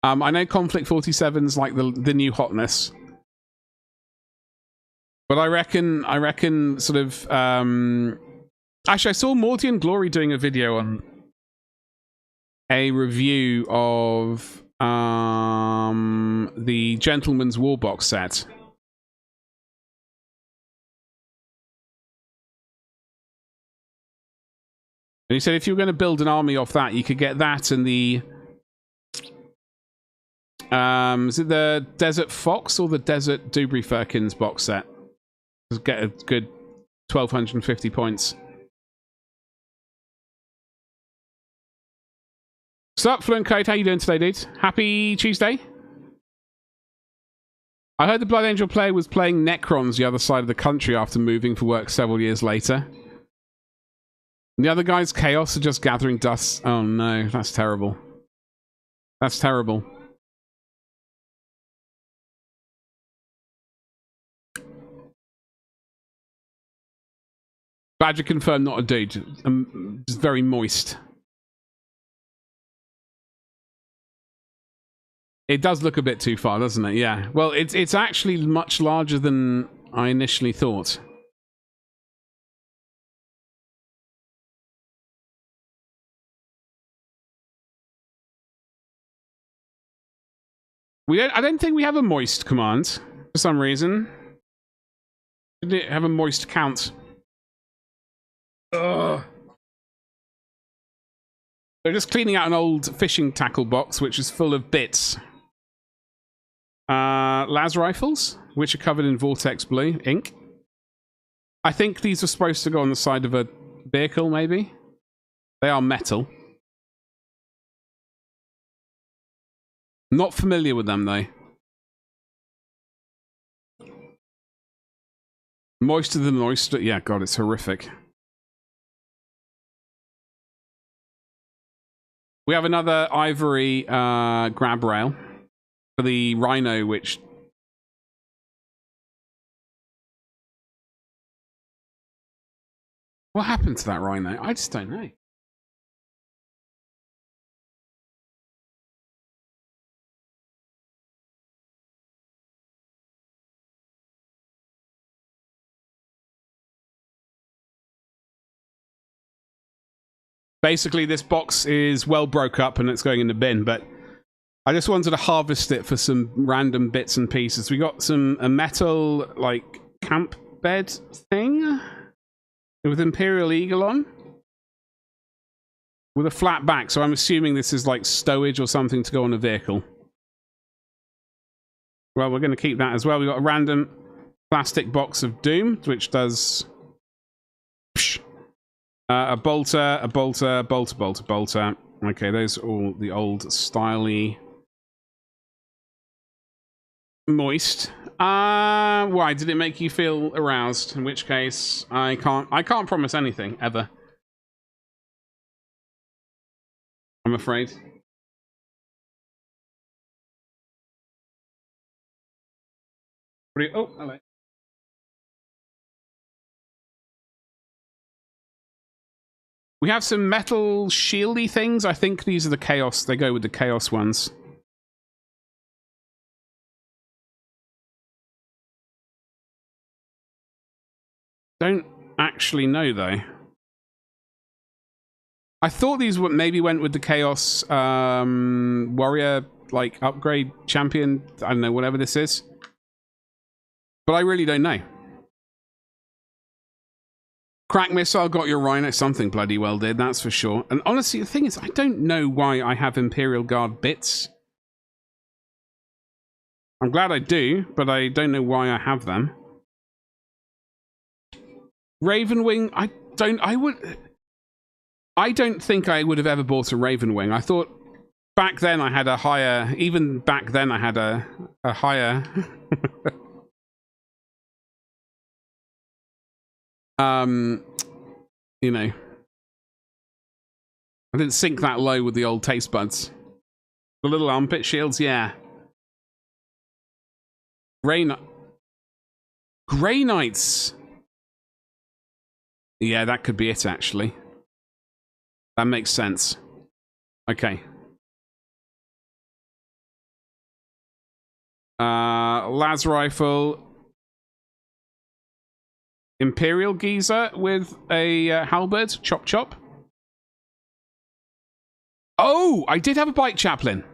Speaker 1: I know Conflict 47's like the new hotness. But I reckon sort of actually I saw Morty and Glory doing a video on a review of the Gentleman's War box set. And he said if you were going to build an army off that, you could get that and the is it the Desert Fox or the Desert Dubry Firkins box set? Get a good 1,250 points. What's up, Fluent Code? How you doing today, dude? Happy Tuesday? I heard the Blood Angel player was playing Necrons the other side of the country after moving for work several years later. And the other guy's Chaos are just gathering dust. Oh no, that's terrible. That's terrible. Badger confirmed, not a dude. Just very moist. It does look a bit too far, doesn't it? Yeah. Well, it's actually much larger than I initially thought. I don't think we have a moist command for some reason. We didn't have a moist count. Ugh. They're just cleaning out an old fishing tackle box, which is full of bits. Las rifles, which are covered in Vortex Blue ink. I think these are supposed to go on the side of a vehicle, maybe. They are metal. Not familiar with them, though. Moister than moisture. Yeah, God, it's horrific. We have another ivory grab rail for the Rhino, which... What happened to that Rhino? I just don't know. Basically, this box is well broke up and it's going in the bin, but I just wanted to harvest it for some random bits and pieces. We got a metal, like, camp bed thing with Imperial Eagle on with a flat back, so I'm assuming this is like stowage or something to go on a vehicle. Well, we're going to keep that as well. We got a random plastic box of Doom, which does... a bolter, a bolter, bolter. Okay, those are all the old styly moist. Why did it make you feel aroused? In which case, I can't promise anything ever. I'm afraid. Oh, hello. We have some metal shieldy things. I think these are the chaos. They go with the chaos ones. Don't actually know though. I thought these maybe went with the chaos warrior like upgrade champion. I don't know, whatever this is. But I really don't know. Crack missile got your rhino. Something bloody well did, that's for sure. And honestly, the thing is, I don't know why I have Imperial Guard bits. I'm glad I do, but I don't know why I have them. Ravenwing, I don't think I would have ever bought a Ravenwing. I thought back then I had a higher, even back then I had a higher you know, I didn't sink that low with the old taste buds. The little armpit shields, yeah. Grey Knights. Yeah, that could be it, actually. That makes sense. Okay. Las rifle. Imperial geezer with a halberd. Chop chop. Oh, I did have a bike chaplain.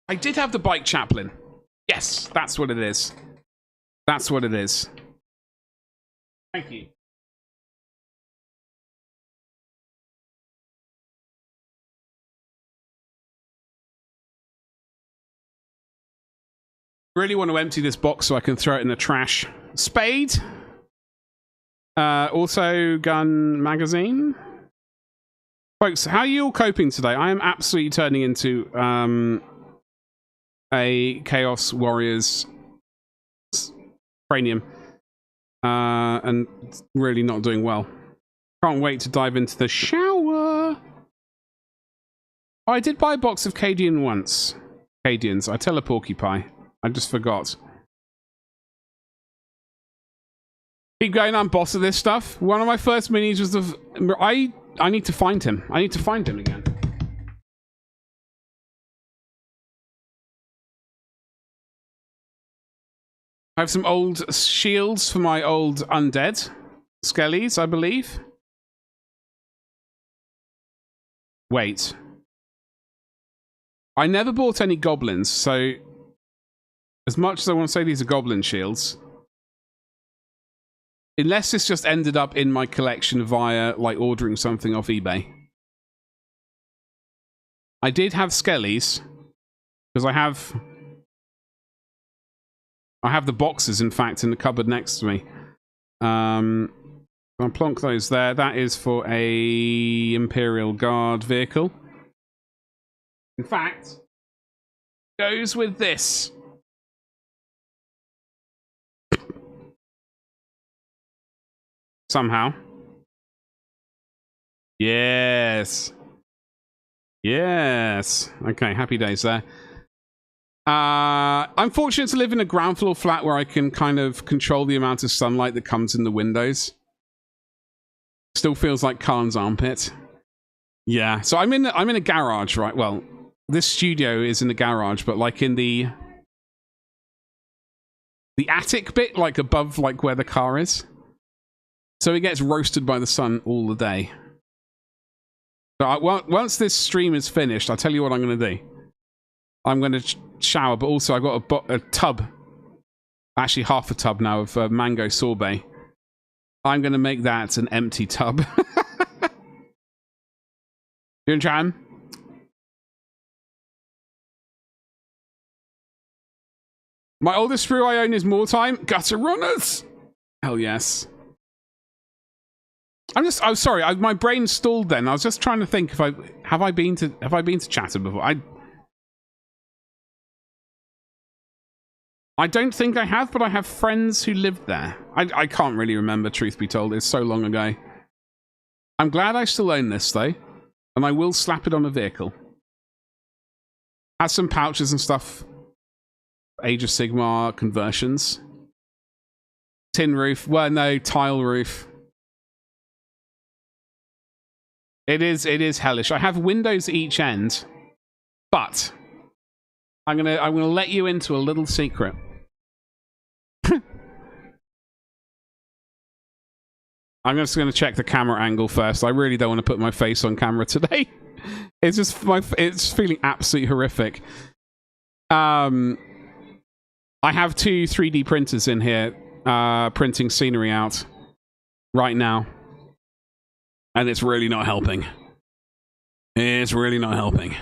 Speaker 1: I did have the bike chaplain. Yes, that's what it is. That's what it is. Thank you. Really want to empty this box so I can throw it in the trash. Spade. Also gun magazine. Folks, how are you all coping today? I am absolutely turning into a Chaos Warriors cranium. And really not doing well. Can't wait to dive into the shower. Oh, I did buy a box of Cadian once. Cadians. I tell a porcupine. I just forgot. Keep going, I'm boss of this stuff. One of my first minis was the... I need to find him. I need to find him again. I have some old shields for my old undead. Skellies, I believe. Wait. I never bought any goblins, so... As much as I want to say these are goblin shields, unless this just ended up in my collection via, like, ordering something off eBay. I did have skellies, because I have the boxes, in fact, in the cupboard next to me. I'll plonk those there. That is for a Imperial Guard vehicle. In fact, goes with this. Somehow. Yes. Yes. Okay, happy days there. I'm fortunate to live in a ground floor flat where I can kind of control the amount of sunlight that comes in the windows. Still feels like Khan's armpit. Yeah, so I'm in a garage, right? Well, this studio is in a garage, but like in the attic bit, like above like where the car is. So it gets roasted by the sun all the day. So once this stream is finished, I'll tell you what I'm going to do. I'm going to shower, but also I've got a tub. Actually, half a tub now of mango sorbet. I'm going to make that an empty tub. You in chat? My oldest sprue I own is More Time. Gutter Runners! Hell yes. I'm sorry, my brain stalled then. I was just trying to think if have I been to Chatham before? I don't think I have, but I have friends who lived there. I can't really remember, truth be told. It's so long ago. I'm glad I still own this though, and I will slap it on a vehicle. Has some pouches and stuff. Age of Sigmar conversions. Tin roof. Well, no, tile roof. It is hellish. I have windows at each end, but I'm gonna let you into a little secret. I'm just gonna check the camera angle first. I really don't want to put my face on camera today. It's just it's feeling absolutely horrific. I have 2 3D printers in here, printing scenery out right now. And it's really not helping. It's really not helping.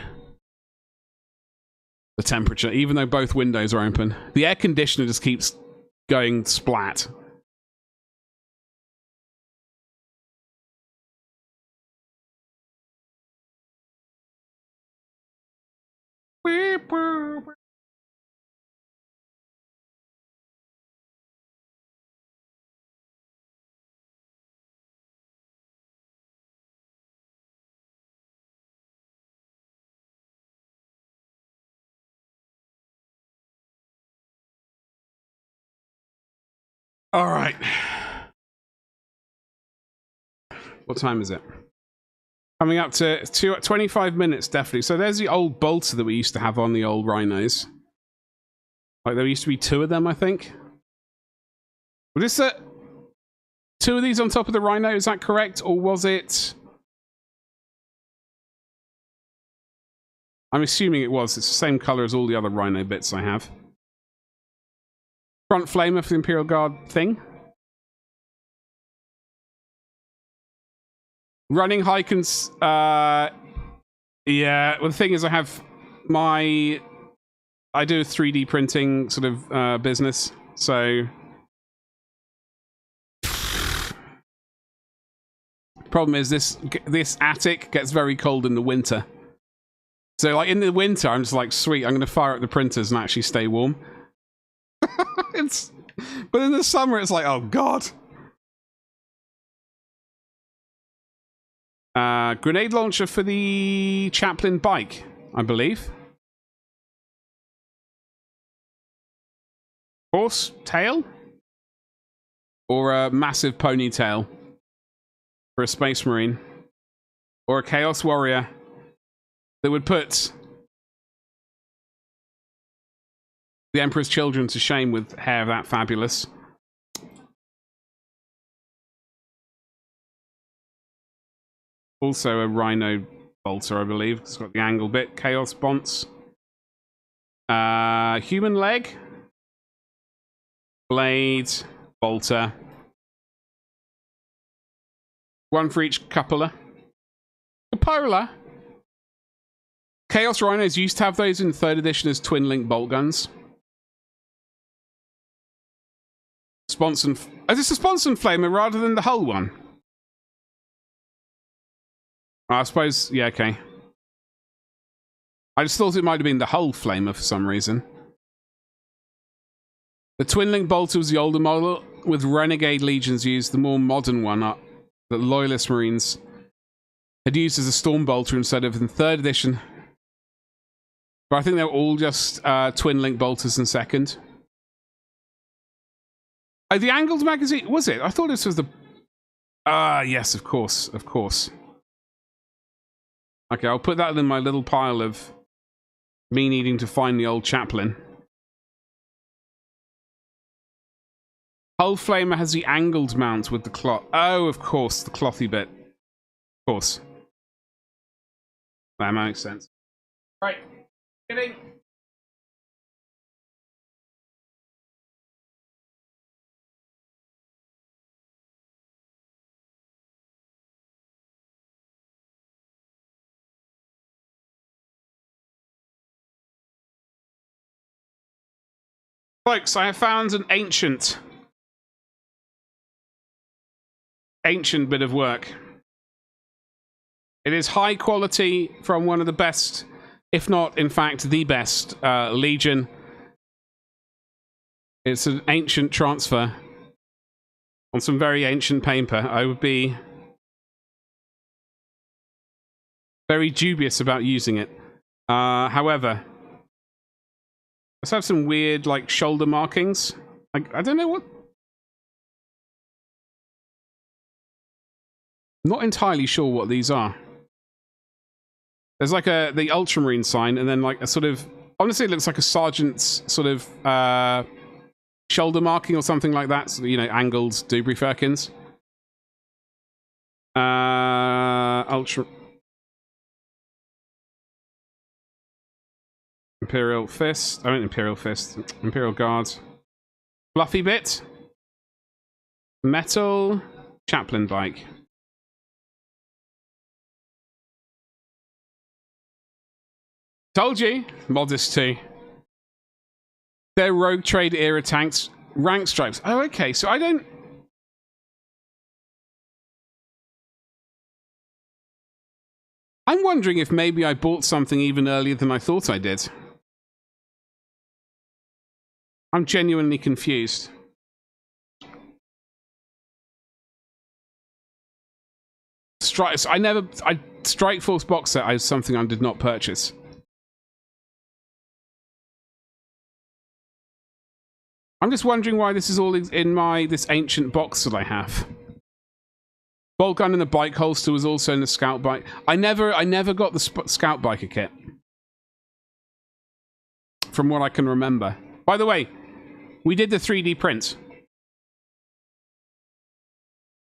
Speaker 1: The temperature, even though both windows are open. The air conditioner just keeps going splat. All right. What time is it? Coming up to 25 minutes, definitely. So there's the old bolter that we used to have on the old rhinos. Like, there used to be 2 of them, I think. Was this 2 of these on top of the rhino? Is that correct? Or was it... I'm assuming it was. It's the same color as all the other rhino bits I have. Front flamer for the Imperial Guard thing. Running Heikens. Yeah, well, the thing is, I do a 3D printing sort of business, so problem is this attic gets very cold in the winter. So, like, in the winter, I'm just like, sweet, I'm going to fire up the printers and actually stay warm. But in the summer, it's like, oh god. Grenade launcher for the Chaplain bike, I believe. Horse tail? Or a massive ponytail for a Space Marine. Or a Chaos Warrior that would put the Emperor's children to shame with hair that fabulous. Also a Rhino bolter, I believe. It's got the angle bit. Chaos Bonts. Human leg. Blade. Bolter. 1 for each cupola. Cupola? Chaos Rhinos used to have those in 3rd edition as twin link bolt guns. Sponson. Is this a Sponson flamer rather than the hull one? I suppose, yeah, okay. I just thought it might have been the hull flamer for some reason. The twin link bolter was the older model, with Renegade Legions used the more modern one that Loyalist Marines had used as a storm bolter instead of in 3rd edition. But I think they were all just twin link bolters in 2nd. The angled magazine, was it? I thought this was the... yes, of course, of course. Okay, I'll put that in my little pile of me needing to find the old Chaplain. Hull Flamer has the angled mount with the cloth. Oh, of course, the clothy bit. Of course. That makes sense. Right. Kidding. Folks, I have found an ancient bit of work. It is high quality from one of the best, if not, in fact, the best Legion. It's an ancient transfer on some very ancient paper. I would be very dubious about using it. However, Let's have some weird, like, shoulder markings. Like, I don't know what... Not entirely sure what these are. There's like the ultramarine sign, and then like a sort of... Honestly, it looks like a sergeant's sort of shoulder marking or something like that. So, you know, angled Dubry Firkins. Ultra... Imperial Fist. I mean Imperial Fist. Imperial Guard. Fluffy bit. Metal. Chaplain bike. Told you. Modest too. They're Rogue Trade era tanks. Rank stripes. Oh, okay. So I don't... I'm wondering if maybe I bought something even earlier than I thought I did. I'm genuinely confused. Strike Force box set is something I did not purchase. I'm just wondering why this is all in this ancient box that I have. Bolt gun in the bike holster was also in the scout bike. I never got the scout biker kit. From what I can remember. By the way, we did the 3D print.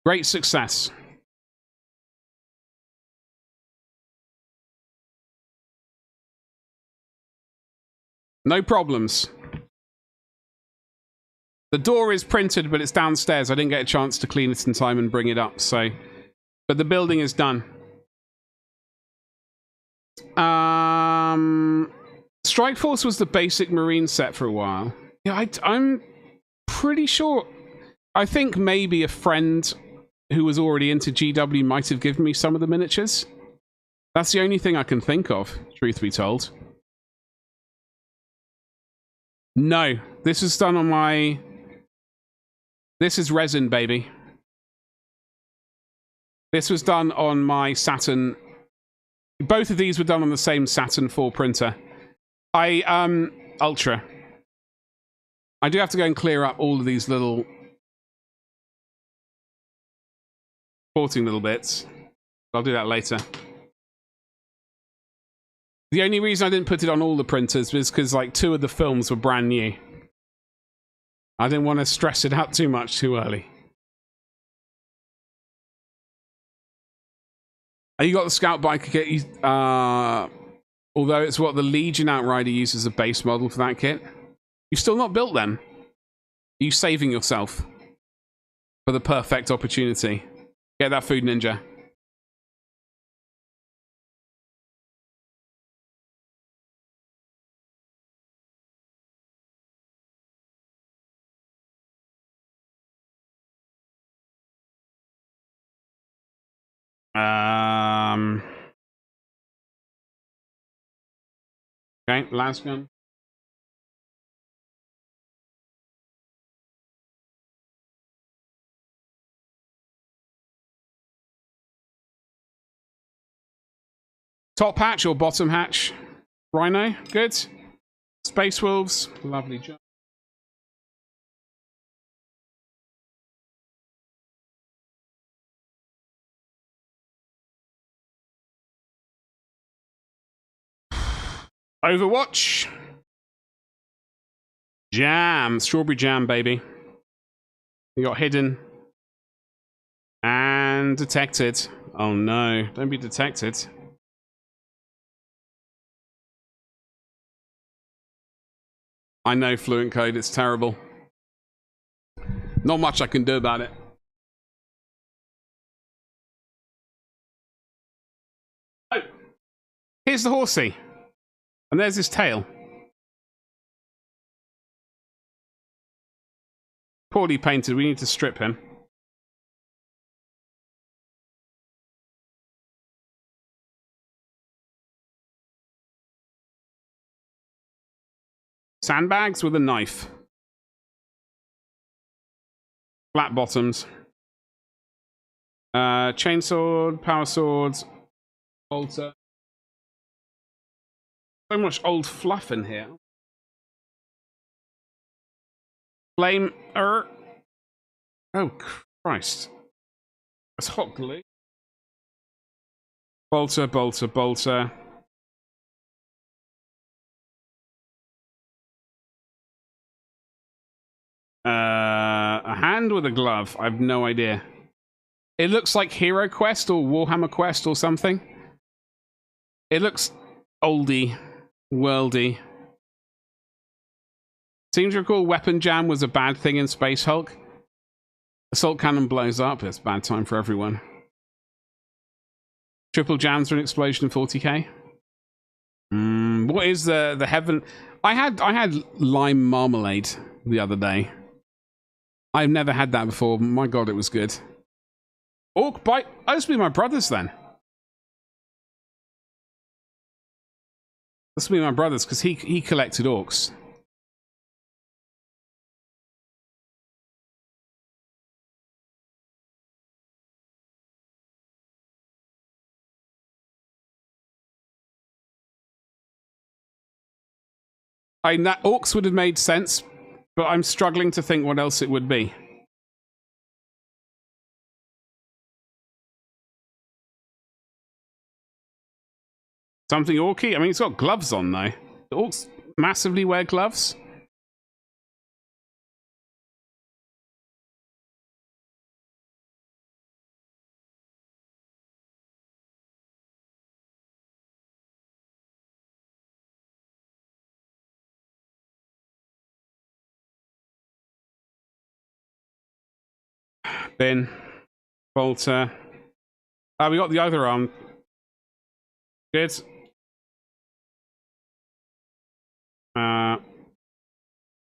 Speaker 1: Great success. No problems. The door is printed, but it's downstairs. I didn't get a chance to clean it in time and bring it up, so... But the building is done. Strike Force was the basic Marine set for a while. Yeah, I'm pretty sure... I think maybe a friend who was already into GW might have given me some of the miniatures. That's the only thing I can think of, truth be told. No, this is done on my... This is resin, baby. This was done on my Saturn. Both of these were done on the same Saturn 4 printer. Ultra. I do have to go and clear up all of these little porting little bits. I'll do that later. The only reason I didn't put it on all the printers was because like 2 of the films were brand new. I didn't want to stress it out too much too early. Oh, you got the Scout Biker kit. Although it's what the Legion Outrider uses as a base model for that kit. You've still not built them. Are you saving yourself for the perfect opportunity? Get that food, ninja. Okay, last gun. Top hatch or bottom hatch? Rhino, good. Space Wolves, lovely job. Overwatch. Jam. Strawberry jam, baby. We got hidden. And detected. Oh no, don't be detected. I know Fluent Code, it's terrible. Not much I can do about it. Oh, here's the horsey. And there's his tail. Poorly painted, we need to strip him. Sandbags with a knife. Flat bottoms. Chainsword, power swords, bolter. So much old fluff in here. Flame. Oh, Christ. That's hot glue. Bolter, bolter, bolter. A hand with a glove. I have no idea. It looks like Hero Quest or Warhammer Quest or something. It looks oldie, worldy. Seems to recall Weapon Jam was a bad thing in Space Hulk. Assault Cannon blows up. It's a bad time for everyone. Triple jams for an explosion in 40k. What is the heaven? I had lime marmalade the other day. I've never had that before. My God, it was good. Orc bite. Oh, this will be my brothers then. This will be my brothers because he collected orcs. I mean, that orcs would have made sense, but I'm struggling to think what else it would be. Something orky? I mean, it's got gloves on, though. The orcs massively wear gloves? Bin. Bolter. We got the other arm. Good.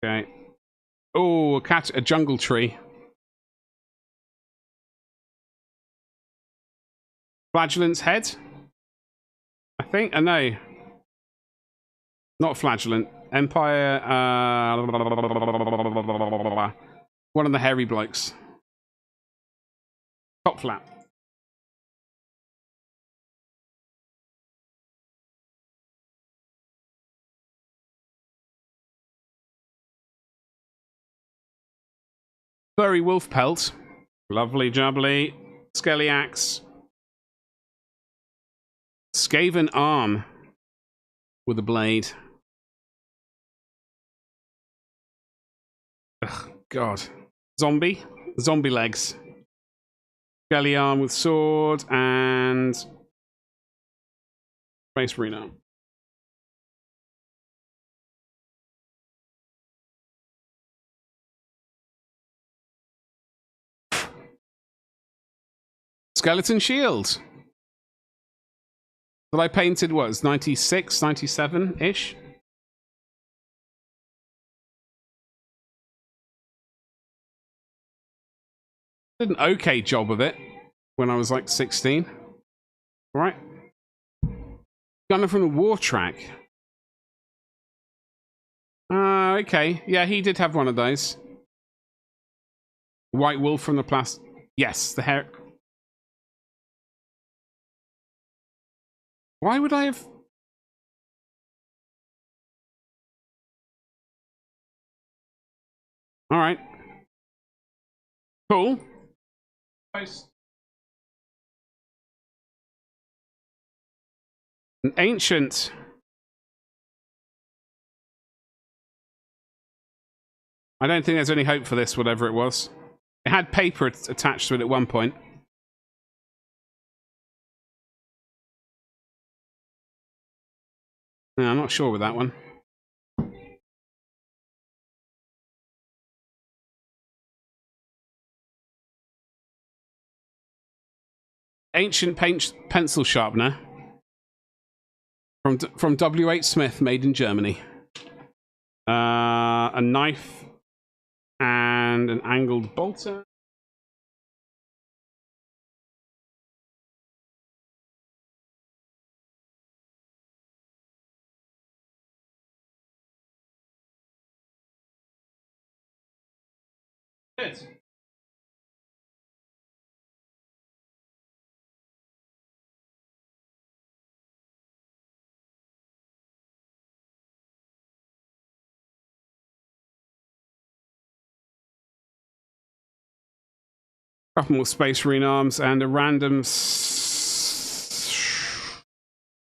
Speaker 1: Okay. Oh, a jungle tree. Flagellant's head? I think. No. Not flagellant. Empire. One of the hairy blokes. Top flap. Furry wolf pelt. Lovely jubbly. Skelly axe. Skaven arm. With a blade. Ugh, God. Zombie. Zombie legs. Skelly arm with sword and Space Marine arm. Skeleton shield. That I painted was 96, 97-ish. Did an okay job of it when I was like 16. Right. Gunner from the War Track. Okay. Yeah, he did have one of those. White Wolf from the plastic. Yes, the hair. Why would I have... Alright. Cool. Nice. An ancient... I don't think there's any hope for this, whatever it was. It had paper attached to it at one point. Yeah, I'm not sure with that one. Ancient pencil sharpener from W.H. Smith, made in Germany. A knife and an angled bolter. Good. Couple more Space Marine arms and a random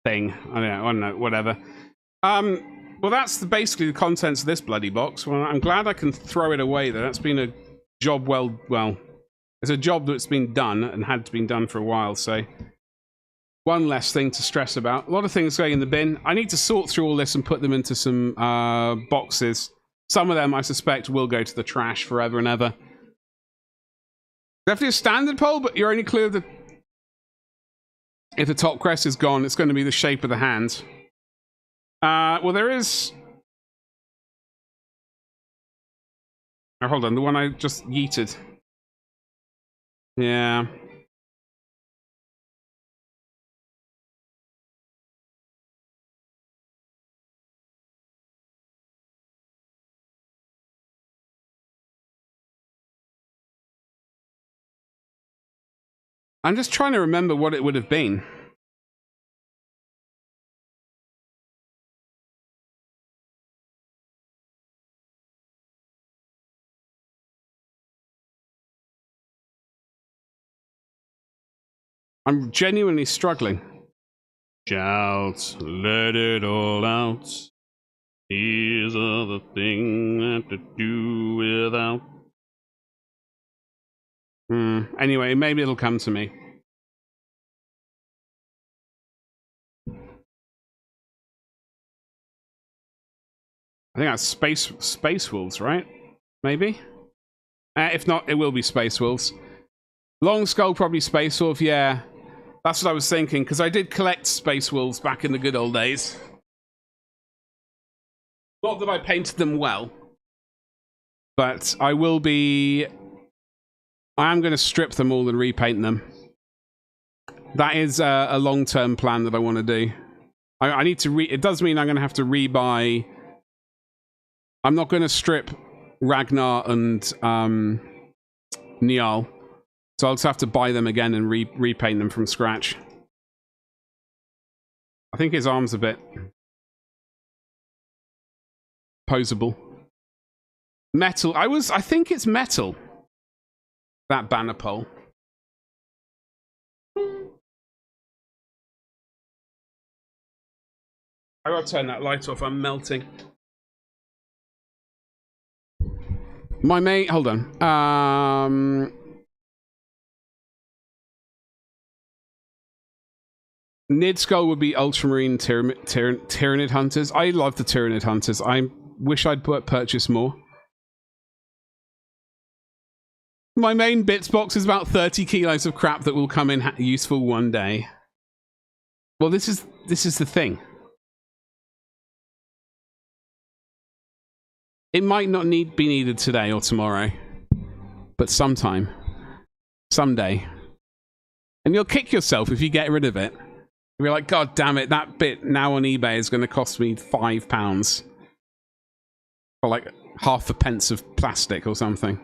Speaker 1: thing. I don't know, whatever. Well, that's basically the contents of this bloody box. Well, I'm glad I can throw it away, though. That's been a job well, it's a job that's been done and had been done for a while, so one less thing to stress about. A lot of things going in the bin. I need to sort through all this and put them into some boxes. Some of them, I suspect, will go to the trash forever and ever. Definitely a standard pole, but you're only clear that if the top crest is gone, it's going to be the shape of the hand. Well, there is... Oh, hold on, the one I just yeeted. Yeah. I'm just trying to remember what it would have been. I'm genuinely struggling. Shout, let it all out. These are the things that to do without. Anyway, maybe it'll come to me. I think that's Space Wolves, right? Maybe? If not, it will be Space Wolves. Long Skull, probably Space Wolf, yeah. That's what I was thinking, because I did collect Space Wolves back in the good old days. Not that I painted them well. But I will be... I am going to strip them all and repaint them. That is a long-term plan that I want to do. I need to it does mean I'm going to have to rebuy... I'm not going to strip Ragnar and Niall. So I'll just have to buy them again and repaint them from scratch. I think his arm's a bit posable. Metal. I think it's metal. That banner pole. I gotta turn that light off. I'm melting. My mate. Hold on. Nid Skull would be Ultramarine Tyranid Hunters. I love the Tyranid Hunters. I wish I'd purchase more. My main bits box is about 30 kilos of crap that will come in useful one day. Well, this is the thing. It might not be needed today or tomorrow, but sometime, someday, and you'll kick yourself if you get rid of it. You'll be like, God damn it, that bit now on eBay is going to cost me £5 for like half a pence of plastic or something.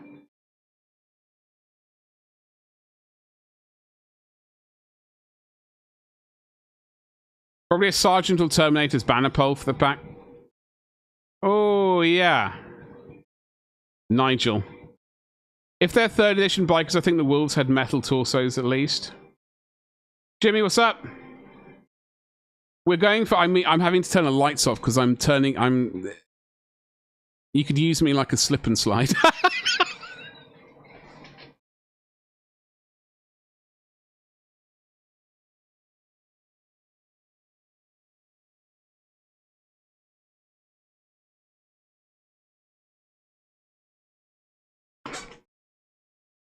Speaker 1: Probably a Sergeant or Terminator's banner pole for the back. Oh, yeah. Nigel. If they're 3rd edition bikers, I think the Wolves had metal torsos at least. Jimmy, what's up? We're going for... I'm having to turn the lights off because I'm... You could use me like a slip and slide.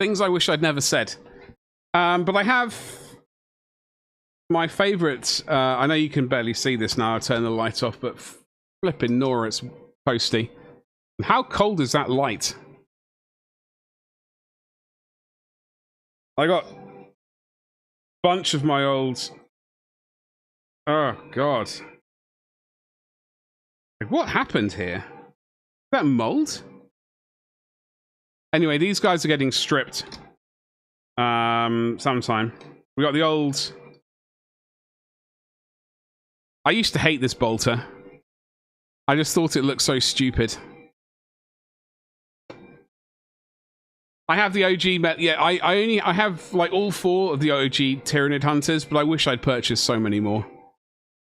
Speaker 1: Things I wish I'd never said. But I have my favourite... I know you can barely see this now. I'll turn the light off, but flipping Nora, it's posty. How cold is that light? I got a bunch of my old... Oh, God. What happened here? Is that mold? Anyway, these guys are getting stripped. Sometime. We got the old... I used to hate this bolter. I just thought it looked so stupid. I have the OG met. Yeah, I have like all 4 of the OG Tyranid Hunters, but I wish I'd purchased so many more.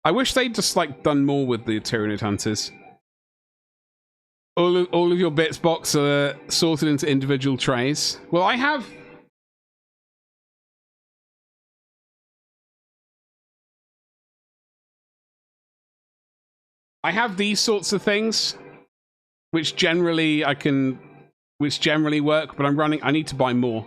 Speaker 1: I wish they'd just like done more with the Tyranid Hunters. All of your bits box are sorted into individual trays. Well, I have these sorts of things, which generally work, but I need to buy more.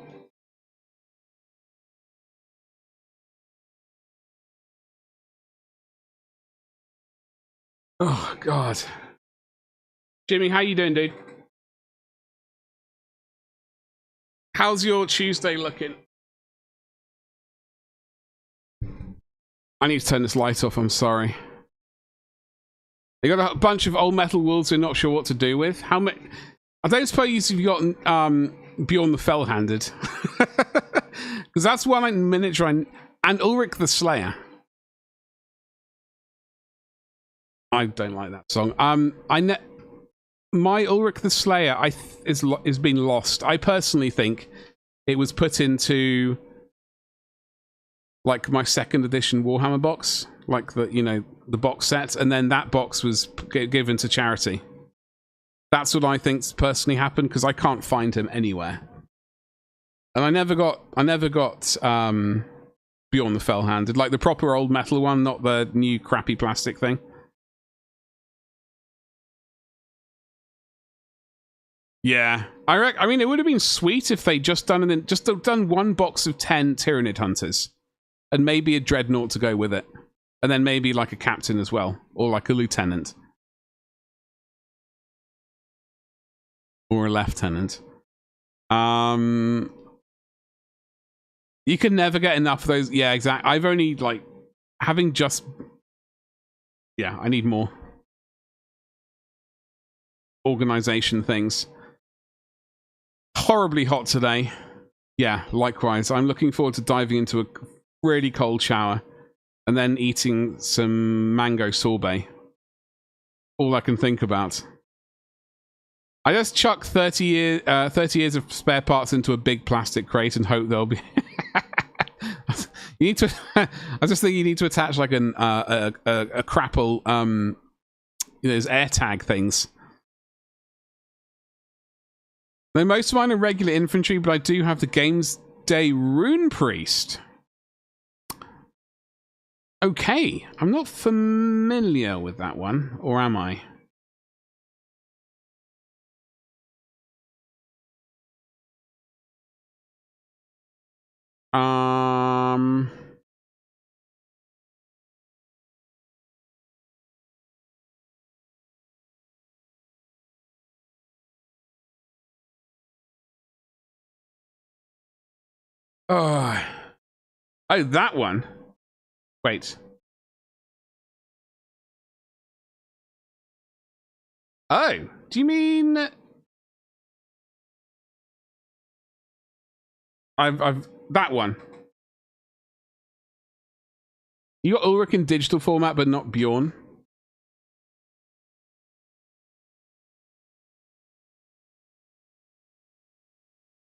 Speaker 1: Oh, God. Jimmy, how you doing, dude? How's your Tuesday looking? I need to turn this light off, I'm sorry. You got a bunch of old metal wolves we're not sure what to do with. How many? I don't suppose you've got Bjorn the Fell-Handed. Because that's one like miniature and Ulrich the Slayer. I don't like that song. My Ulrich the Slayer is been lost. I personally think it was put into like my 2nd edition Warhammer box, like the box set, and then that box was given to charity. That's what I think's personally happened, because I can't find him anywhere. And I never got Bjorn the Fell-Handed, like the proper old metal one, not the new crappy plastic thing. Yeah, I mean, it would have been sweet if they just done one box of 10 Tyranid Hunters, and maybe a Dreadnought to go with it, and then maybe like a captain as well, or like a lieutenant, or a lieutenant. You can never get enough of those. Yeah, exactly. I've only like having just. Yeah, I need more organization things. Horribly hot today. Yeah, likewise. I'm looking forward to diving into a really cold shower and then eating some mango sorbet. All I can think about. I just chuck 30 years of spare parts into a big plastic crate and hope they'll be. You need to. I just think you need to attach like a crapple, those air tag things. Though most of mine are regular infantry, but I do have the Games Day Rune Priest. Okay, I'm not familiar with that one, or am I? Oh, that one. Wait. Oh, do you mean I've that one? You got Ulrich in digital format, but not Bjorn.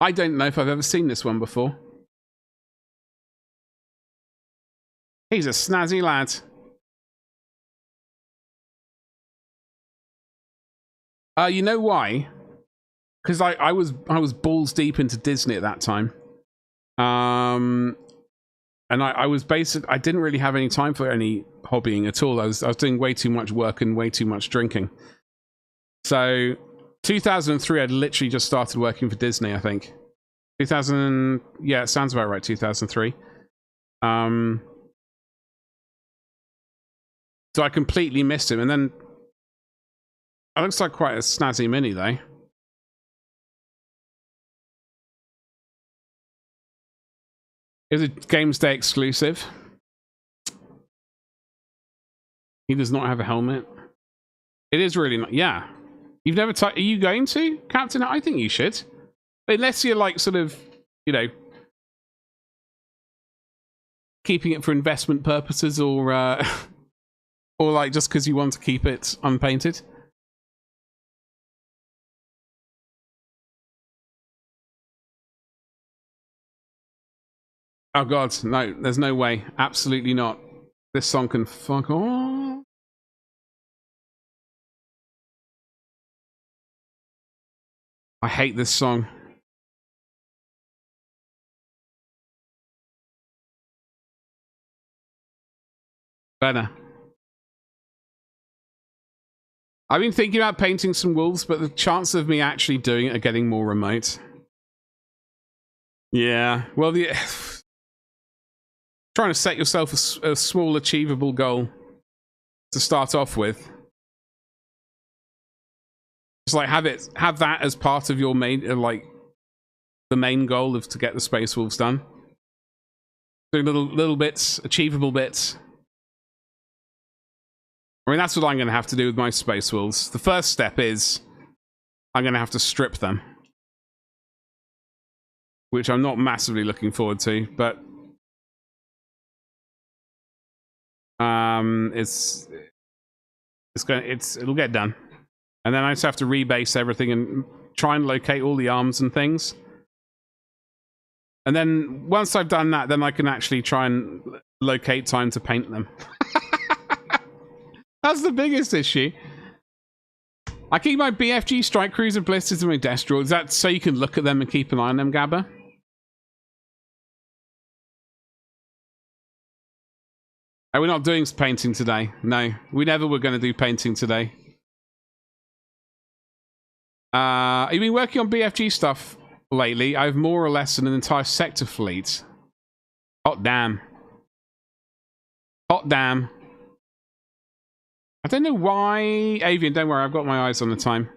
Speaker 1: I don't know if I've ever seen this one before. He's a snazzy lad. You know why? Because I was balls deep into Disney at that time. And I was I didn't really have any time for any hobbying at all. I was doing way too much work and way too much drinking. So 2003, I'd literally just started working for Disney, I think. 2000, yeah, it sounds about right, 2003. So I completely missed him, and then it looks like quite a snazzy mini, though. Is it Games Day exclusive? He does not have a helmet. It is really not. Yeah, you've never. Are you going to, Captain? I think you should, unless you're like sort of, keeping it for investment purposes, or or like just because you want to keep it unpainted. Oh god, no, there's no way. Absolutely not. This song can fuck off. I hate this song. Better. I've been thinking about painting some wolves, but the chances of me actually doing it are getting more remote. Yeah, well, trying to set yourself a small, achievable goal to start off with. Just like have that as part of your main, like the main goal of to get the Space Wolves done. Doing little bits, achievable bits. I mean, that's what I'm going to have to do with my Space Wolves. The first step is I'm going to have to strip them, which I'm not massively looking forward to, but it'll get done. And then I just have to rebase everything and try and locate all the arms and things. And then once I've done that, then I can actually try and locate time to paint them. That's the biggest issue. I keep my BFG Strike Cruiser blisters and my Destro. Is that so you can look at them and keep an eye on them, Gabba? Oh, we're not doing painting today. No, we never were going to do painting today. Have you been working on BFG stuff lately? I have more or less an entire sector fleet. Hot damn. Hot damn. I don't know why... Avian, don't worry, I've got my eyes on the time.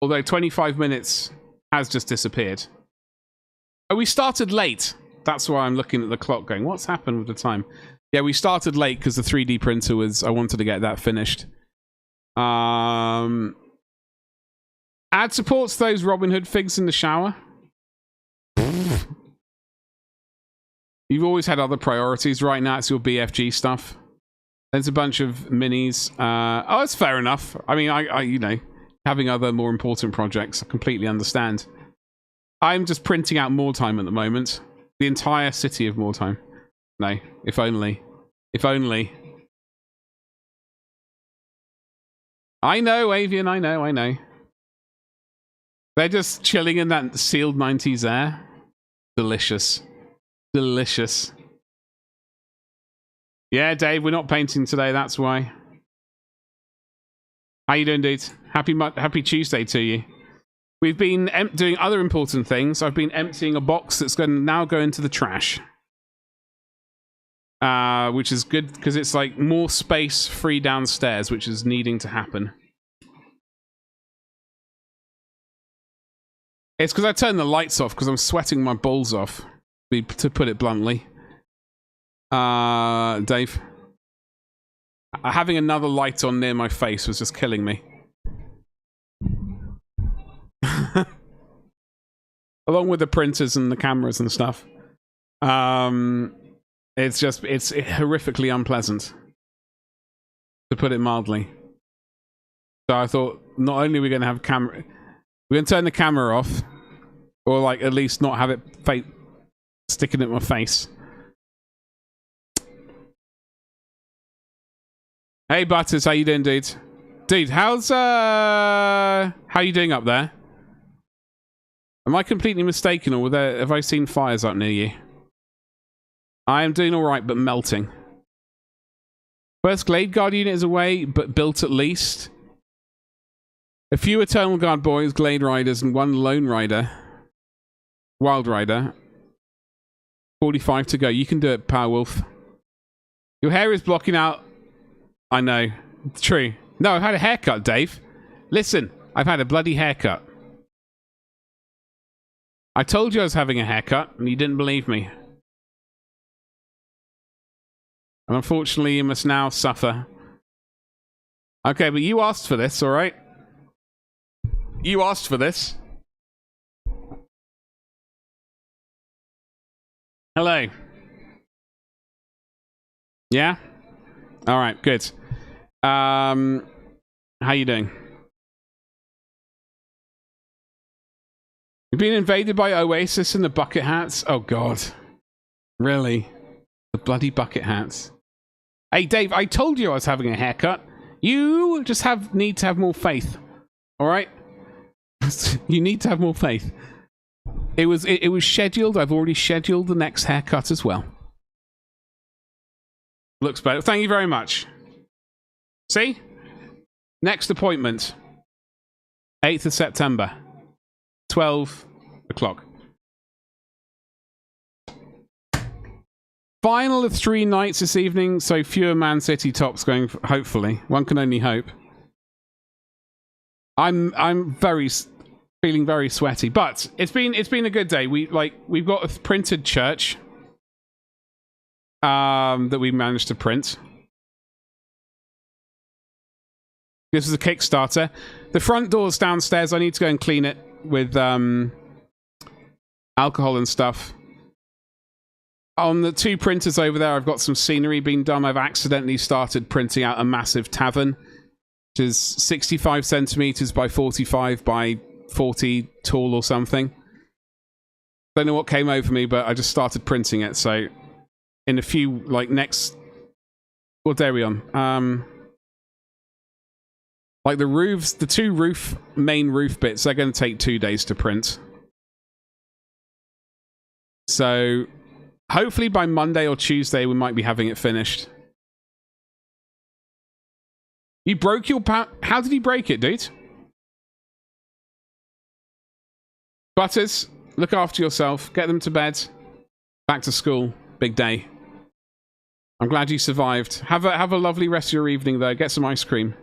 Speaker 1: Although 25 minutes has just disappeared. Oh, we started late. That's why I'm looking at the clock going, what's happened with the time? Yeah, we started late because the 3D printer was... I wanted to get that finished. Ad supports those Robin Hood figs in the shower. You've always had other priorities. Right now it's your BFG stuff. There's a bunch of minis. Oh, it's fair enough. I mean, I you know, having other more important projects, I completely understand. I'm just printing out more time at the moment. The entire city of more time. No, if only. If only. I know, Avian, I know. They're just chilling in that sealed 90s air. Delicious. Delicious. Yeah, Dave, we're not painting today, that's why. How you doing, dude? Happy Tuesday to you. We've been doing other important things. I've been emptying a box that's going to now go into the trash. Which is good, because it's like more space free downstairs, which is needing to happen. It's because I turned the lights off, because I'm sweating my balls off, to put it bluntly. Dave. Having another light on near my face was just killing me. Along with the printers and the cameras and stuff. It's horrifically unpleasant. To put it mildly. So I thought, not only are we going to have camera... We're going to turn the camera off. Or like, at least not have it sticking at my face. Hey Butters, how you doing, dude? Dude, how you doing up there? Am I completely mistaken, or have I seen fires up near you? I am doing alright, but melting. First Glade Guard unit is away, but built at least. A few Eternal Guard boys, Glade Riders, and one Lone Rider. Wild Rider. 45 to go. You can do it, Powerwolf. Your hair is blocking out... I know. It's true. No, I've had a haircut, Dave. Listen, I've had a bloody haircut. I told you I was having a haircut, and you didn't believe me. And unfortunately, you must now suffer. Okay, but you asked for this, alright? You asked for this. Hello. Yeah? Alright, good. How you doing? You've been invaded by Oasis and the bucket hats? Oh god. Really? The bloody bucket hats. Hey, Dave, I told you I was having a haircut. You just need to have more faith. All right? You need to have more faith. It was scheduled. I've already scheduled the next haircut as well. Looks better. Thank you very much. See? Next appointment. 8th of September. 12 o'clock. Final of 3 nights this evening, so fewer Man City tops going, hopefully. One can only hope. I'm feeling very sweaty, but it's been a good day. We've got a printed church that we managed to print. This is a Kickstarter. The front door's downstairs. I need to go and clean it with alcohol and stuff. On the 2 printers over there, I've got some scenery being done. I've accidentally started printing out a massive tavern, which is 65 centimeters by 45 by 40 tall or something. Don't know what came over me, but I just started printing it. So in a few, like next, what day are we on? Like the roofs, the 2 main roof bits, they're going to take 2 days to print. So hopefully by Monday or Tuesday, we might be having it finished. You broke your How did you break it, dude? Butters, look after yourself. Get them to bed. Back to school. Big day. I'm glad you survived. Have a lovely rest of your evening, though. Get some ice cream.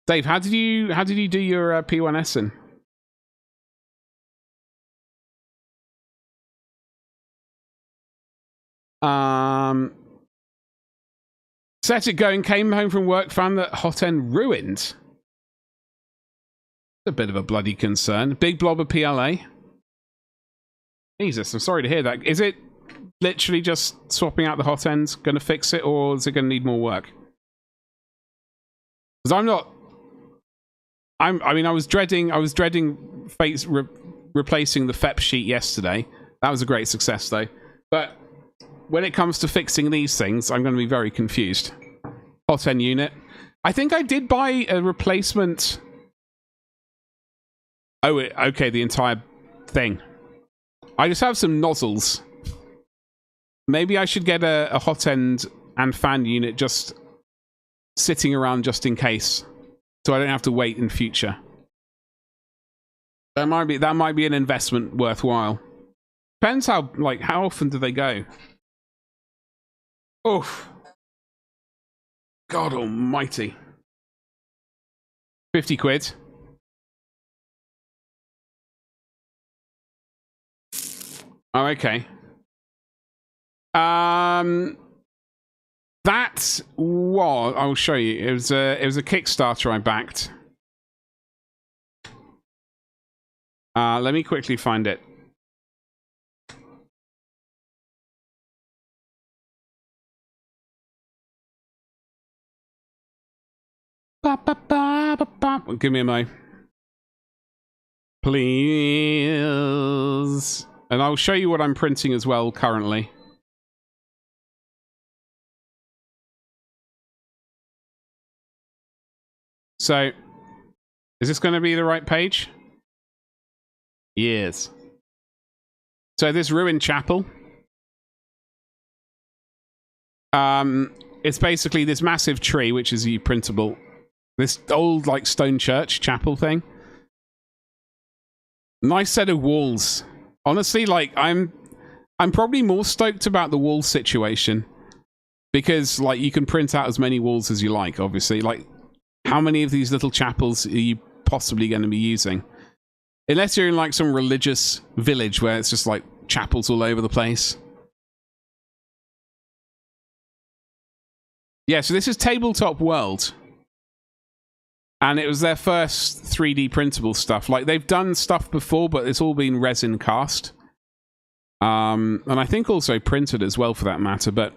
Speaker 1: Dave, how did you do your P1S in? Set it going, came home from work, found that hot end ruined. A bit of a bloody concern. Big blob of PLA. Jesus, I'm sorry to hear that. Is it literally just swapping out the hot end going to fix it, or is it going to need more work? Because I was dreading replacing the FEP sheet yesterday. That was a great success, though. But when it comes to fixing these things, I'm going to be very confused. Hot end unit. I think I did buy a replacement. Oh, okay, the entire thing. I just have some nozzles. Maybe I should get a hot end and fan unit just sitting around just in case, so I don't have to wait in future. That might be an investment worthwhile. Depends how often do they go. Oof. God almighty. 50 quid. Oh, okay. That was, I'll show you. It was a Kickstarter I backed. Let me quickly find it. Give me a mo. Please. And I'll show you what I'm printing as well currently. So, is this going to be the right page? Yes. So this ruined chapel. It's basically this massive tree, which is printable. This old stone church chapel thing. Nice set of walls. Honestly, I'm probably more stoked about the wall situation because you can print out as many walls as you like. Obviously, how many of these little chapels are you possibly going to be using? Unless you're in some religious village where it's just chapels all over the place. Yeah, so this is Tabletop World. And it was their first 3D printable stuff. They've done stuff before, but it's all been resin cast. And I think also printed as well, for that matter. But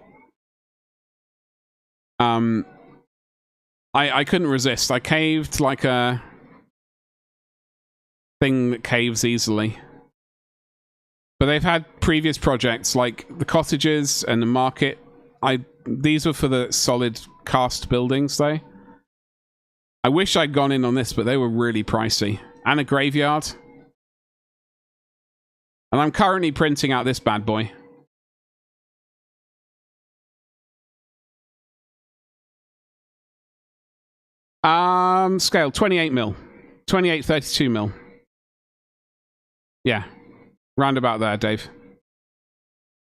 Speaker 1: I couldn't resist. I caved like a thing that caves easily. But they've had previous projects like the cottages and the market. These were for the solid cast buildings, though. I wish I'd gone in on this, but they were really pricey. And a graveyard. And I'm currently printing out this bad boy. Scale 28 mil. 28, 32 mil. Yeah. Round about there, Dave.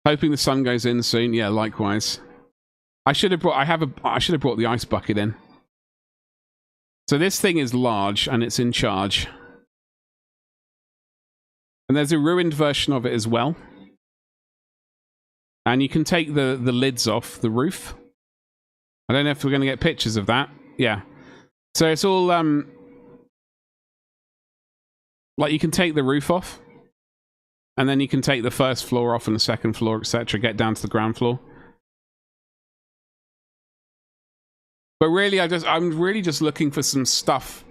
Speaker 1: Hoping the sun goes in soon. Yeah, likewise. I should have brought the ice bucket in. So this thing is large and it's in charge. And there's a ruined version of it as well. And you can take the lids off the roof. I don't know if we're going to get pictures of that. Yeah. So it's all like you can take the roof off. And then you can take the first floor off and the second floor, etc. Get down to the ground floor. But really, I'm really just looking for some stuff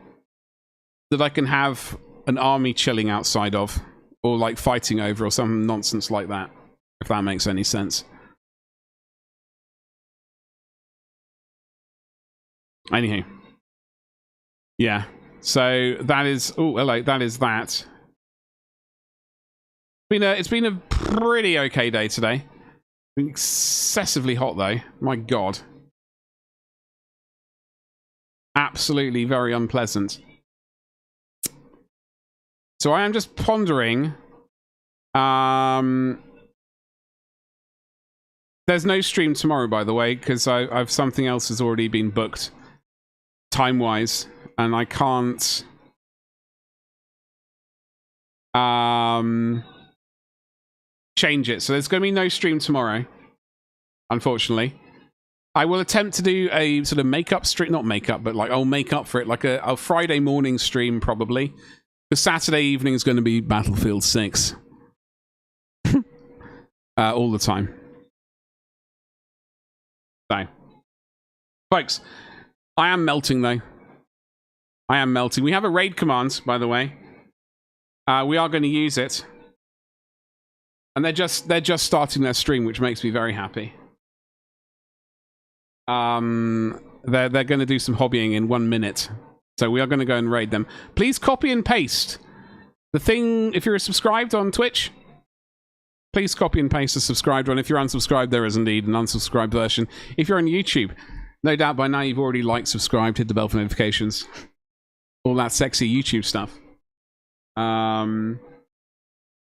Speaker 1: that I can have an army chilling outside of. Or like fighting over or some nonsense like that. If that makes any sense. Anyhow. Yeah. So that is... Oh, hello. That is that. It's been a pretty okay day today. Been excessively hot though. My God. Absolutely very unpleasant. So I am just pondering. There's no stream tomorrow, by the way, because I've something else has already been booked time-wise, and I can't. Change it. So there's going to be no stream tomorrow, unfortunately. I will attempt to do a sort of makeup stream, not makeup, but like I'll make up for it, like a Friday morning stream probably. The Saturday evening is going to be Battlefield 6. All the time. So, folks, I am melting though. I am melting. We have a raid command, by the way. We are going to use it. And they're just starting their stream, which makes me very happy. They're going to do some hobbying in 1 minute, so we are going to go and raid them. Please copy and paste the thing. If you're subscribed on Twitch, please copy and paste the subscribed one. If you're unsubscribed, there is indeed an unsubscribed version. If you're on YouTube, no doubt by now you've already liked, subscribed, hit the bell for notifications, all that sexy YouTube stuff.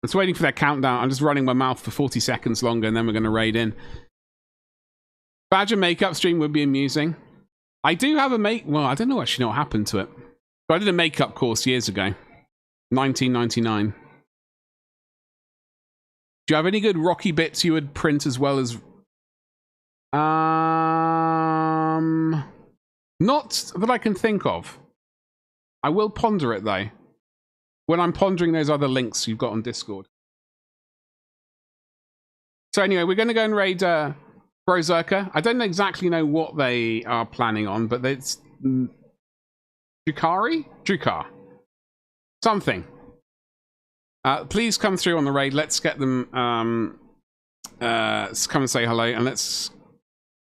Speaker 1: It's waiting for that countdown. I'm just running my mouth for 40 seconds longer, and then we're going to raid in. Badger makeup stream would be amusing. I do have a well, I don't know actually what happened to it. But I did a makeup course years ago. 1999. Do you have any good Rocky bits you would print as well as... Not that I can think of. I will ponder it, though. When I'm pondering those other links you've got on Discord. So anyway, we're going to go and raid Berserker. I don't exactly know what they are planning on, but it's... Drukar? Something. Please come through on the raid. Let's get them... come and say hello, and let's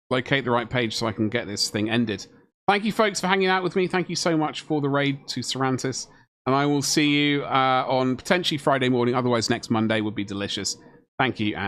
Speaker 1: locate the right page so I can get this thing ended. Thank you, folks, for hanging out with me. Thank you so much for the raid to Sarantis. And I will see you on potentially Friday morning. Otherwise, next Monday would be delicious. Thank you, and